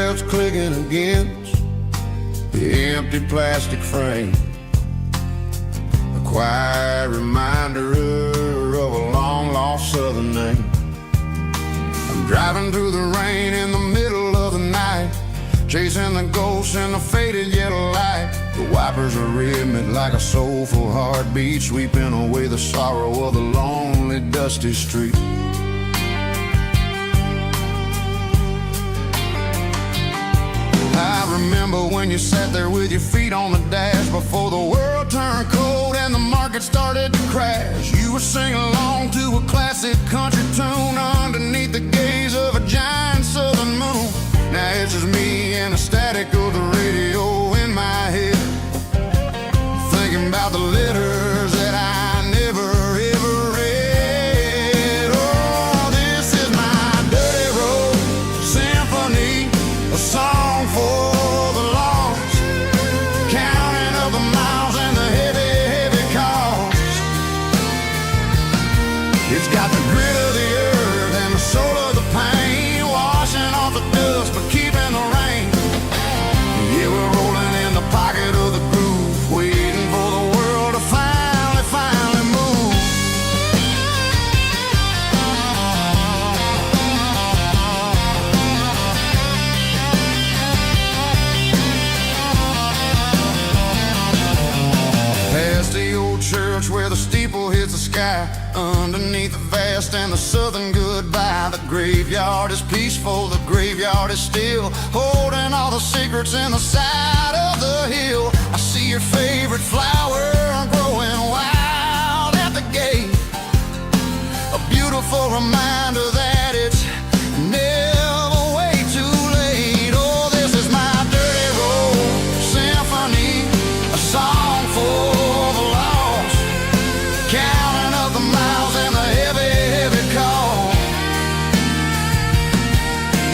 seatbelts clicking against the empty plastic frame. A quiet reminder of a long-lost southern name. I'm driving through the rain in the middle of the night, chasing the ghosts in the faded yellow light. The wipers are rhythmic like a soulful heartbeat, sweeping away the sorrow of the lonely, dusty street. I remember when you sat there with your feet on the dash, before the world turned cold and the market started to crash. You were singing along to a classic country tune underneath the gaze of a giant southern moon. Now it's just me and the static of the radio in my head, thinking about the letters that I never ever read. Oh, this is my dirty road symphony, a song for the lost, counting up the miles and the heavy, heavy cost. It's got the grit of the earth and the soul of the pain, washing off the dust but keeping the rain. Yeah, we're rolling in the pocket of the groove, waiting for the world to finally move. Past the old church where the steeple hits the sky, underneath the vast and the southern goodbye. The graveyard is peaceful, the graveyard is still, holding all the secrets in the side of the hill. I see your favorite flower growing wild at the gate, a beautiful reminder that it's never way too late. Oh, this is my dirty road symphony, a song for the lost, counting up the miles and the heavy, heavy call.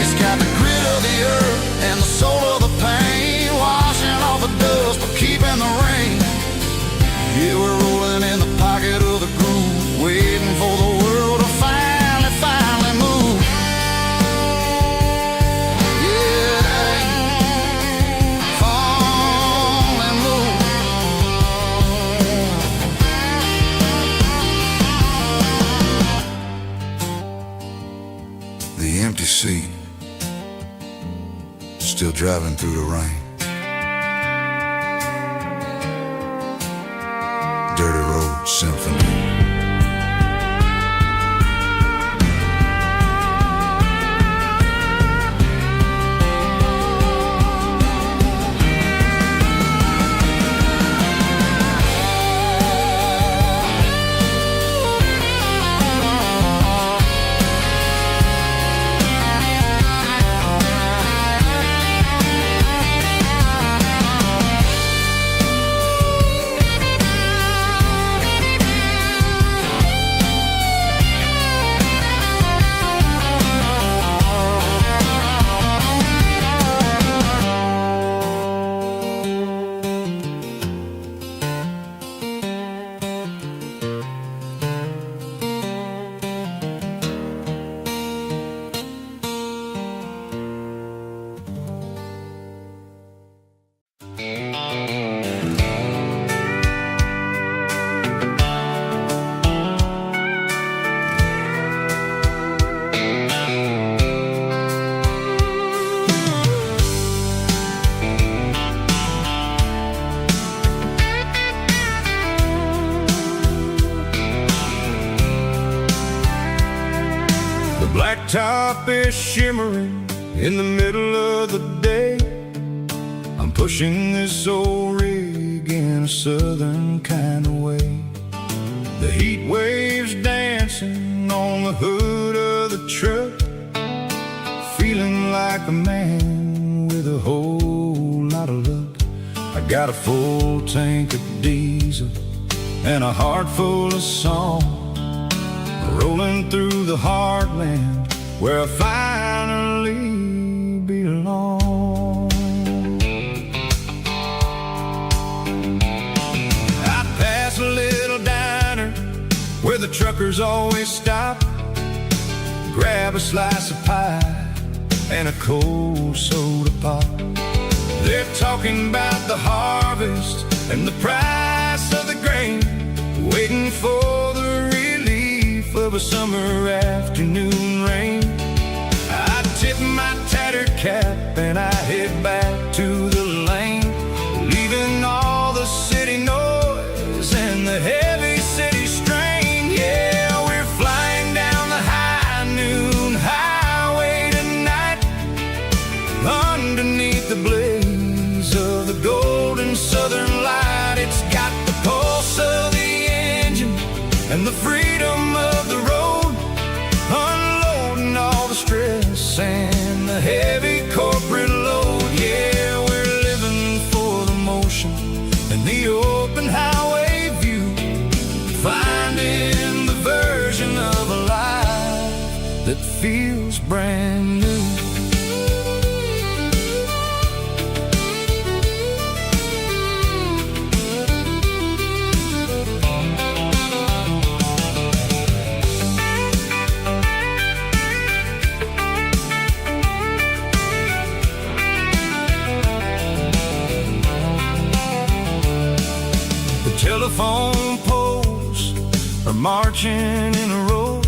It's got the grit of the earth and the soul of the pain, washing off the dust but keeping the rain. Yeah, we're rolling in the pocket of the groove, waiting for the world to finally move. Yeah, finally move. The empty seat, still driving through the rain. Dirty Road Symphony. Blacktop is shimmering in the middle of the day. I'm pushing this old rig in a southern kind of way. The heat waves dancing on the hood of the truck, feeling like a man with a whole lot of luck. I got a full tank of diesel and a heart full of song, rolling through the heartland where I finally belong. I pass a little diner where the truckers always stop, grab a slice of pie and a cold soda pop. They're talking about the harvest and the price of the grain, waiting for the relief of a summer afternoon rain. I tip my tattered cap and I head back to the lane, leaving all the city noise and the heavy city strain. Yeah, we're flying down the high noon highway tonight, underneath the blaze of the golden southern light. It's got the pulse of the engine and the freedom of the road, unloading all the stress and the heavy corporate load. Yeah, we're living for the motion and the open highway view, finding the version of a life that feels brand new. Telephone poles are marching in a row,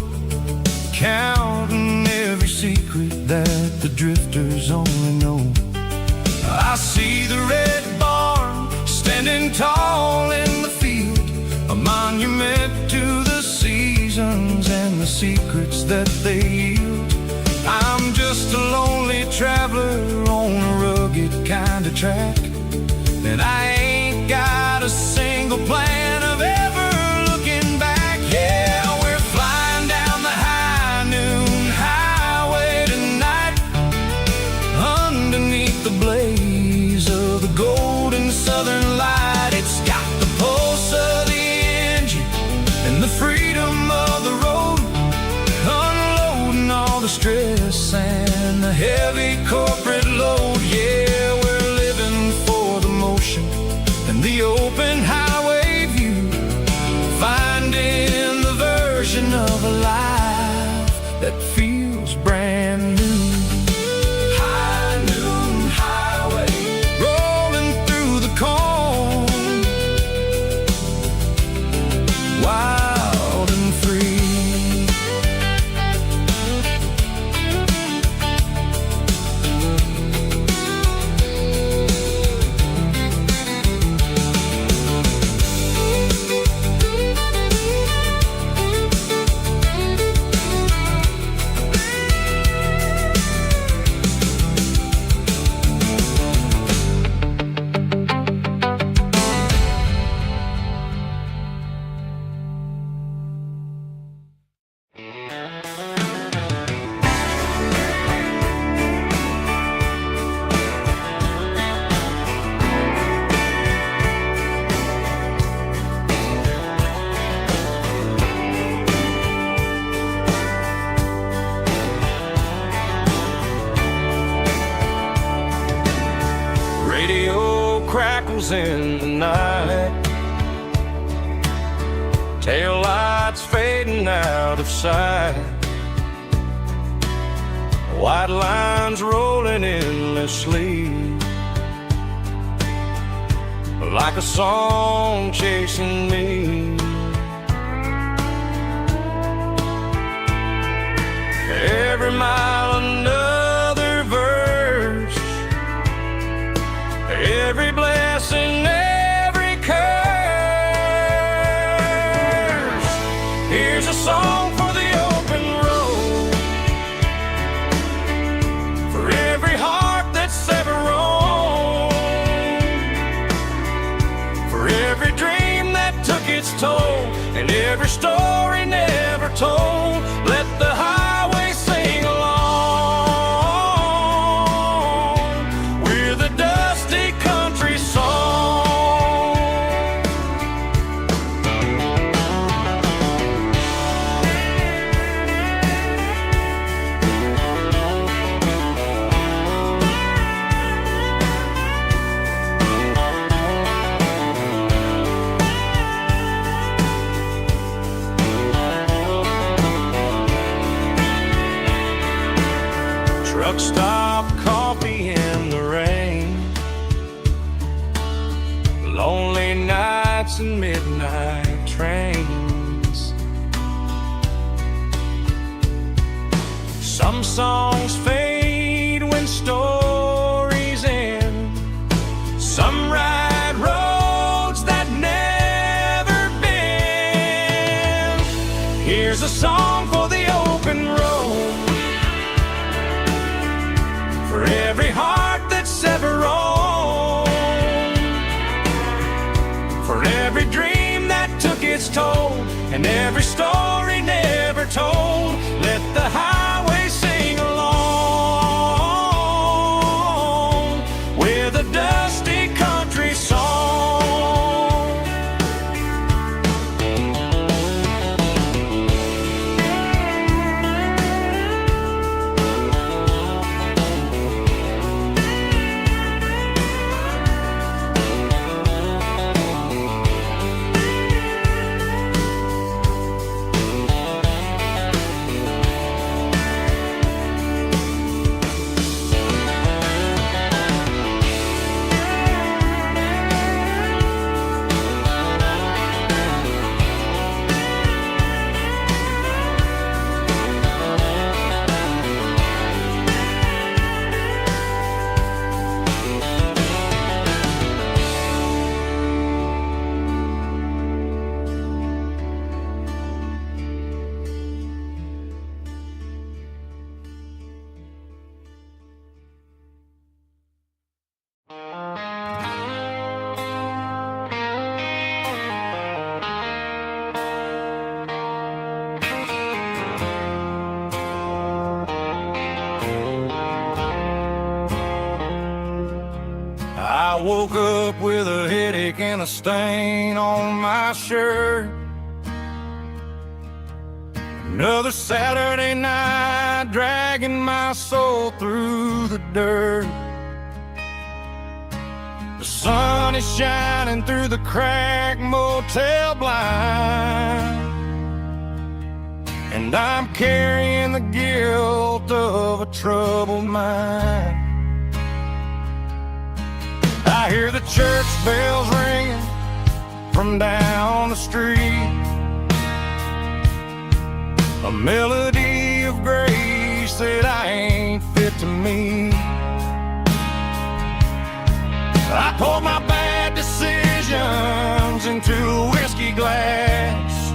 counting every secret that the drifters only know. I see the red barn standing tall in the field, a monument to the seasons and the secrets that they yield. I'm just a lonely traveler on a rugged kind of track, and I ain't got a single plan of ever looking back. Yeah, we're flying down the high noon highway tonight, underneath the blaze of the golden southern light. It's got the pulse of the engine and the freedom of the road, unloading all the stress and the heavy corporate load. Yeah, we're living for the motion and the open highway view, finding the version of a life that feels brand new. High noon highway, rolling through the corn, wild and free. Crackles in the night, tail lights fading out of sight, white lines rolling endlessly, like a song chasing me. Every mile another verse, every blessing, every curse. Here's a song for the open road, for every heart that's ever roamed, for every dream that took its toll, and every story never told. Let the highway sing along with a dusty country song. nights and midnight trains. Some songs fade when stories end. Some ride roads that never bend. Here's a song for the open road, for every heart that's ever roamed, for every dream that took its toll, and every story never told. Let the highway sing along with a dusty country song. I woke up with a headache and a stain on my shirt. Another Saturday night dragging my soul through the dirt. The sun is shining through the cracked motel blind, and I'm carrying the guilt of a troubled mind. I hear the church bells ringing from down the street, a melody of grace that I ain't fit to meet. I poured my bad decisions into a whiskey glass.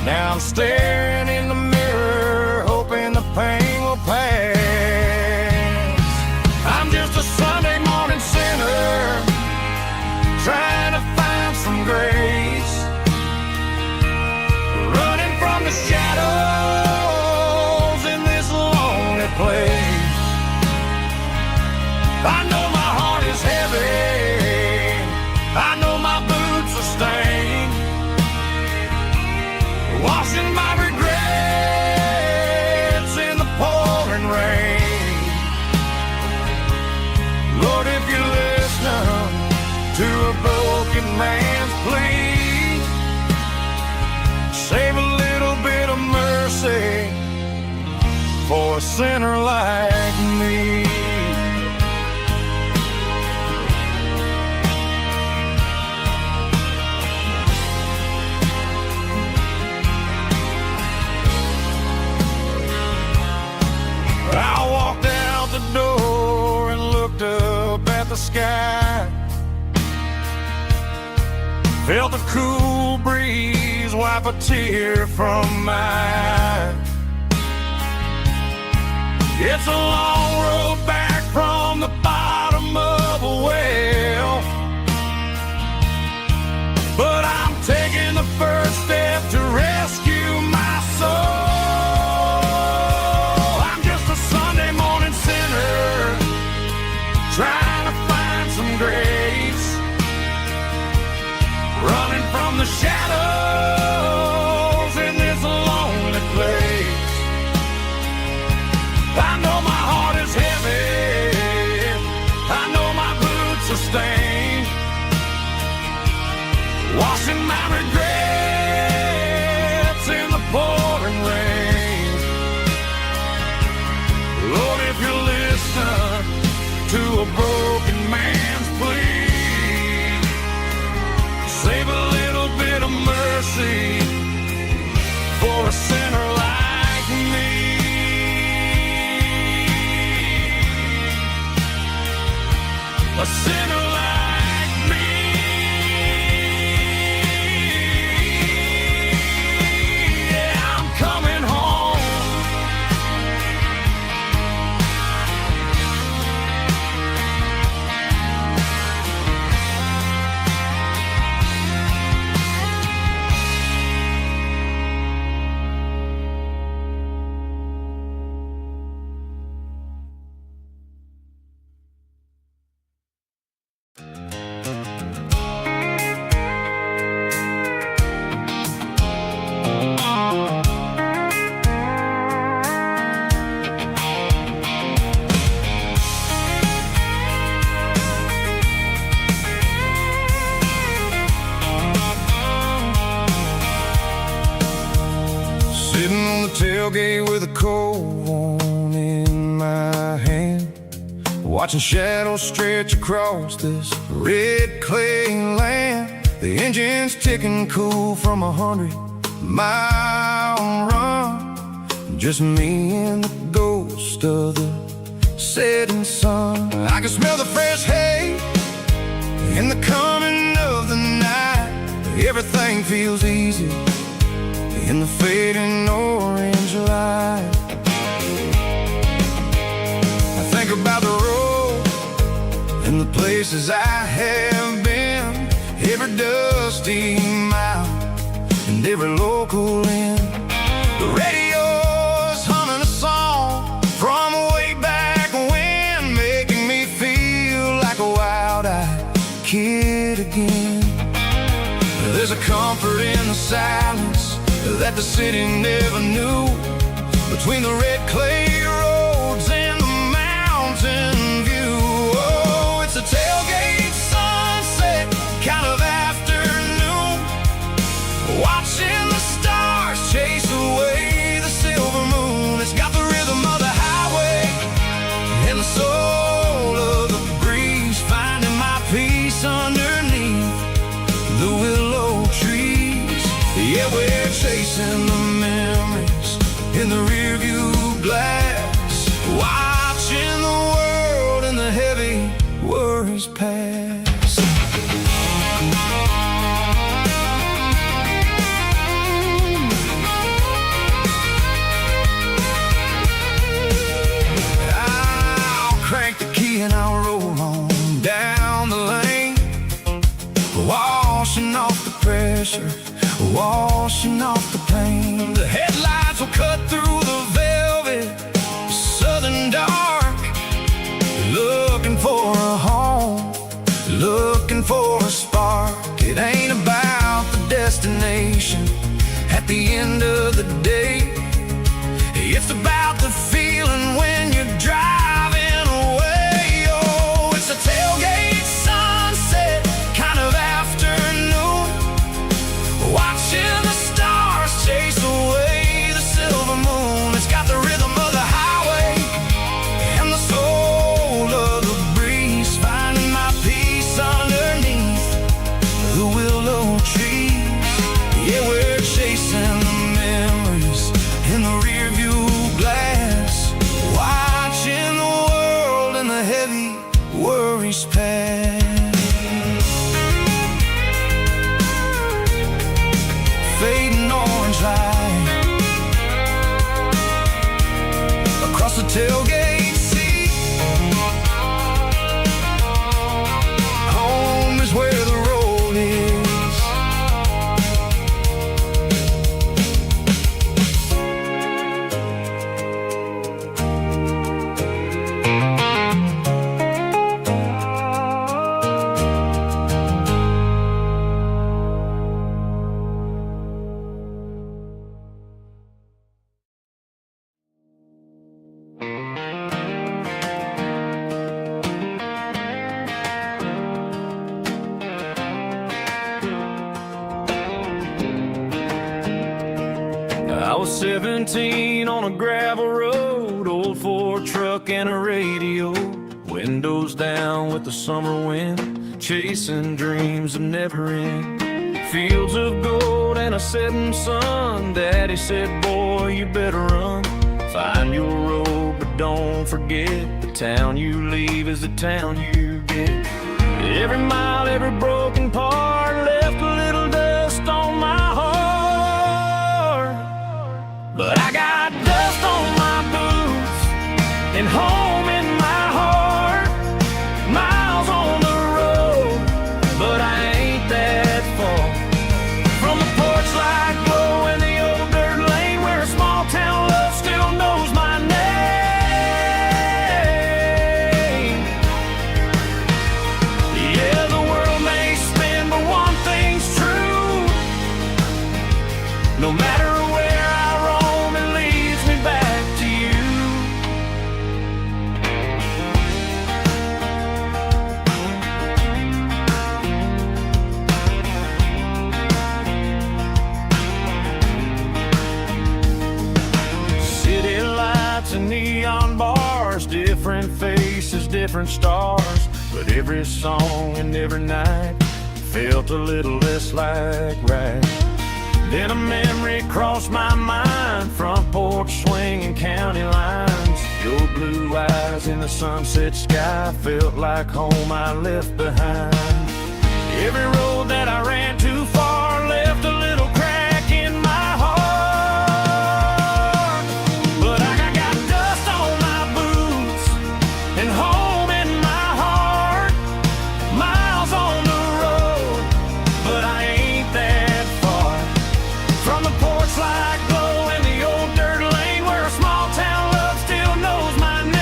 Now I'm staring in the mirror, hoping the pain will pass. I'm just a Sunday morning sinner, trying to find some grace, running from the shadows in this lonely place. I know my heart is heavy, I know my boots are stained, washing my regrets in the pouring rain. Lord, if you're listening to a broken man's plea, save a little bit of mercy for a sinner like me. I walked out the door and looked up at the sky, felt a cool breeze wipe a tear from my eye. It's a long road back from the bottom of a well, but I'm taking the first step to rescue my soul. Trying to find some grace, running from the shadows in this lonely place. I know my heart is heavy, I know my boots are stained, washing my regrets in the pouring rain. Lord, if you're listening to a broken man's plea, sinner like me. A sinner like me. Yeah, I'm coming home. Sitting on the tailgate with a cold one in my hand, watching shadows stretch across this red clay land. The engine's ticking cool from 100-mile run. Just me and the ghost of the setting sun. I can smell the fresh hay and the coming of the night. Everything feels easy in the fading orange light. I think about the road and the places I have been, every dusty mile and every local inn. The radio's humming a song from way back when, making me feel like a wild-eyed kid again. There's a comfort in the silence that the city never knew, between the red clay roads and the mountain view. Oh, it's a tailgate sunset kind of afternoon, watching the stars chase away the silver moon. It's got the rhythm of the highway and the soul of the breeze, finding my peace underneath the willow trees. Yeah, we're chasing the memories in the rearview glass, watching the world and the heavy worries pass. I'll crank the key and I'll roll on down the lane, washing off the pressure, washing off the pain. The headlights will cut through the velvet southern dark, looking for a home, looking for a spark. It ain't about the destination at the end of the day, it's about the feeling when you're driving away. Oh, it's a tailgate sunset kind of afternoon, watching the stars chase away the silver moon. It's got the rhythm of the highway and the soul of the breeze, finding my peace underneath the willow trees. Yeah, we're chasing the memories in the rearview glass, watching the world and the heavy worries pass. Fading orange light across the tailgate seat. Home is where the road is. I was 17 on a gravel road, old Ford truck and a radio, windows down with the summer wind, chasing dreams of never end. Fields of gold and a setting sun. Daddy said, boy, you better run. Find your road, but don't forget, the town you leave is the town you get. Every mile, every broken part left a little dust on my heart. But I got dust on my boots and home in my heart. Miles on the road, but I ain't that far from the porch light glow in the old dirt lane where a small town love still knows my name. Yeah, the world may spin, but one thing's true. No matter where I roam, it leads me back to you. City lights and neon bars, different faces, different stars. But every song and every night felt a little less like right. Then a memory crossed my mind, front porch swinging county lines. Your blue eyes in the sunset sky felt like home I left behind. Every road that I ran too far left a little crack in my heart. But I got dust on my boots and home in my heart. Miles on the road, but I ain't that far from the porch light glow in the old dirt lane where a small town love still knows my name.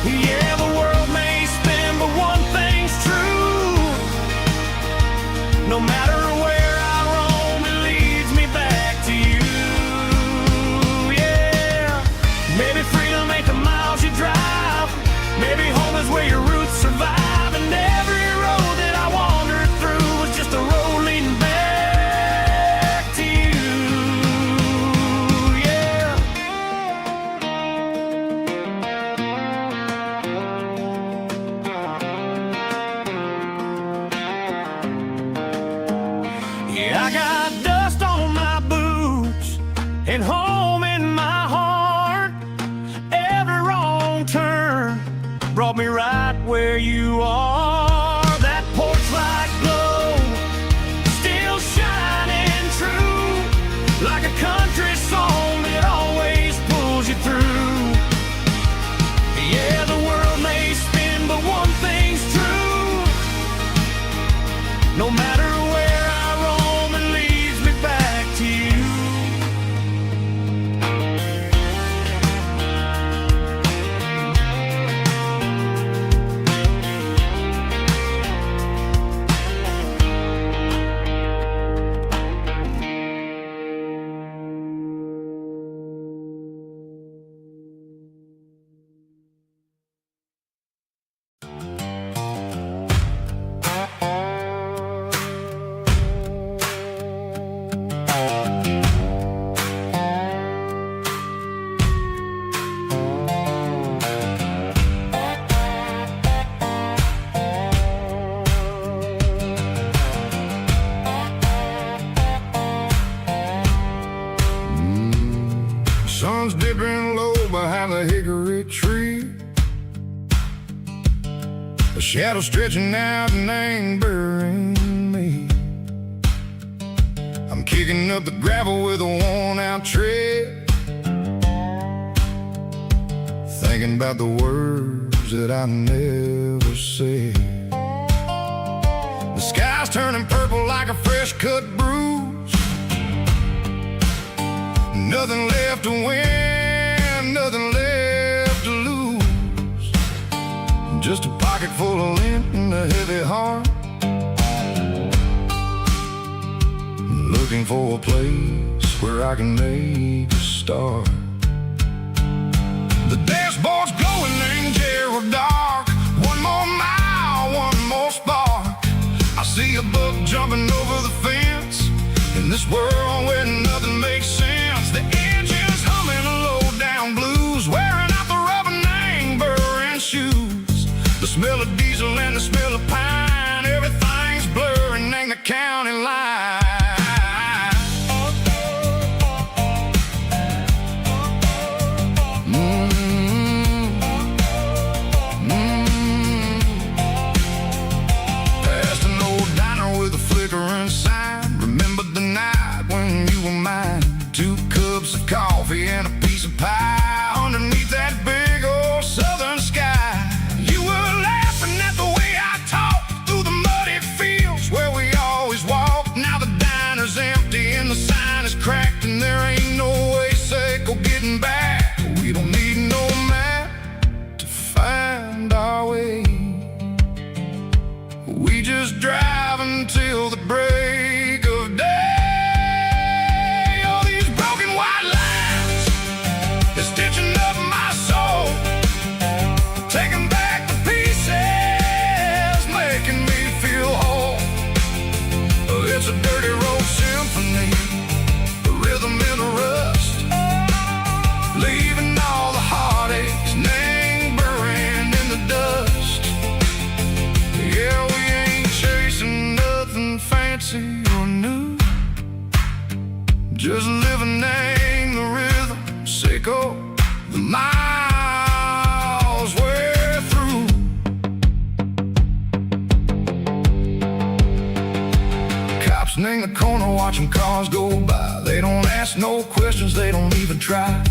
Yeah, the world may spin, but one thing's true. No matter where I roam, it leads me back to you. Yeah, maybe freedom ain't the miles you drive. Maybe home is where your roots survive. And every road that I wandered through was just a road leading back to you. Yeah. Yeah, I got dust on my boots and home in my heart. Every wrong turn brought me right where you are. That porch light glow still shining true, like a country song that always pulls you through. Yeah, the world may spin, but one thing's true. No matter where I roam, it leads me back to you. Sun's dipping low behind the hickory tree. A shadow stretching out and ain't burying me. I'm kicking up the gravel with a worn-out tread, thinking about the words that I never said. The sky's turning purple like a fresh-cut bruise. Nothing left to win, nothing left to lose. Just a pocket full of lint and a heavy heart, looking for a place where I can make a start. The dashboard's glowing angel dark. One more mile, one more spark. I see a buck jumping over the fence in this world where nothing makes sense. The engine's humming a low down blues, wearing out the rubber name, burring shoes. The smell of diesel and the smell of pine. Everything's blurring in the county line. Past an old diner with a flickering sign. Remember the night when you were mine. 2 cups of coffee and a piece of pie underneath that big old southern sky. You were laughing at the way I talked through the muddy fields where we always walked. Now the diner's empty and the sign is cracked, and there ain't no way safe or getting back. We don't need no map to find our way. We just drive until the break of day. It's a dirty road symphony, a rhythm in the rust, leaving all the heartaches, name buried in the dust. Yeah, we ain't chasing nothing fancy or new, just living in the rhythm, sick of the miles we're through. In the corner watching cars go by. They don't ask no questions, they don't even try.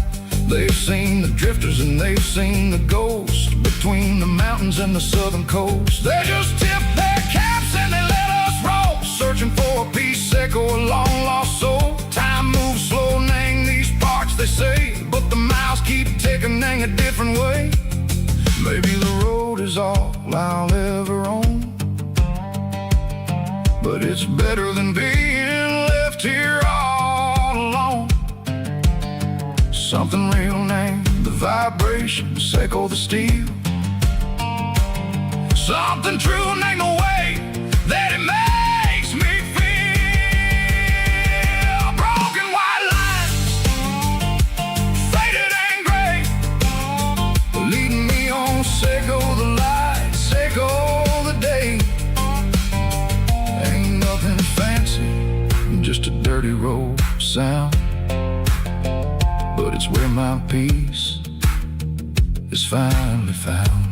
They've seen the drifters and they've seen the ghosts between the mountains and the southern coast. They just tip their caps and they let us roll, searching for a piece sick or a long lost soul. Time moves slow in these parts, they say, but the miles keep ticking in a different way. Maybe the road is all I'll ever own, but it's better than being left here all alone. Something real named the vibration, echo the steel. Something true named the way that it makes me feel. Broken white lines, faded and gray, leading me on, echo the light, echo the day. Just a dirty road sound, but it's where my peace is finally found.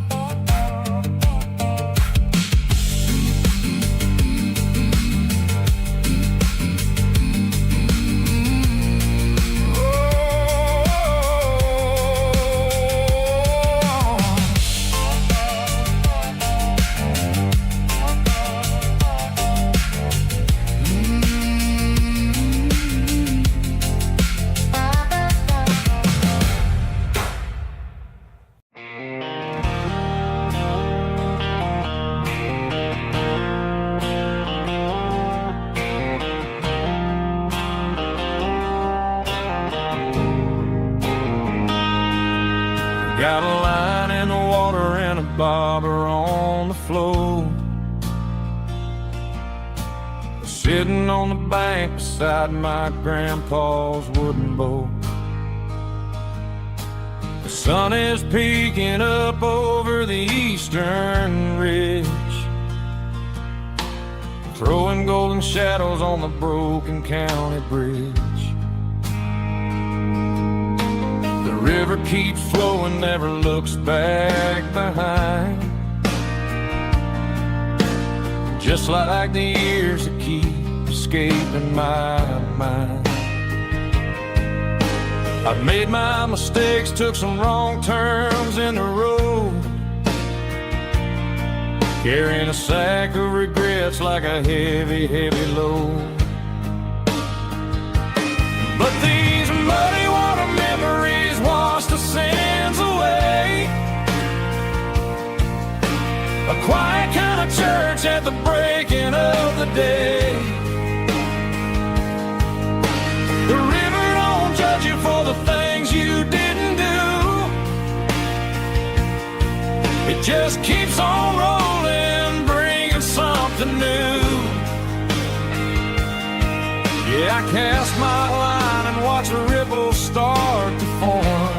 Got a line in the water and a bobber on the floor, sitting on the bank beside my grandpa's wooden boat. The sun is peeking up over the eastern ridge, throwing golden shadows on the broken county bridge. The river keeps flowing, never looks back behind, just like the years that keep escaping my mind. I've made my mistakes, took some wrong turns in the road, carrying a sack of regrets like a heavy, heavy load. But these muddy water memories wash the sins away. A quiet kind of church at the breaking of the day. The river don't judge you for the things you didn't do. It just keeps on rolling, bringing something new. Yeah, I cast my line and watch the ripples start to form,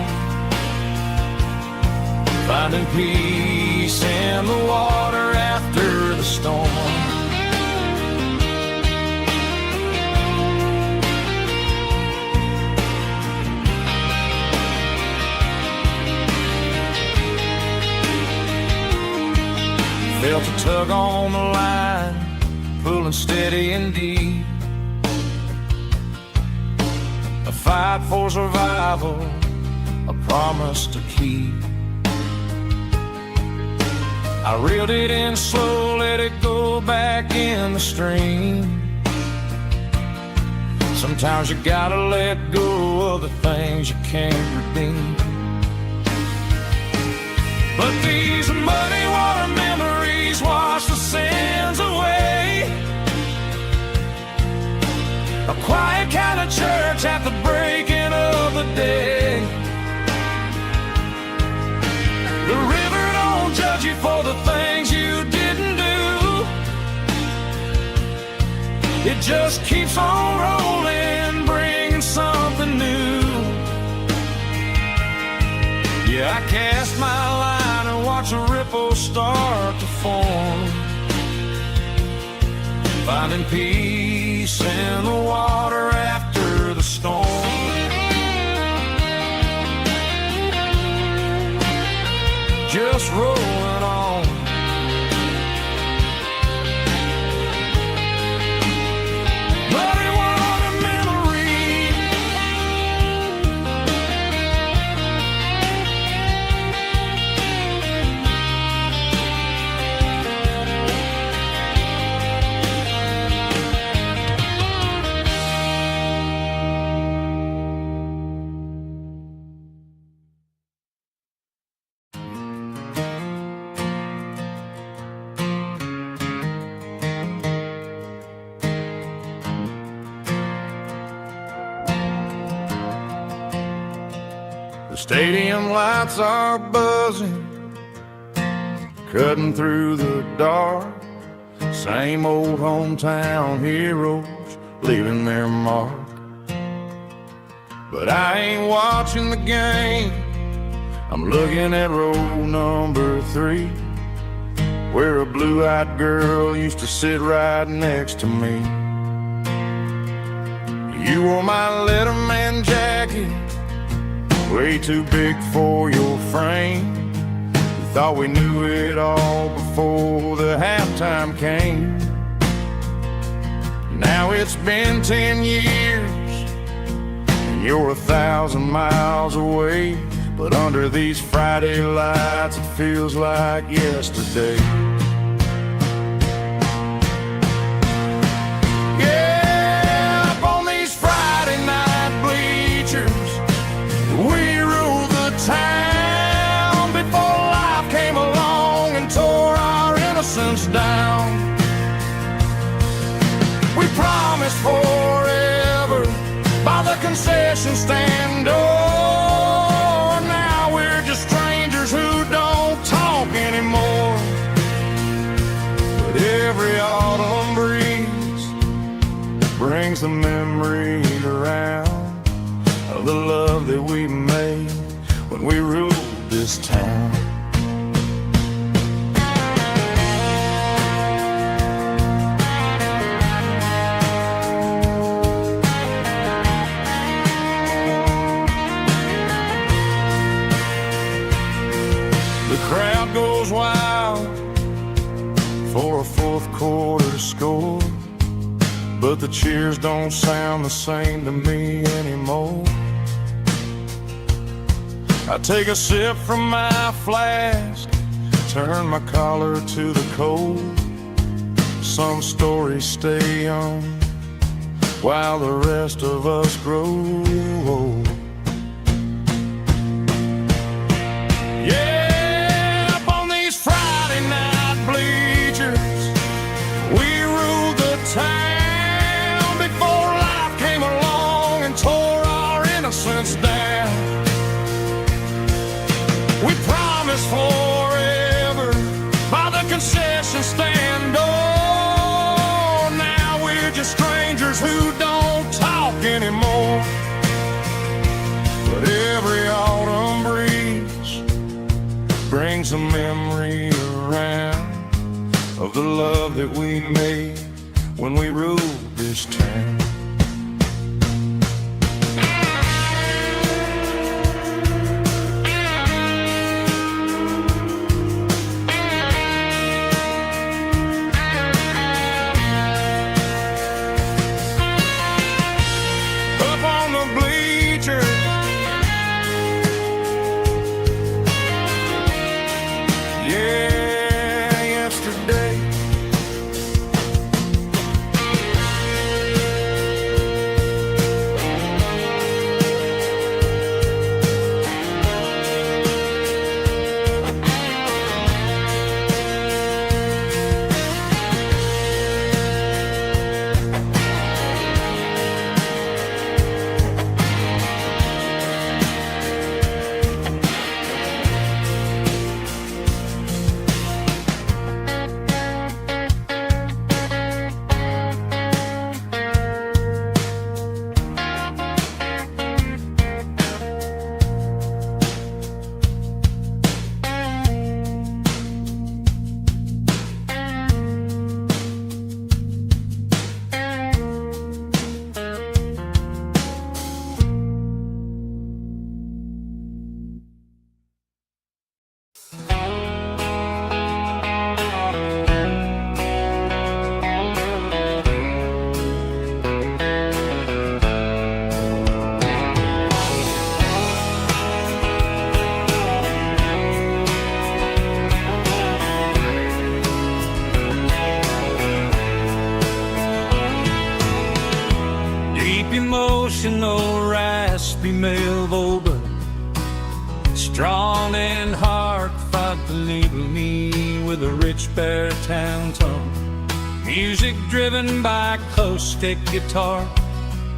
finding peace in the water. Felt a tug on the line, pulling steady and deep. A fight for survival, a promise to keep. I reeled it in slow, let it go back in the stream. Sometimes you gotta let go of the things you can't redeem. But these muddy water memories wash the sins away. A quiet kind of church at the breaking of the day. The river don't judge you for the things you didn't do. It just keeps on rolling, bringing something new. Yeah, I cast my line and watch a ripple start to form, finding peace in the water after the storm. Just rolling on. Muddy water memory. The stadium lights are buzzing, cutting through the dark. Same old hometown heroes leaving their mark. But I ain't watching the game, I'm looking at row number 3, where a blue-eyed girl used to sit right next to me. You wore my Letterman jacket, way too big for your frame. We thought we knew it all before the halftime came. Now it's been 10 years and you're 1,000 miles away, but under these Friday lights it feels like yesterday. Yeah, up on these Friday night bleachers, we ruled the town before life came along and tore our innocence down. We promised forever by the concession stand door. Now we're just strangers who don't talk anymore. But every autumn breeze brings the memory around of the love that we made when we ruled this town. The crowd goes wild for a fourth quarter score, but the cheers don't sound the same to me anymore. I take a sip from my flask, turn my collar to the cold. Some stories stay young while the rest of us grow old. Yeah, up on these Friday night bleachers, we ruled the town before life came along and tore our innocence down. We promised forever by the concession stand door. Now we're just strangers who don't talk anymore. But every autumn breeze brings a memory around of the love that we made when we ruled this town. longing heart fought to label me with a rich baritone tone. Music driven by acoustic guitar,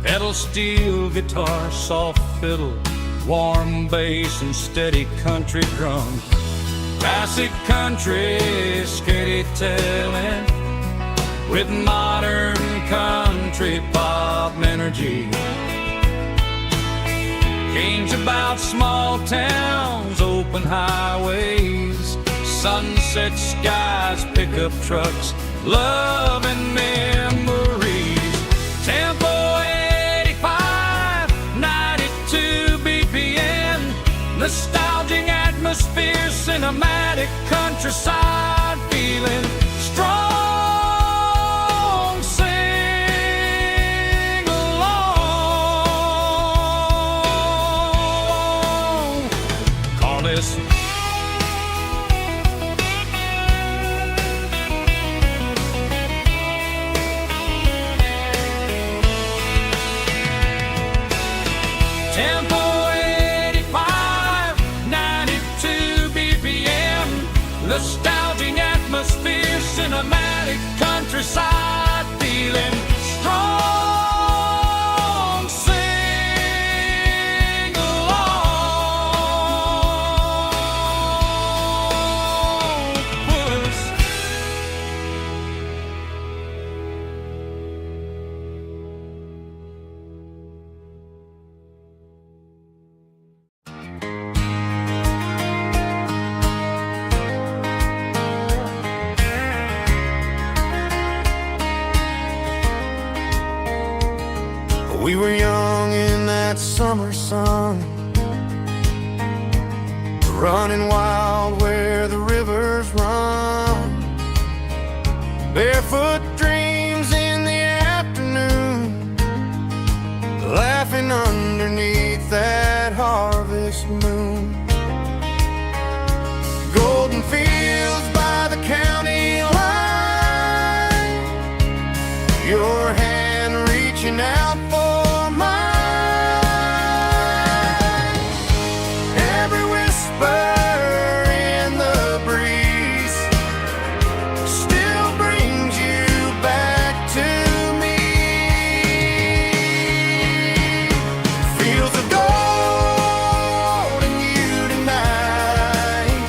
pedal steel guitar, soft fiddle, warm bass and steady country drums. Classic country storytelling with modern country pop energy. Games about small towns, open highways, sunset skies, pickup trucks, love and memories. Tempo 85, 92 BPM, nostalgic atmosphere, cinematic countryside feeling strong. Sing along. Call this Tempo 85, 92 BPM, nostalgic atmosphere, cinematic countryside feeling strong. Sing along. Puss. We were young in that summer sun, running wild where the rivers run. Barefoot dreams in the afternoon, laughing underneath that harvest moon. Golden fields by the county line, your hand reaching out for mine. Every whisper in the breeze still brings you back to me. Fields of gold and you tonight,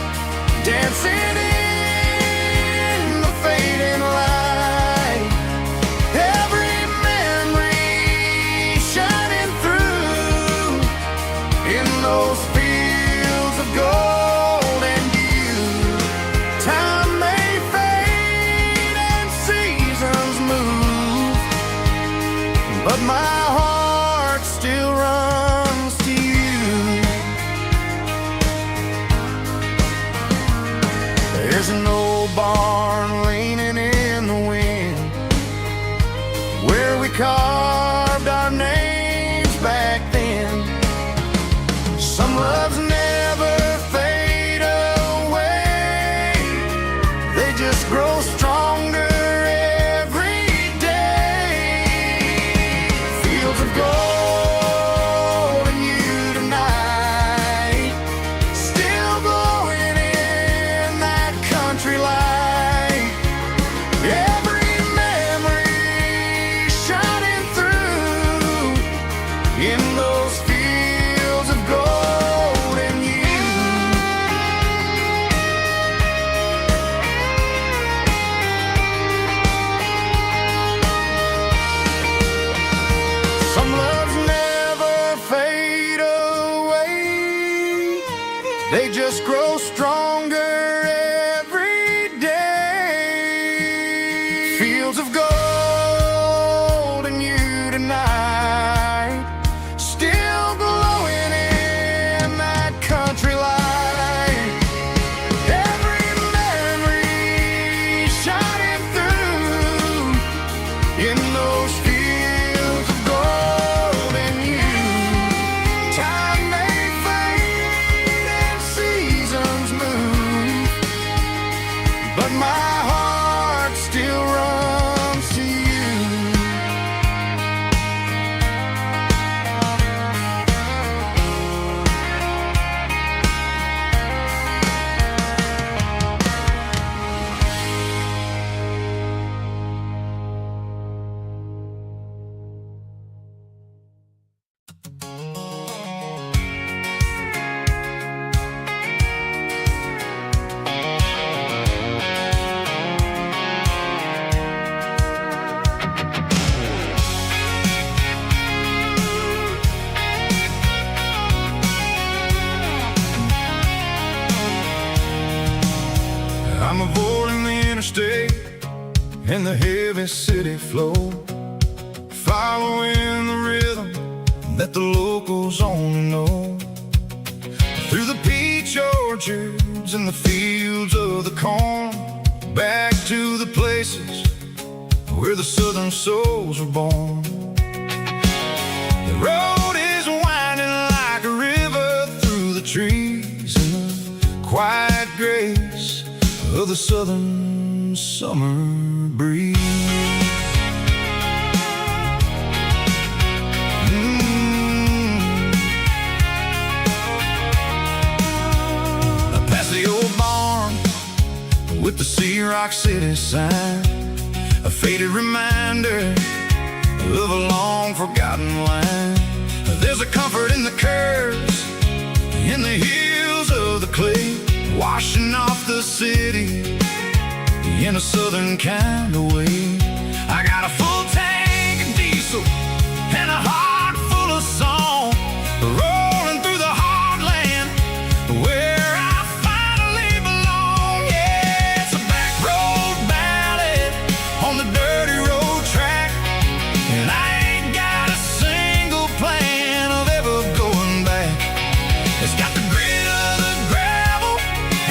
dancing in the fading light. Every memory shining through in those fields of gold and you. Time may fade and seasons move, but my heart still runs to you. There's an old barn leaning in the wind where we carved our names back then. Some loves never fade away, they just grow stronger every day. Fields of gold and you tonight, still glowing in that country light. Every memory shining through in those fields of gold and you. Some loves never fade away, they just grow stronger every day. Fields of gold and you tonight, still glowing in that country light. Every memory shining through in those fields of gold and you. Time may fade and seasons move, interstate and the heavy city flow, following the rhythm that the locals only know. Through the peach orchards and the fields of the corn, back to the places where the southern souls were born. The road is winding like a river through the trees in the quiet grace of the southern summer breeze. Past the old barn with the Sea Rock City sign, a faded reminder of a long forgotten line. There's a comfort in the curves, in the hills of the clay, washing off the city in a southern kind of way. I got a full tank of diesel and a heart full of song, rolling through the heartland where I finally belong. Yeah, it's a back road ballad on the dirty road track, and I ain't got a single plan of ever going back. It's got the grit of the gravel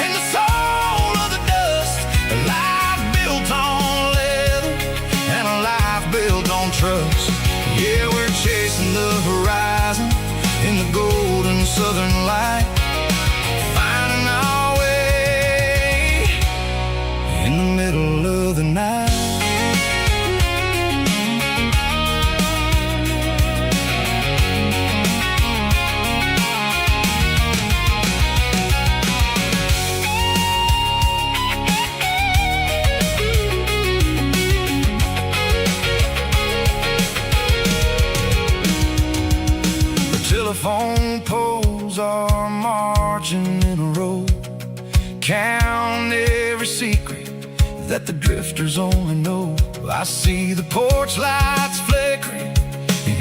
and the soul of the dust, a life built on leather and a life built on trust. Yeah, we're chasing the horizon in the golden southern light, finding our way in the middle of the night. Telephone poles are marching in a row, count every secret that the drifters only know. I see the porch lights flickering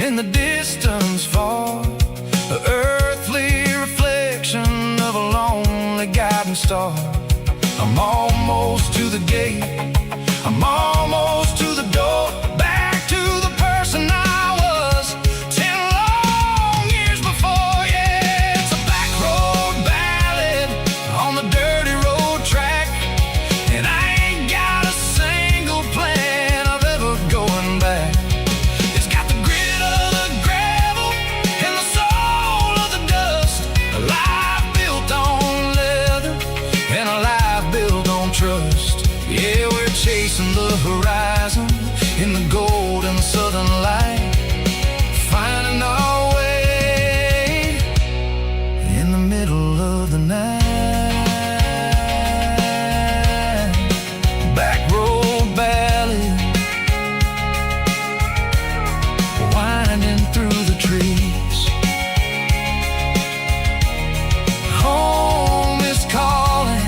in the distance far, the earthly reflection of a lonely guiding star. I'm almost to the gate, I'm almost to the door, back to the person I was 10 long years before. Yeah, it's a back road ballad on the dirty road track, and I ain't got a single plan of ever going back. It's got the grit of the gravel and the soul of the dust, a life built on leather and a life built on trust. Yeah, we're chasing the horizon in the golden southern light, finding our way in the middle of the night. Back road ballad, winding through the trees. Home is calling.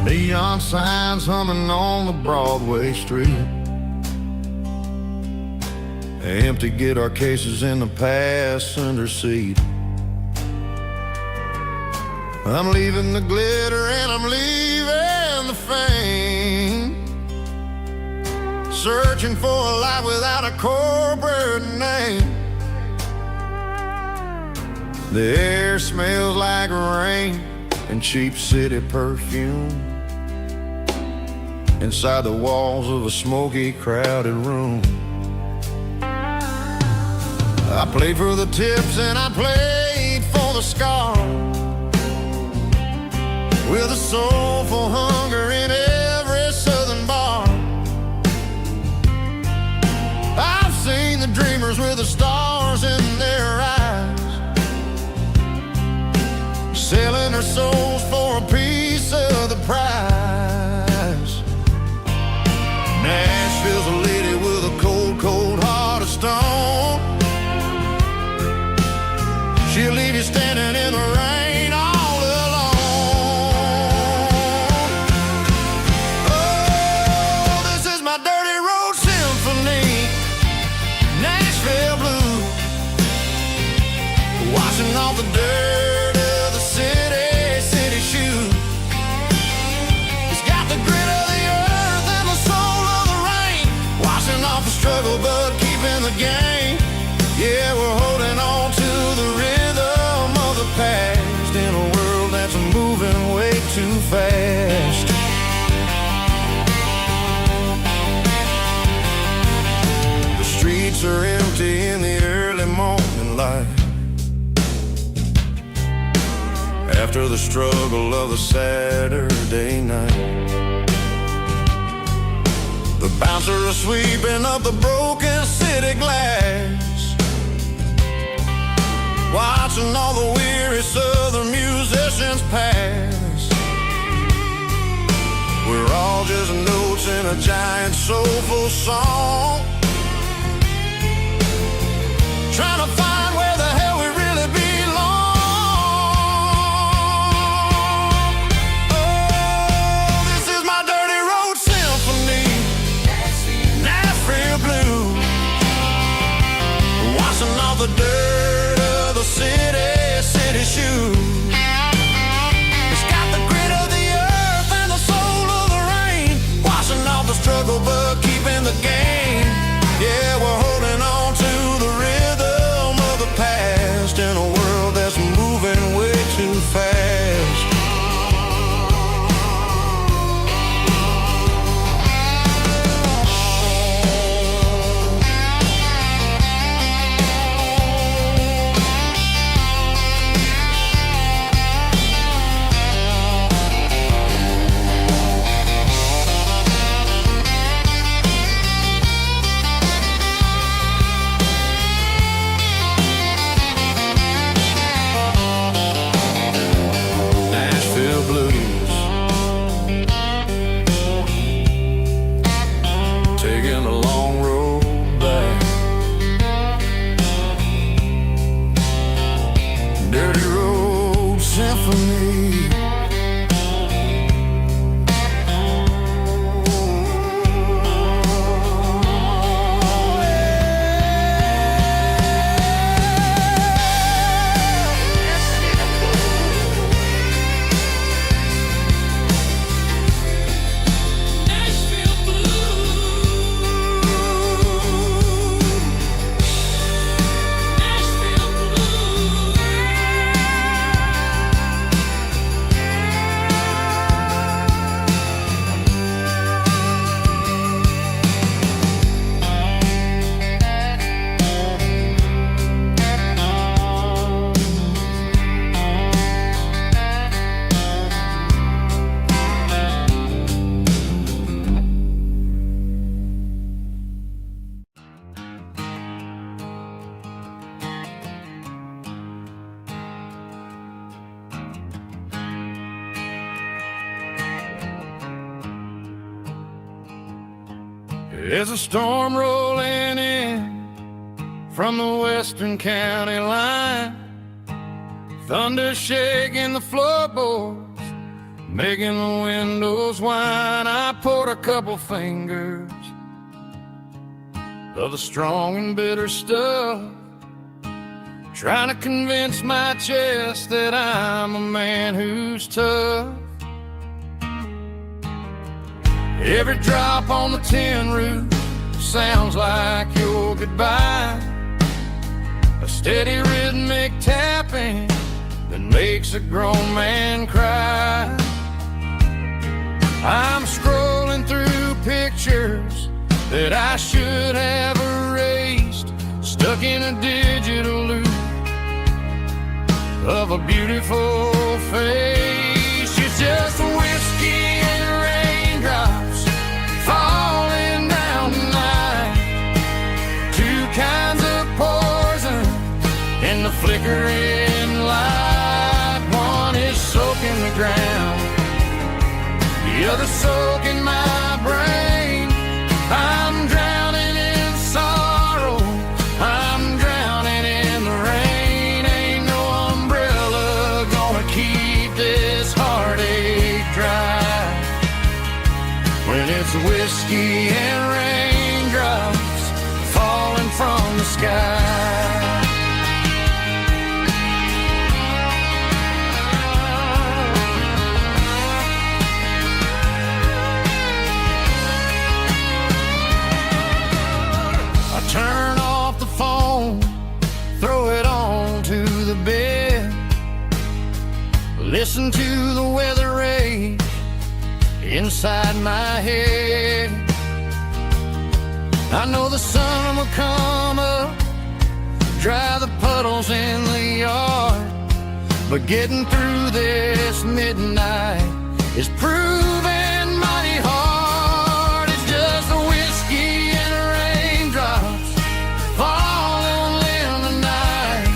Neon signs humming on the Broadway street, empty guitar cases in the passenger seat. I'm leaving the glitter and I'm leaving the fame, searching for a life without a corporate name. The air smells like rain and cheap city perfume inside the walls of a smoky, crowded room. I played for the tips and I played for the scar, with a soulful hunger in every southern bar. I've seen the dreamers with the stars in their eyes, selling their souls for a piece of the prize. Nashville's a lady with a cold, cold heart of stone. She'll leave you standing in the rain all alone. Oh, this is my dirty road symphony, Nashville blues, washing off the dirt of the city shoes. It's got the grit of the earth and the soul of the rain, washing off the struggle but keeping the game. Yeah, we're holding on to the rhythm of the past in a world that's moving way too fast. The streets are empty in the early morning light, after the struggle of the Saturday night. The bouncer is sweeping up the broken city glass, watching all the weary southern musicians pass. We're all just notes in a giant soulful song, trying to find where the hell we really belong. Oh, this is my dirty road symphony, Nashville blues, washing off the dirt of the city shoes. It's got the grit of the earth and the soul of the rain, washing off the struggle but keeping the game. Yeah, we're holding on to the rhythm of the past in a world that's moving way too fast. There's a storm rolling in from the western county line, thunder shaking the floorboards, making the windows whine. I poured a couple fingers of the strong and bitter stuff, trying to convince my chest that I'm a man who's tough. Every drop on the tin roof sounds like your goodbye, a steady rhythmic tapping that makes a grown man cry. I'm scrolling through pictures that I should have erased, stuck stuck in a digital loop of a beautiful face. It's just whiskey and raindrops falling down tonight. Two kinds of poison in the flickering light. One is soaking the ground, the other soaking my brain. I'm drowning in sorrow, I'm drowning in the rain. Ain't no umbrella gonna keep this heartache dry when it's whiskey and raindrops falling from the sky. Turn off the phone, throw it on to the bed. Listen to the weather rage inside my head. I know the sun will come up, dry the puddles in the yard, but getting through this midnight is proving mighty hard. It's just a whiskey and raindrops falling in the night.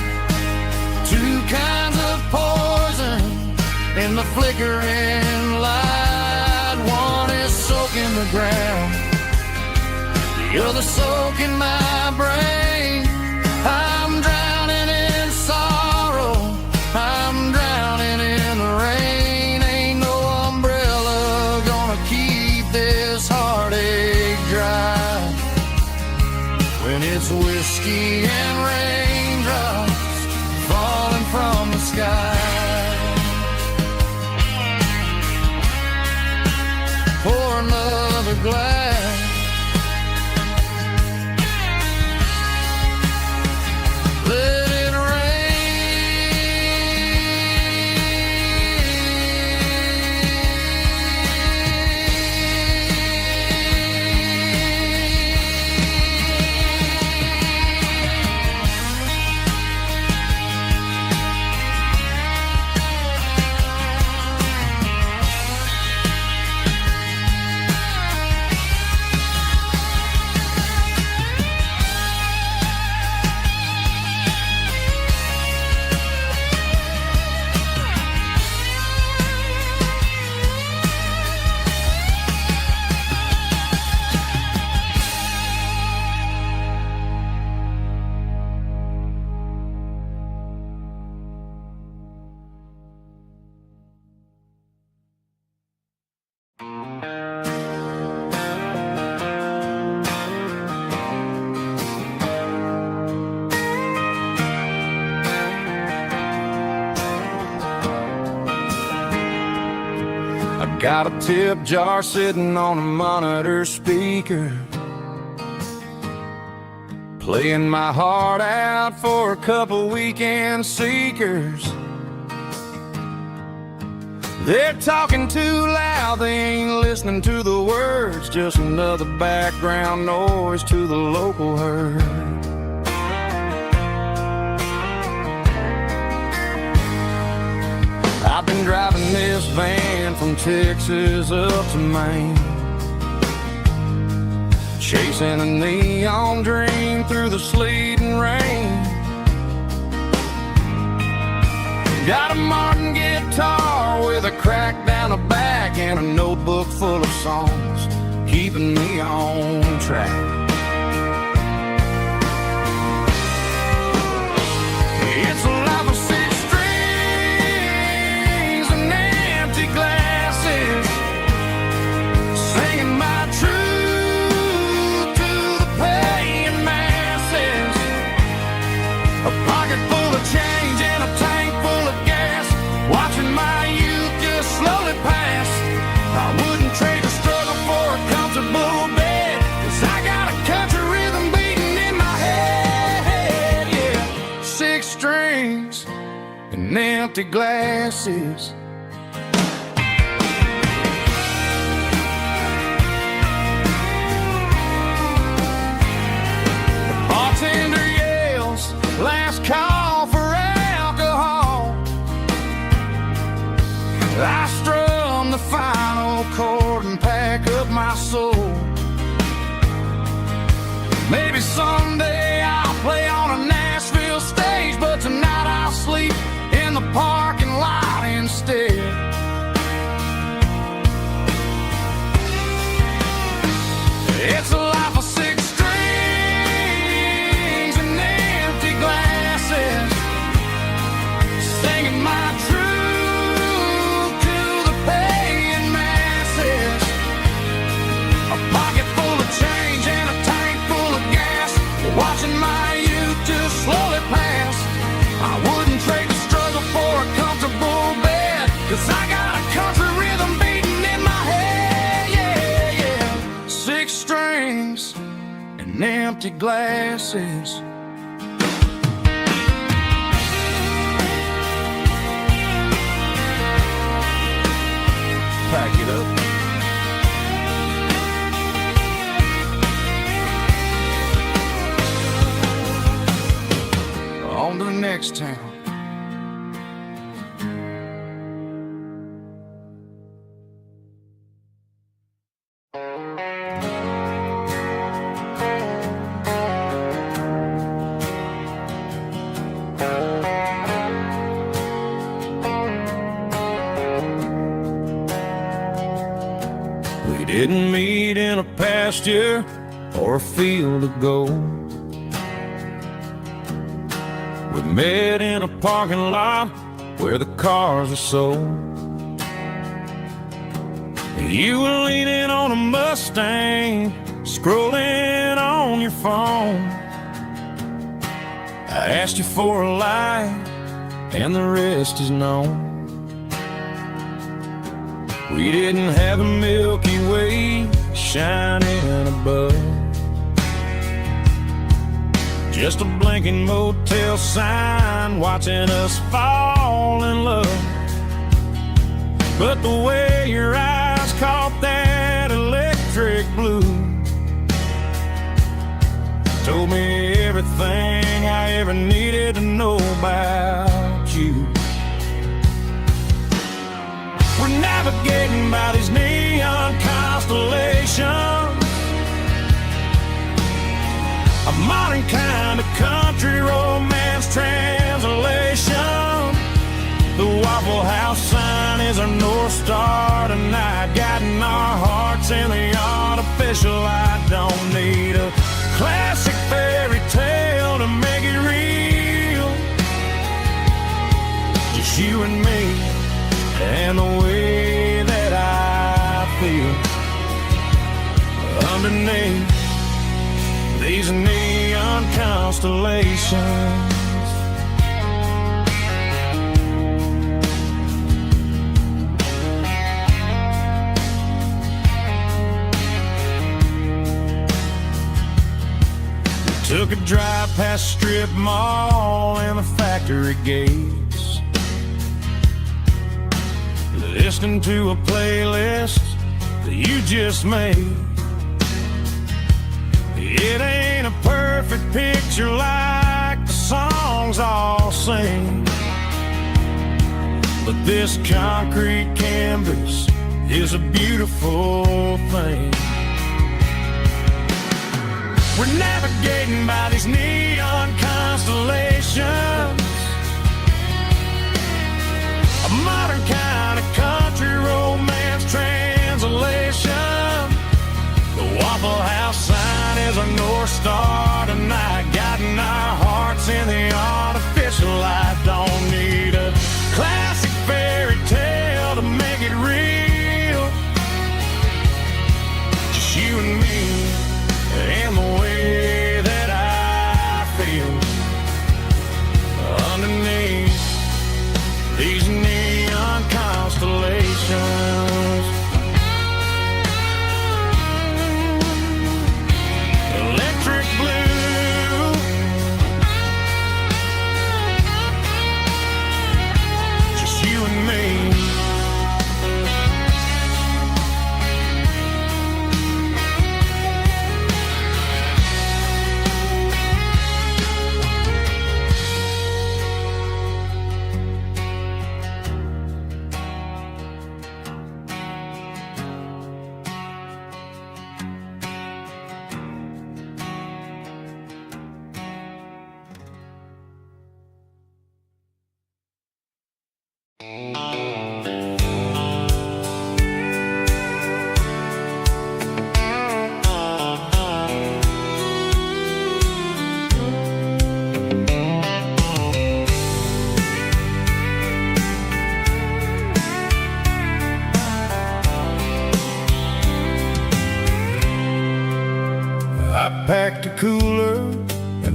Two kinds of poison in the flickering light. One is soaking the ground, the other soaking my brain. I'm drowning in sorrow, I'm drowning in the rain. Ain't no umbrella gonna keep this heartache dry when it's whiskey and raindrops falling from the sky. Pour another glass, let it got a tip jar sitting on a monitor speaker, playing my heart out for a couple weekend seekers. They're talking too loud, they ain't listening to the words, just another background noise to the local herd. I've been driving this van from Texas up to Maine, chasing a neon dream through the sleet and rain. Got a Martin guitar with a crack down the back and a notebook full of songs, keeping me on track. It's a life of six strings and empty glasses, singing my truth to the paying masses. A pocket full of change and a tank full of gas, watching my youth just slowly pass. I wouldn't trade the struggle for a comfortable bed, 'cause I got a country rhythm beating in my head, yeah. Six strings and empty glasses. The bartender yelled, my soul. Maybe someday I'll play on a Nashville stage, but tonight I'll sleep in the parking lot instead. It's a life of six strings and empty glasses, singing my truth to the paying masses. A pocket full of change and a tank full of gas, watching my youth just slowly pass. I wouldn't trade the struggle for a comfortable bed, 'cause I got a country rhythm beating in my head, yeah, yeah. Six strings and empty glasses. Pack it up. On to the next town. We didn't meet in a pasture or a field of gold. We met in a parking lot where the cars are sold. You were leaning on a Mustang, scrolling on your phone. I asked you for a light, and the rest is known. We didn't have a Milky Way shining above, just a blinking motel sign watching us fall in love. But the way your eyes caught that electric blue told me everything I ever needed to know about you. We're navigating by these neon constellations, a modern kind of country romance translation. The Waffle House sign is our North Star tonight, guiding our hearts in the artificial light. Don't need a classic fairy tale to make it real, just you and me and the way that I feel underneath these neon constellations. We took a drive past strip mall and the factory gates, listening to a playlist that you just made. It ain't a perfect picture like the songs all sing, but this concrete canvas is a beautiful thing. We're navigating by these neon constellations, a modern kind of country romance translation. The Waffle House sign is a North Star tonight, guiding our hearts in the artificial light. Don't need a classic fairy tale to make it real, just you and me and the way that I feel underneath these neon constellations. Electric blue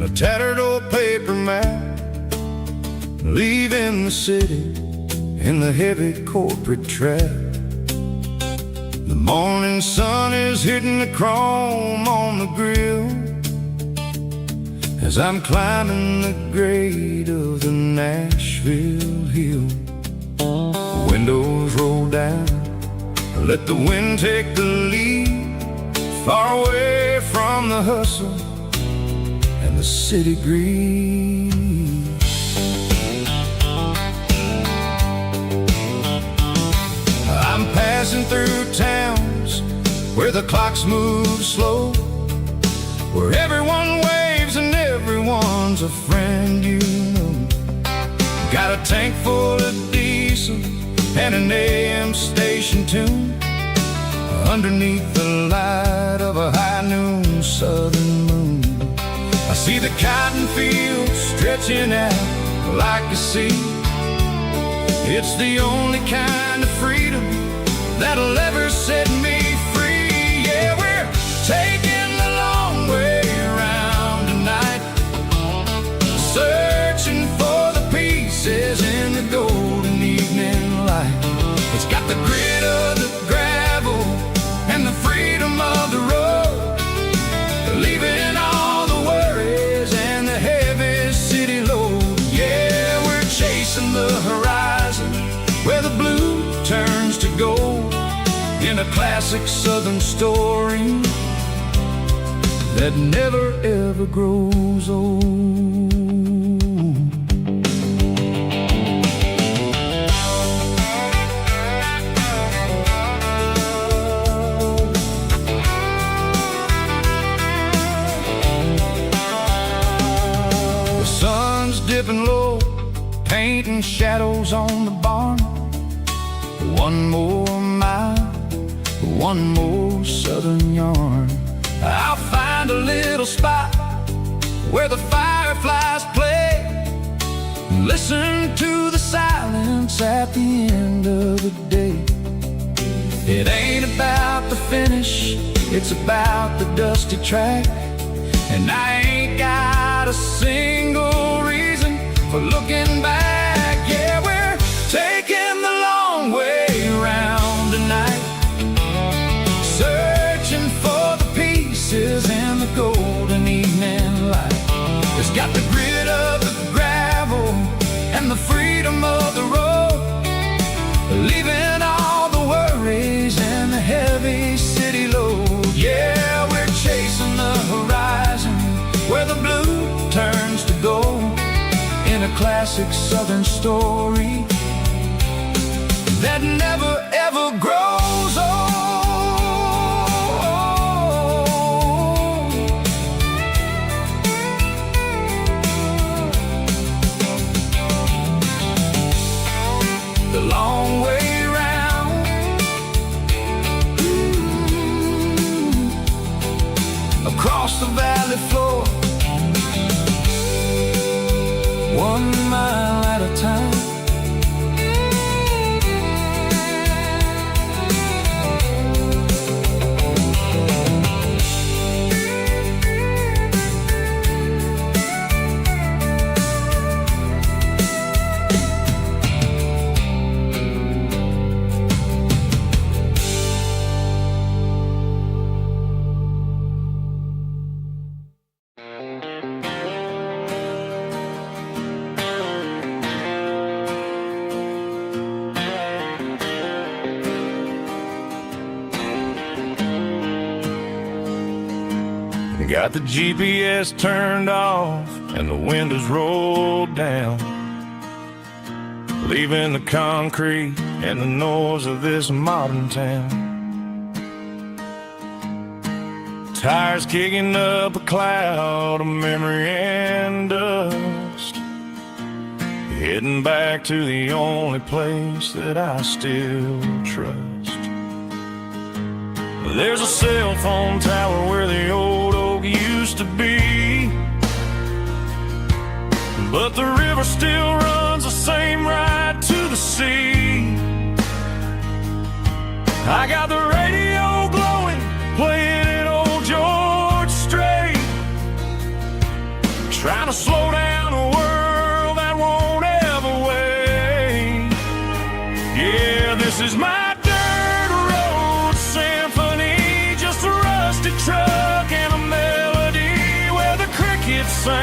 a tattered old paper map, leaving the city in the heavy corporate trap. The morning sun is hitting the chrome on the grill as I'm climbing the grade of the Nashville hill. Windows roll down, let the wind take the lead, far away from the hustle and the city greed. I'm passing through towns where the clocks move slow, where everyone waves and everyone's a friend you know. Got a tank full of diesel and an AM station tune underneath the light of a high noon southern moon. I see the cotton fields stretching out like a sea. It's the only kind of freedom that'll ever set me free. Yeah, we're taking the long way around tonight, searching for the pieces in the golden evening light. It's got the grit of the gravel and the freedom of the road, leaving all the worries and the heavy city load. Yeah, we're chasing the horizon where the blue turns to gold, in a classic southern story that never ever grows old. The sun's dipping low, painting shadows on the barn. One more mile, one more southern yarn. I'll find a little spot where the fireflies play, listen to the silence at the end of the day. It ain't about the finish, it's about the dusty track. And I ain't got a single reason for looking back. Yeah, we're taking the long way around tonight, searching for the pieces in the golden evening light. It's got the grit of the gravel and the freedom of the road, leaving all the worries and the heavy city load. Yeah, we're chasing the horizon where the blue turns to gold, in a classic southern story that never ever grows old. The long way round, across the valley floor, 1 mile at a time. Got the GPS turned off and the windows rolled down, leaving the concrete and the noise of this modern town. Tires kicking up a cloud of memory and dust, heading back to the only place that I still trust. There's a cell phone tower where the old oak used to be, but the river still runs the same right to the sea. I got the radio glowing, playing an old George Strait, trying to slow down a world that won't ever wait. Yeah, this is my dirt road symphony, just a rusty truck and a melody where the crickets sing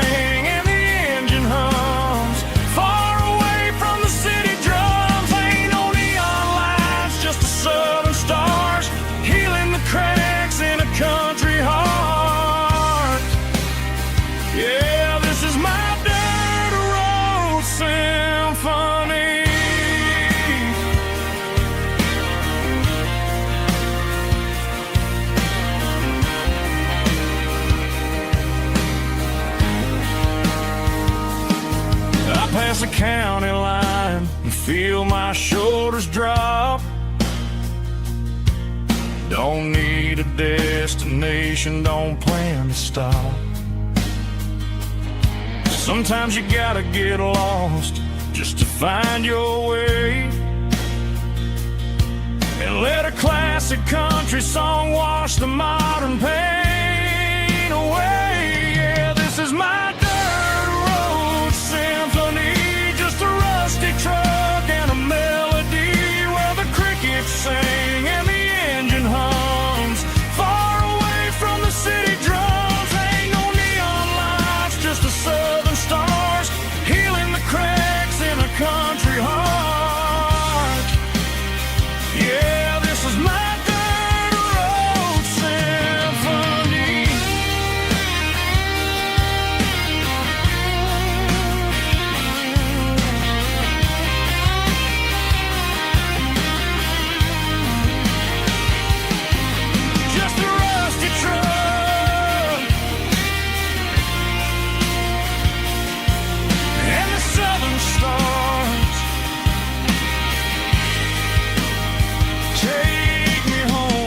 and the engine hums. Far away from the city drums, ain't no neon lights, just the southern stars healing the cracks in a country heart. Yeah, this is my dirt road symphony. I pass a county line and feel my shoulders drop. Don't need a destination, don't plan to stop. Sometimes you gotta get lost just to find your way, and let a classic country song wash the modern pain away. Yeah, this is my dirt road symphony, just a rusty truck and a melody where the crickets sing and the engine hums. Far away from the city drums, ain't no neon lights, just the southern stars healing the cracks in a country heart. Yeah, this is my dirt road symphony. Just a rusty truck and the southern stars take me home.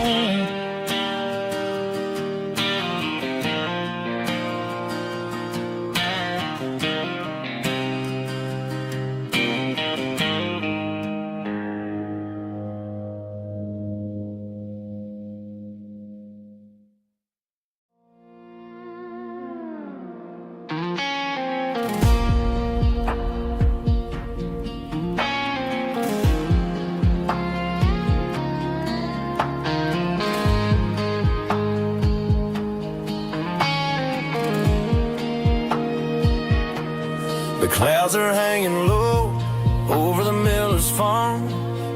The clouds are hanging low over the miller's farm,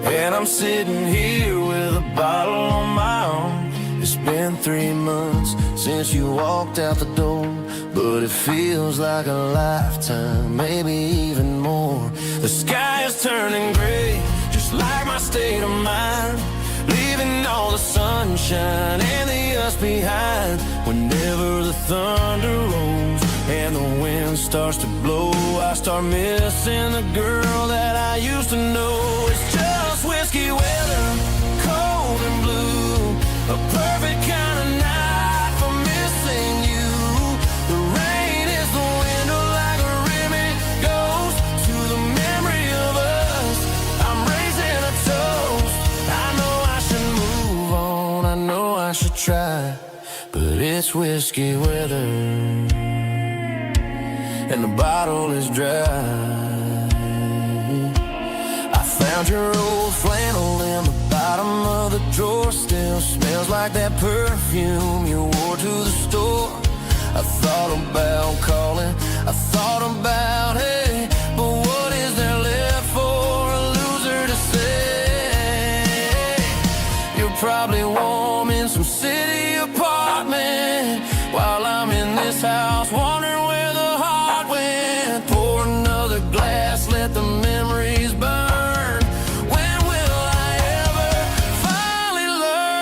and I'm sitting here with a bottle on my arm. It's been 3 months since you walked out the door, but it feels like a lifetime, maybe even more. The sky is turning gray, just like my state of mind, leaving all the sunshine and the us behind. Whenever the thunder rolls and the wind starts to blow, I start missing the girl that I used to know. It's just whiskey weather, cold and blue, a perfect kind of night for missing you. The rain is the window like a ribbon goes to the memory of us. I'm raising a toast. I know I should move on, I know I should try, but it's whiskey weather and the bottle is dry. I found your old flannel in the bottom of the drawer, still smells like that perfume you wore to the store. I thought about calling, I thought about, hey, but what is there left for a loser to say? You're probably warm in some city apartment while I'm in this house wondering where the heart went. Pour another glass, let the memories burn. When will I ever finally learn?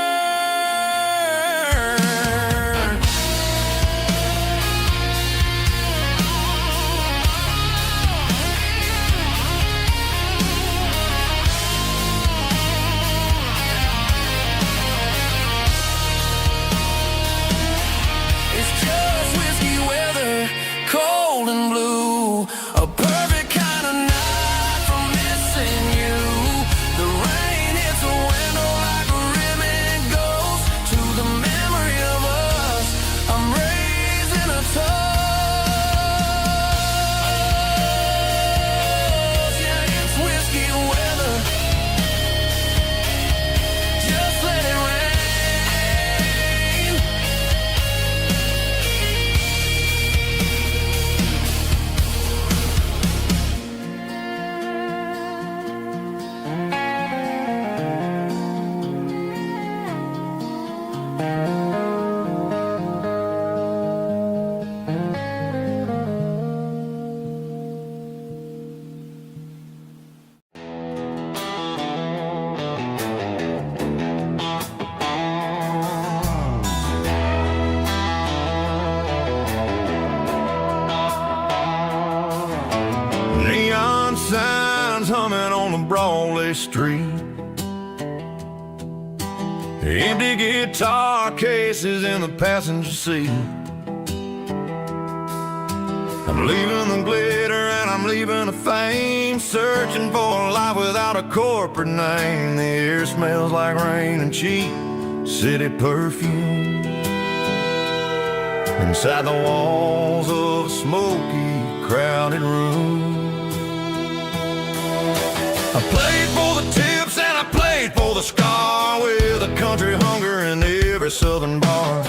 Broadway Street. Empty guitar cases in the passenger seat. I'm leaving the glitter and I'm leaving the fame, searching for a life without a corporate name. The air smells like rain and cheap city perfume. Inside the walls of a smoky, crowded room. I played for the tips and I played for the scar, with a country hunger in every southern bar.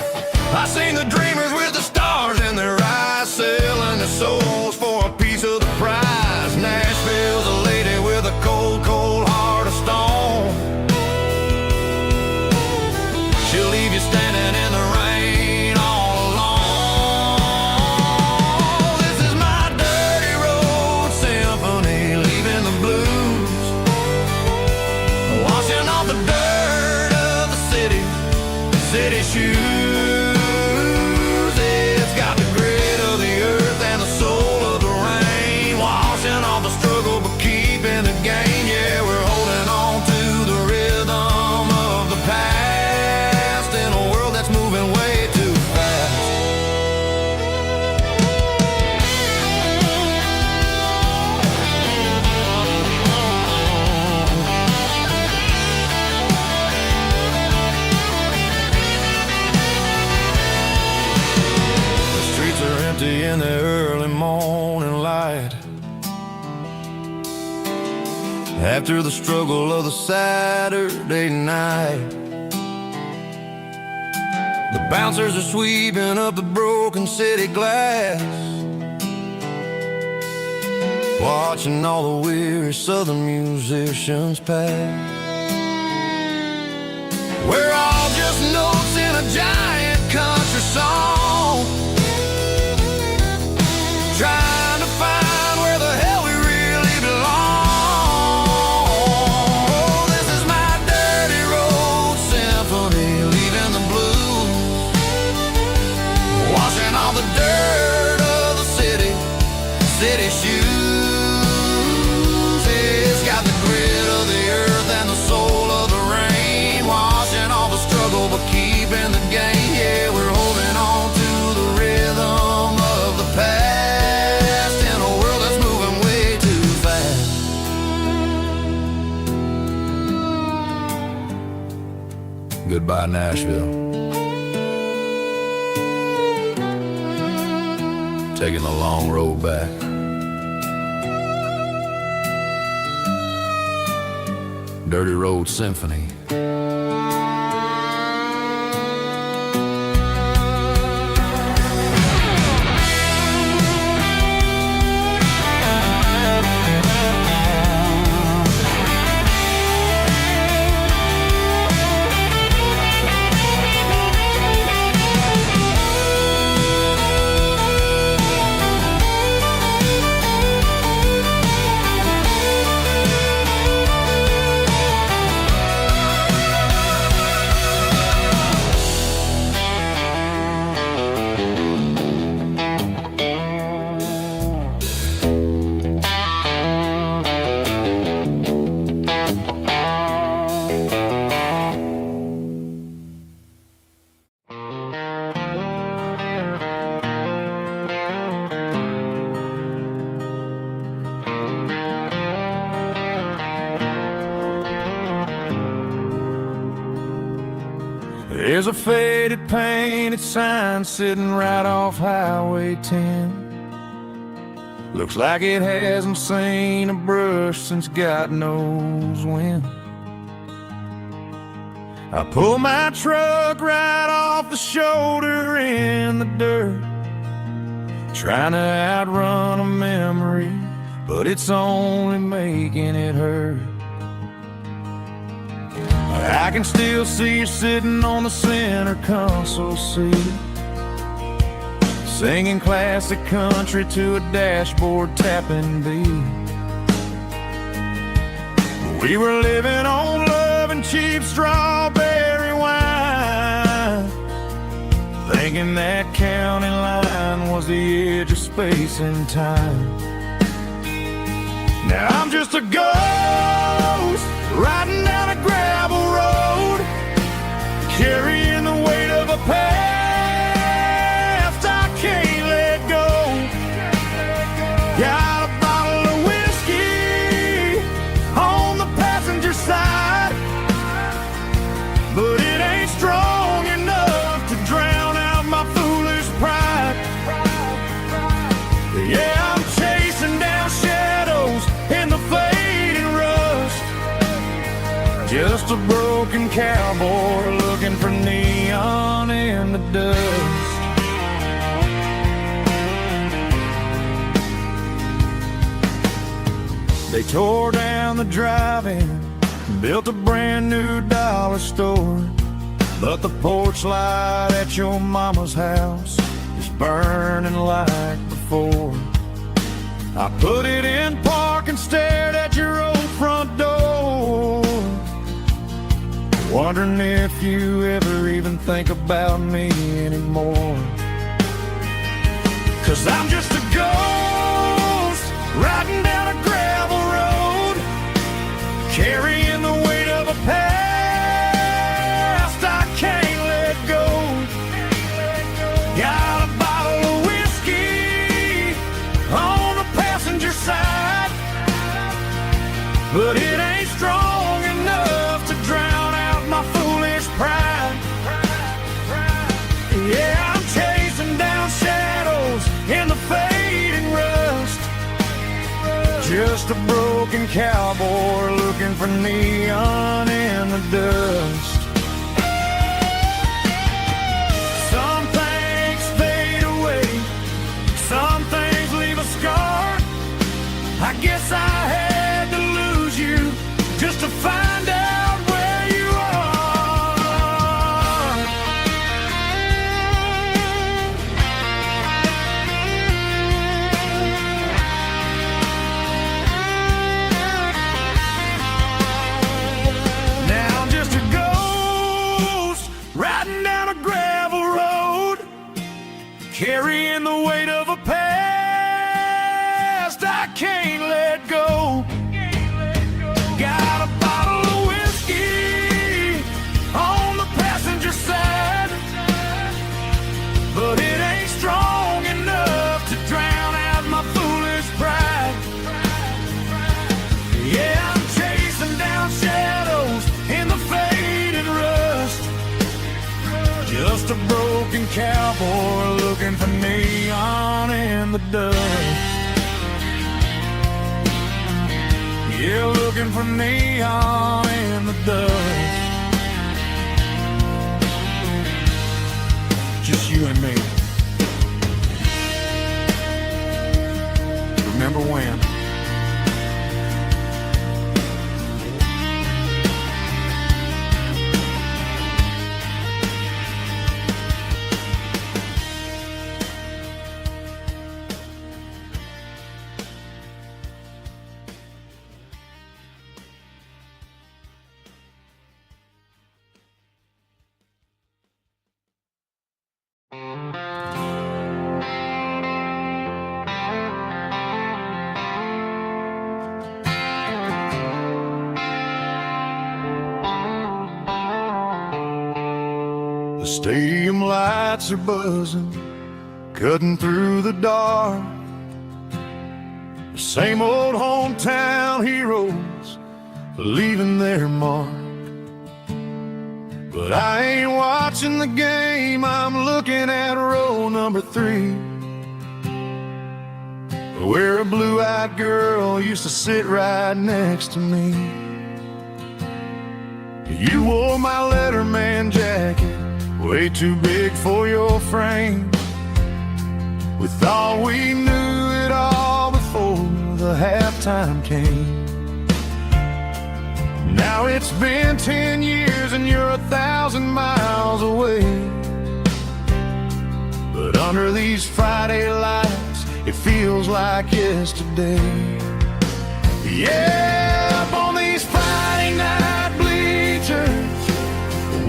I seen the dreamers with the stars in their eyes, selling their souls for a piece of the prize. Nashville's a lady with a cold, cold heart of stone. She'll leave you standing in the rain all alone. This is my dirty road symphony, leaving the blues, washing off the dirt of the city shoes. It's got the grit of the earth and the soul of the rain, washing off the struggle but keeping the game. Yeah, we're holding on to the rhythm of the past in a world that's moving way too fast. The streets are empty in the early morning light, after the struggle of the Saturday night. The bouncers are sweeping up the broken city glass, watching all the weary southern musicians pass. We're all just notes in a giant country song, trying to find where the hell we really belong. Oh, this is my dirty road symphony, leaving the blues, washing all the dirt of the city shoes. It's got the grit of the earth and the soul of the rain, washing all the struggle but keeping the game. Yeah, we're holding on to the rhythm of the past in a world that's moving way too fast. Goodbye, Nashville. Taking the long road back. Dirty Road Symphony. There's a faded painted sign sitting right off Highway 10. Looks like it hasn't seen a brush since God knows when. I pull my truck right off the shoulder in the dirt, trying to outrun a memory, but it's only making it hurt. I can still see you sitting on the center console seat, singing classic country to a dashboard tapping beat. We were living on love and cheap strawberry wine, thinking that county line was the edge of space and time. Now I'm just a ghost riding down a gravel road, carrying the weight of a past I can't let go. Got a bottle of whiskey on the passenger side, but it ain't strong enough to drown out my foolish pride. Yeah, I'm chasing down shadows in the fading rust, just a broken cowboy looking for neon in the dust. They tore down the drive-in, built a brand new dollar store, but the porch light at your mama's house is burning like before. I put it in park and stared at your old front door, wondering if you ever even think about me anymore. 'Cause I'm just a ghost riding down a gravel road, carrying the weight of a past I can't let go. Got a bottle of whiskey on the passenger side, but it ain't strong enough to drown out my foolish pride. Yeah, I'm chasing down shadows in the fading rust, just a broken cowboy looking for neon in the dust. Some things fade away, some things leave a scar. I guess I had to lose you just to find out where you are. Now I'm just a ghost riding down a gravel road, carrying the weight of a past I can't let go. Got a bottle of whiskey on the passenger side, but it ain't strong enough to drown out my foolish pride. Yeah, I'm chasing down shadows in the fading rust, just a broken cowboy looking for neon in the dust. Yeah, looking for neon in the dust. Just you and me. Remember when? The stadium lights are buzzing, cutting through the dark. The same old hometown heroes leaving their mark. But I ain't watching the game, I'm looking at row number 3, where a blue-eyed girl used to sit right next to me. You wore my Letterman jacket, way too big for your frame. We thought we knew it all before the halftime came. Now it's been 10 years and you're 1,000 miles away. But under these Friday lights, it feels like yesterday. Yeah, up on these Friday night bleachers,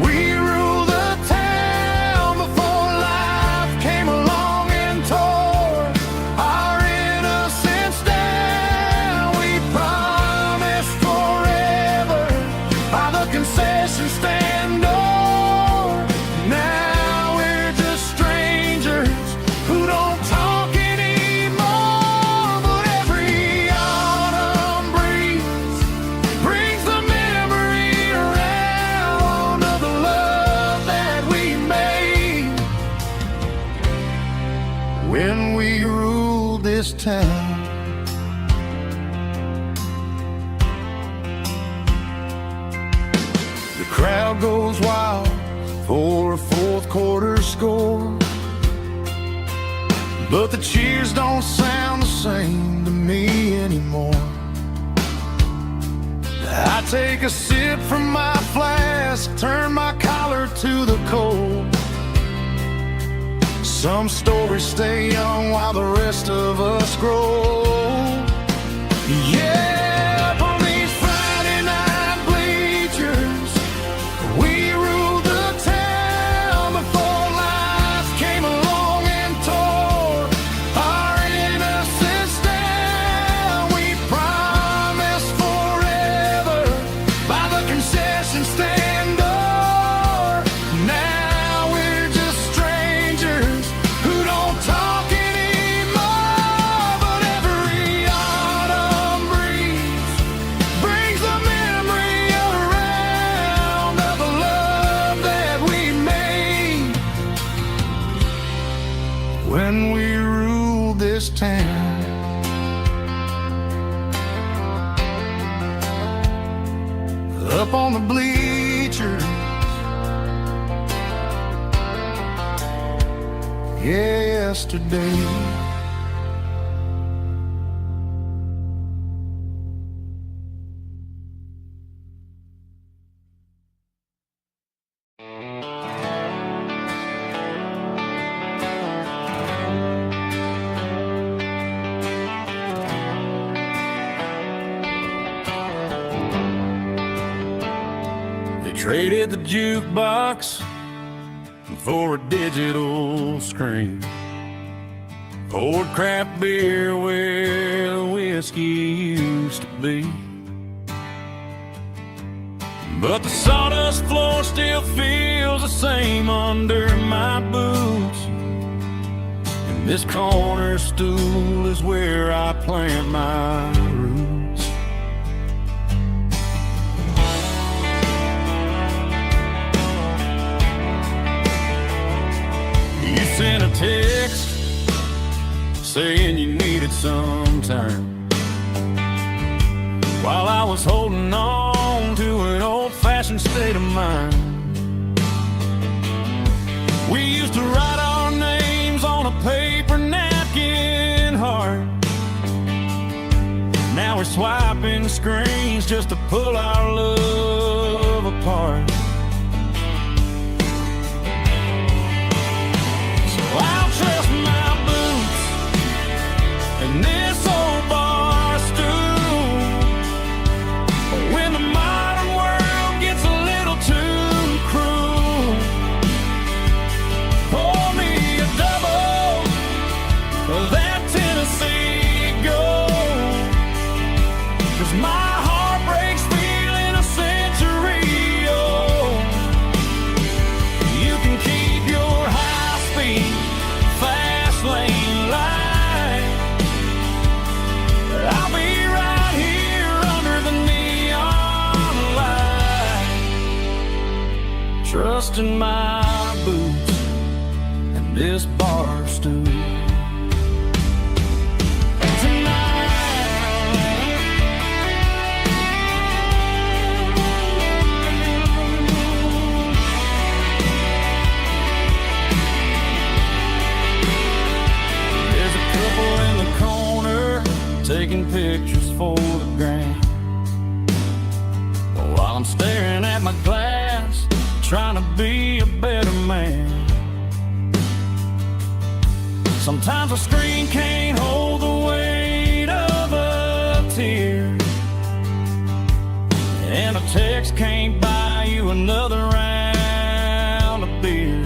we rule the town before life came along and tore our innocence down. We this town. The crowd goes wild for a fourth quarter score, but the cheers don't sound the same to me anymore. I take a sip from my flask, turn my collar to the cold. Some stories stay young while the rest of us grow. Yeah, on these Friday night bleachers, we ruled the town before life came along and tore our innocence down. We promised forever by the concession stand door. Now we're just strangers who don't talk anymore. But every autumn breeze brings the memory around of the love that we made when we ruled this town. Up on the bleachers, yeah, yesterday. They traded the jukebox for a digital screen, poured craft beer where the whiskey used to be. But the sawdust floor still feels the same under my boots, and this corner stool is where I plant my roots. You sent a text saying you needed some time, while I was holding on to an old-fashioned state of mind. We used to write our names on a paper napkin hard. Now we're swiping screens just to pull our love apart. I'll trust my boots and this old bar stool. But when the modern world gets a little too cruel, pour me a double of that Tennessee Gold, 'cause my heart breaks feeling a century old. You can keep your high-speed fast lane light, but I'll be right here under the neon light, trusting my boots and this bar stool. Taking pictures for the gram, while I'm staring at my glass, trying to be a better man. Sometimes a screen can't hold the weight of a tear, and a text can't buy you another round of beer.